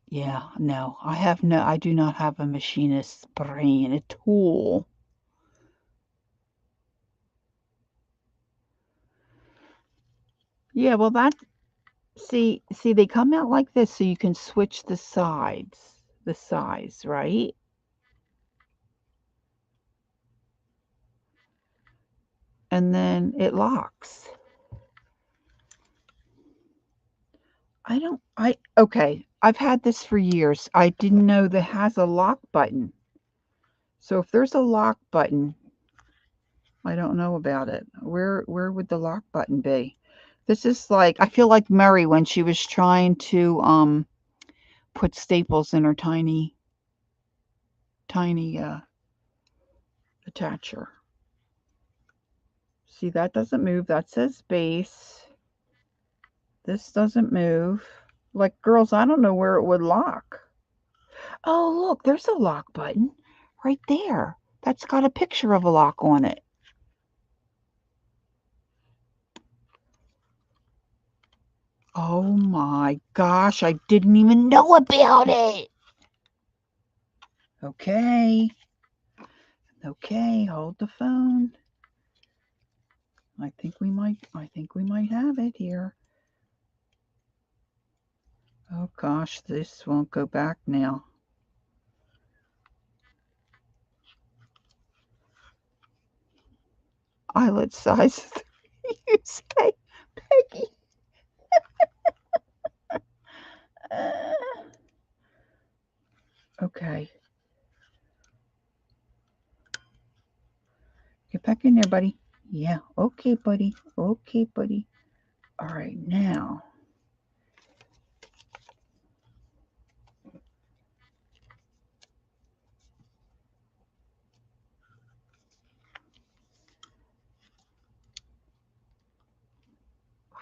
Yeah, no, I do not have a machinist's brain, a tool. Yeah, well, see, they come out like this so you can switch the size, right? And then it locks. Okay, I've had this for years. I didn't know that has a lock button. So if there's a lock button, I don't know about it. Where would the lock button be? This is like, I feel like Mary when she was trying to put staples in her tiny attacher. See, that doesn't move. That says base. This doesn't move. Like, girls, I don't know where it would lock. Oh, look, there's a lock button right there. That's got a picture of a lock on it. Oh my gosh, I didn't even know about it. Okay. Okay, hold the phone. I think we might have it here. Oh gosh, this won't go back now. Eyelet size, you say, Peggy. Okay. Get back in there, buddy. Yeah, okay, buddy. Okay, buddy. All right, now.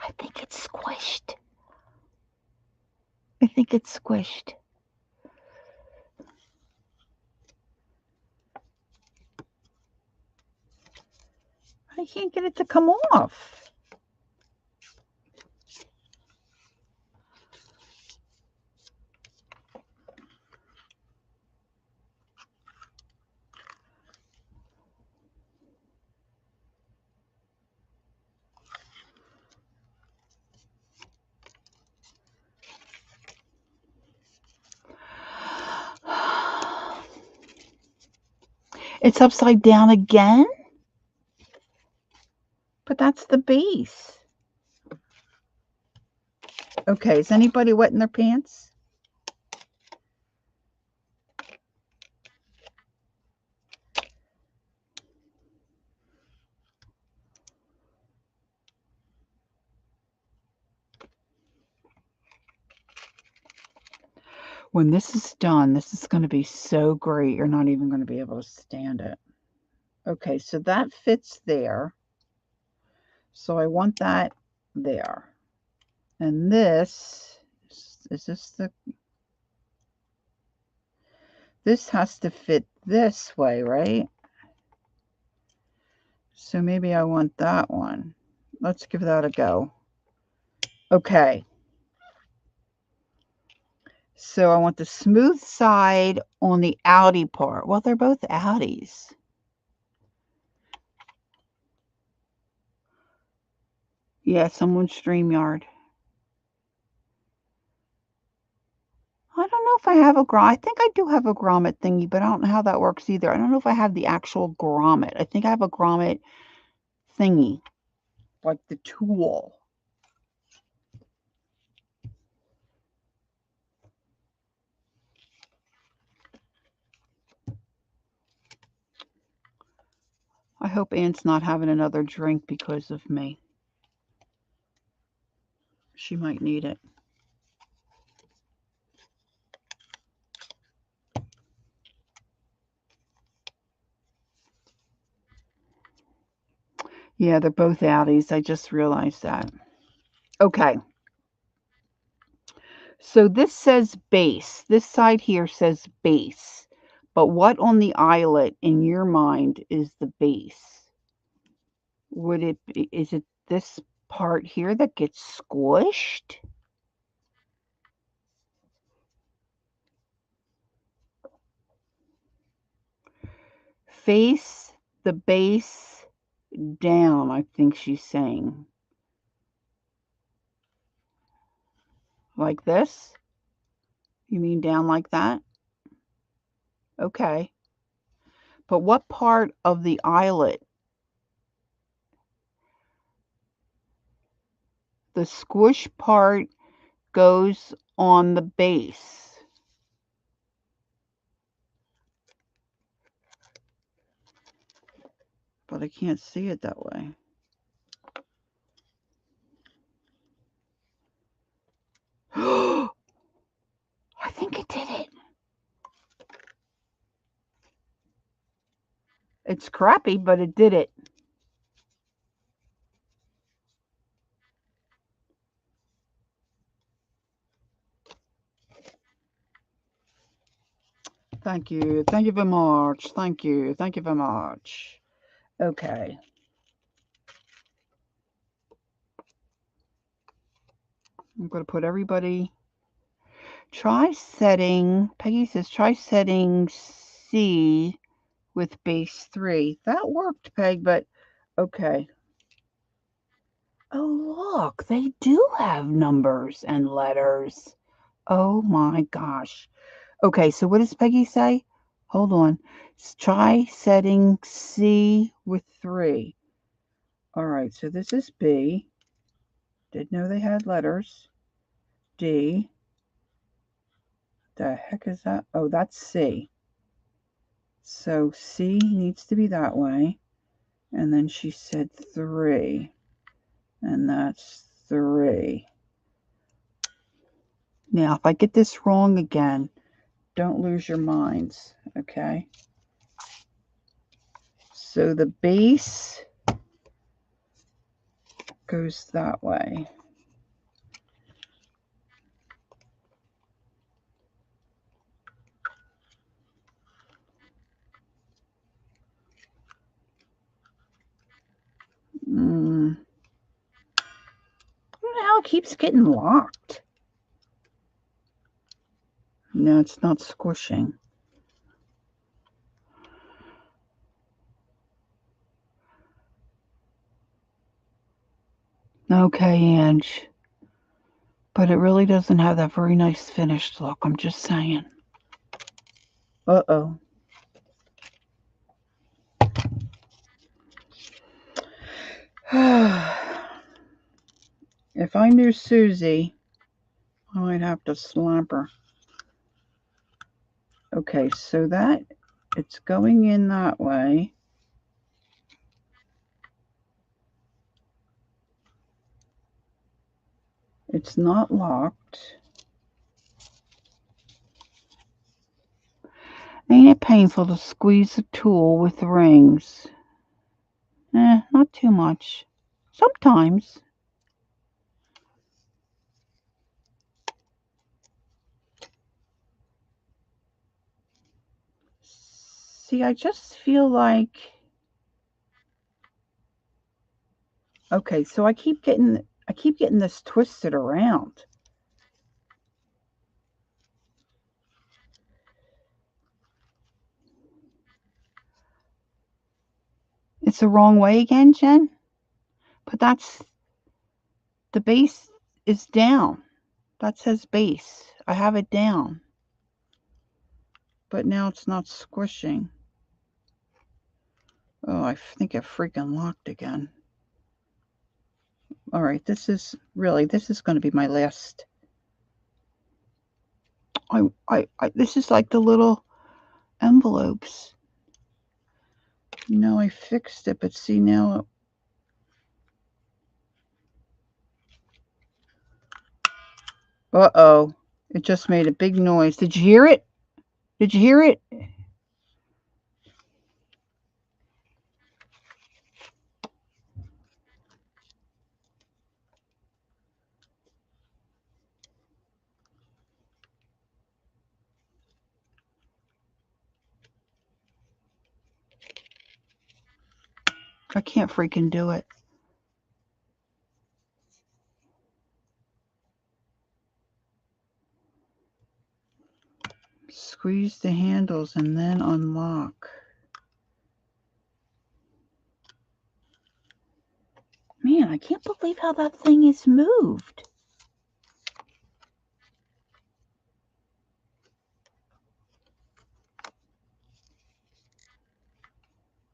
I think it's squished. I think it's squished. I can't get it to come off. It's upside down again? But that's the base. Okay, is anybody wetting their pants? When this is done, this is going to be so great. You're not even going to be able to stand it. Okay, so that fits there. So I want that there. And this, is this the, this has to fit this way, right? So maybe I want that one. Let's give that a go. Okay. So I want the smooth side on the outie part. Well, they're both outies. Yeah, someone's StreamYard. I don't know if I have a grommet. I think I do have a grommet thingy, but I don't know how that works either. I don't know if I have the actual grommet. I think I have a grommet thingy, like the tool. I hope Aunt's not having another drink because of me. She might need it. Yeah, they're both outies. I just realized that. Okay. So this says base. This side here says base. But what on the eyelet in your mind is the base? Would it be, is it this part here that gets squished? Face the base down, I think she's saying. Like this? You mean down like that? Okay. But what part of the eyelet? The squish part goes on the base. But I can't see it that way. I think it did it. It's crappy, but it did it. Thank you. Thank you very much. Thank you. Thank you very much. Okay. I'm going to put everybody. Try setting, Peggy says, try setting C with base 3. That worked, Peg, but okay. Oh, look, they do have numbers and letters. Oh my gosh. Okay, so what does Peggy say? Hold on. Try setting C with 3. All right, so this is B. Didn't know they had letters. D. The heck is that? Oh, that's C. So C needs to be that way. And then she said 3. And that's 3. Now, if I get this wrong again, don't lose your minds, okay? So the base goes that way. I don't know how it keeps getting locked. No, it's not squishing. Okay, Ange. But it really doesn't have that very nice finished look, I'm just saying. Uh-oh. If I knew Susie, I might have to slap her. Okay, so that, it's going in that way. It's not locked. Ain't it painful to squeeze a tool with rings? Not too much. Sometimes. See, I just feel like... Okay, so I keep getting this twisted around. It's the wrong way again, Jen? But that's... The base is down. That says base. I have it down. But now it's not squishing. Oh, I think I freaking locked again. All right, this is going to be my last. This is like the little envelopes. No, I fixed it, but see now. Uh-oh. It just made a big noise. Did you hear it? Did you hear it? I can't freaking do it. Squeeze the handles and then unlock. Man, I can't believe how that thing is moved.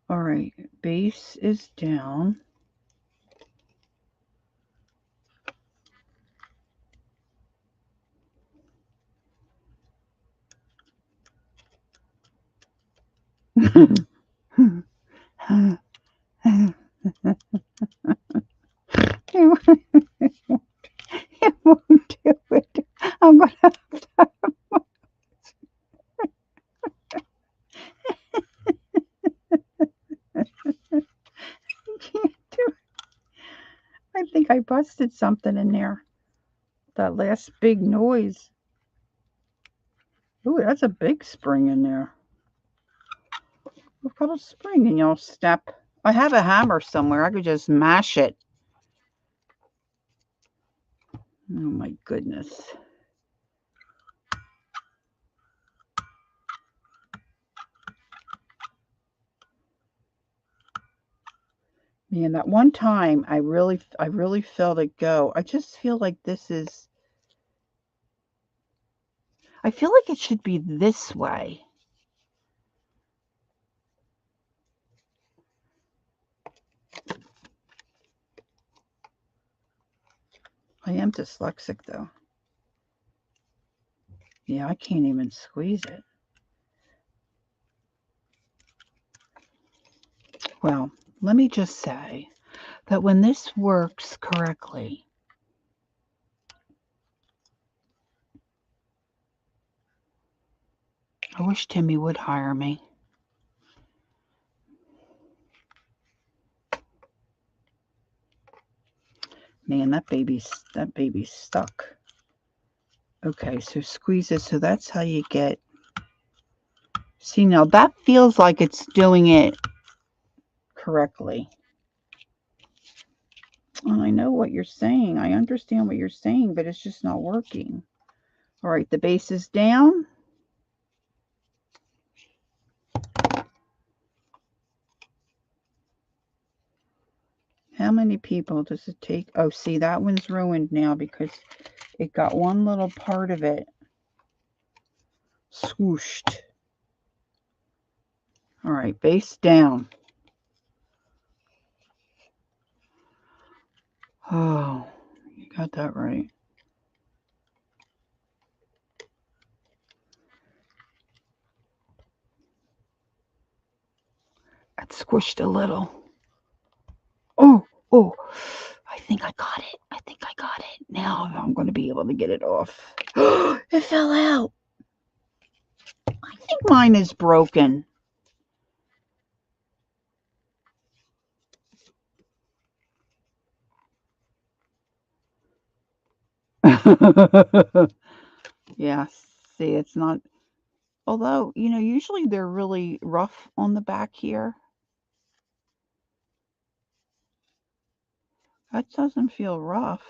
All right, base is down. It won't do it. I'm gonna have to. Can't do it. I think I busted something in there. That last big noise. Ooh, that's a big spring in there. We've got a spring in your step. I have a hammer somewhere. I could just mash it. Oh my goodness. Man, that one time I really felt it go. I just feel like this is... I feel like it should be this way. I am dyslexic though. Yeah, I can't even squeeze it. Well, let me just say that when this works correctly, I wish Timmy would hire me. Man, that baby's stuck. Okay, so squeeze it. So that's how you get... See, now that feels like it's doing it correctly. And I know what you're saying. I understand what you're saying, but it's just not working. All right, the base is down. How many people does it take? Oh, see, that one's ruined now because it got one little part of it swooshed. All right, base down. Oh, you got that right. It squished a little. Oh, I think I got it. Now I'm going to be able to get it off. It fell out. I think mine is broken. Yeah, see, it's not. Although, usually they're really rough on the back here. That doesn't feel rough,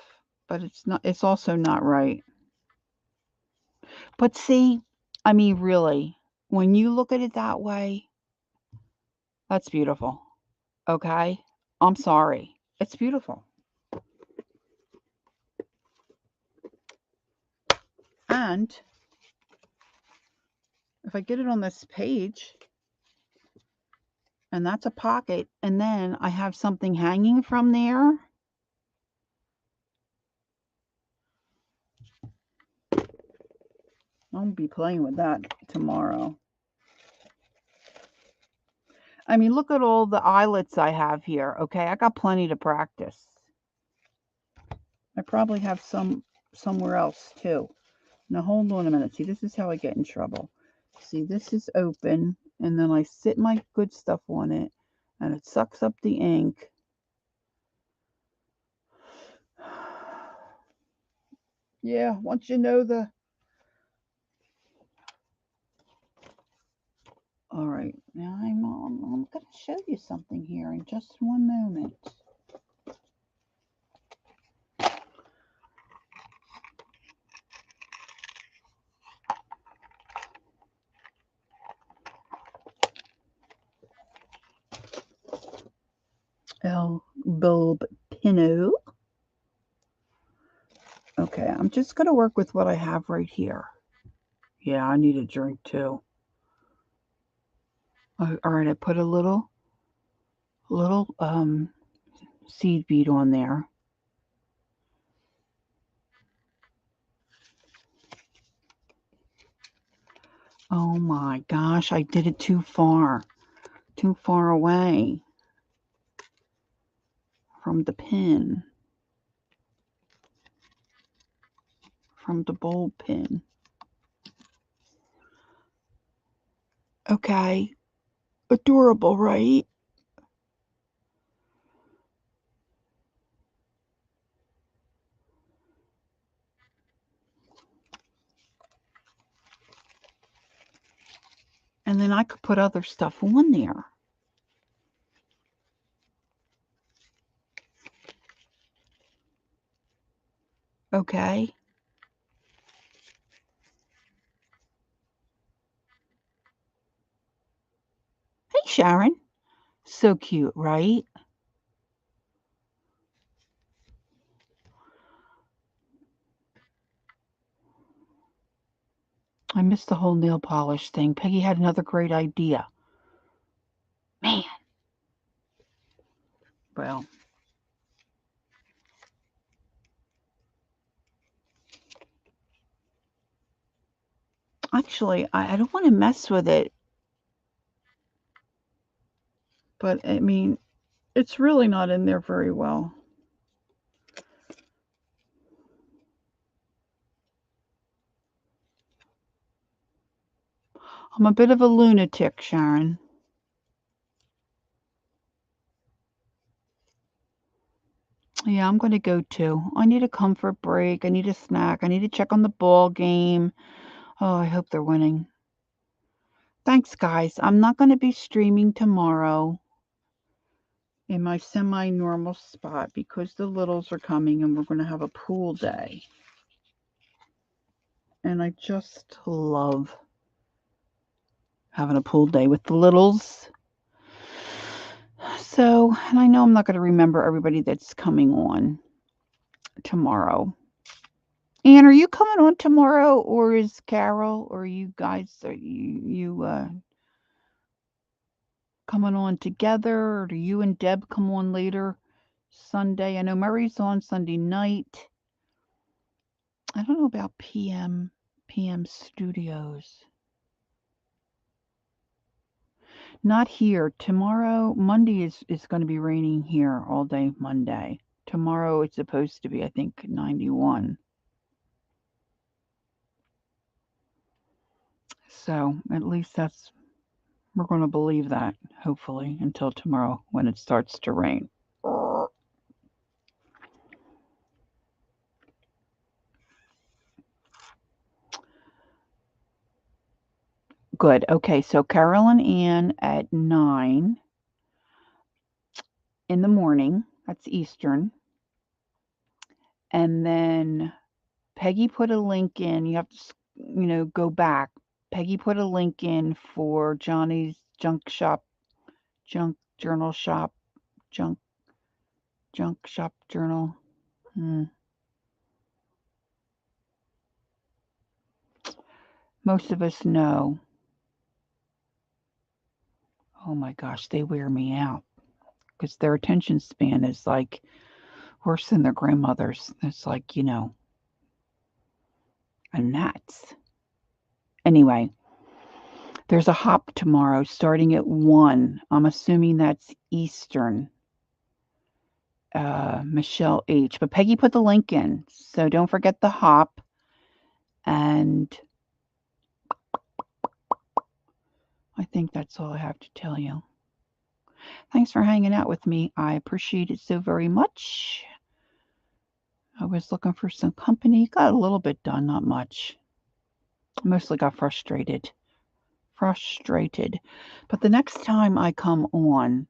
but it's also not right. But see, I mean, really, when you look at it that way, that's beautiful. Okay? I'm sorry. It's beautiful. And if I get it on this page, and that's a pocket, and then I have something hanging from there. I'll be playing with that tomorrow. I mean, look at all the eyelets I have here. Okay, I got plenty to practice. I probably have some somewhere else too. Now hold on a minute. See, this is how I get in trouble. See, this is open, and then I sit my good stuff on it, and it sucks up the ink. Yeah, once you know the... All right, now I'm going to show you something here in just one moment. El Bulb Pino. Okay, I'm just going to work with what I have right here. Yeah, I need a drink too. All right, I put a little seed bead on there. Oh my gosh, I did it too far away from the pin, from the bulb pin. Okay, adorable, right? And then I could put other stuff on there. Okay. Hey, Sharon. So cute, right? I missed the whole nail polish thing. Peggy had another great idea. Man. Well. Actually, I don't want to mess with it. But, I mean, it's really not in there very well. I'm a bit of a lunatic, Sharon. Yeah, I'm going to go too. I need a comfort break. I need a snack. I need to check on the ball game. Oh, I hope they're winning. Thanks, guys. I'm not going to be streaming tomorrow in my semi-normal spot because the littles are coming and we're going to have a pool day. And I just love having a pool day with the littles. So, and I know I'm not going to remember everybody that's coming on tomorrow. Anne, are you coming on tomorrow, or is Carol, or you guys, are you coming on together, or do you and Deb come on later Sunday? I know Murray's on Sunday night. I don't know about PM studios. Not here. Tomorrow, Monday is going to be raining here all day Monday. Tomorrow it's supposed to be, I think, 91. So at least we're going to believe that, hopefully, until tomorrow when it starts to rain. Good. Okay, so Carol and Ann at 9 in the morning. That's Eastern. And then Peggy put a link in. You have to, go back. Peggy put a link in for Johnny's junk journal shop, junk shop journal. Most of us know. Oh my gosh, they wear me out because their attention span is like worse than their grandmother's. It's like, and that's. Anyway, there's a hop tomorrow starting at 1. I'm assuming that's Eastern. Michelle H. But Peggy put the link in, so don't forget the hop. And I think that's all I have to tell you. Thanks for hanging out with me. I appreciate it so very much. I was looking for some company. Got a little bit done, not much. Mostly got frustrated. But the next time I come on,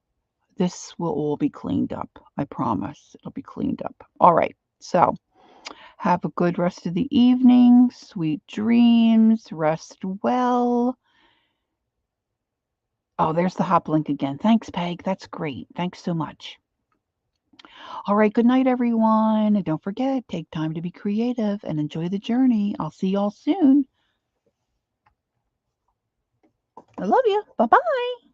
this will all be cleaned up. I promise. It'll be cleaned up. All right. So have a good rest of the evening. Sweet dreams. Rest well. Oh, there's the hop link again. Thanks, Peg. That's great. Thanks so much. All right. Good night, everyone. And don't forget, take time to be creative and enjoy the journey. I'll see y'all soon. I love you. Bye-bye.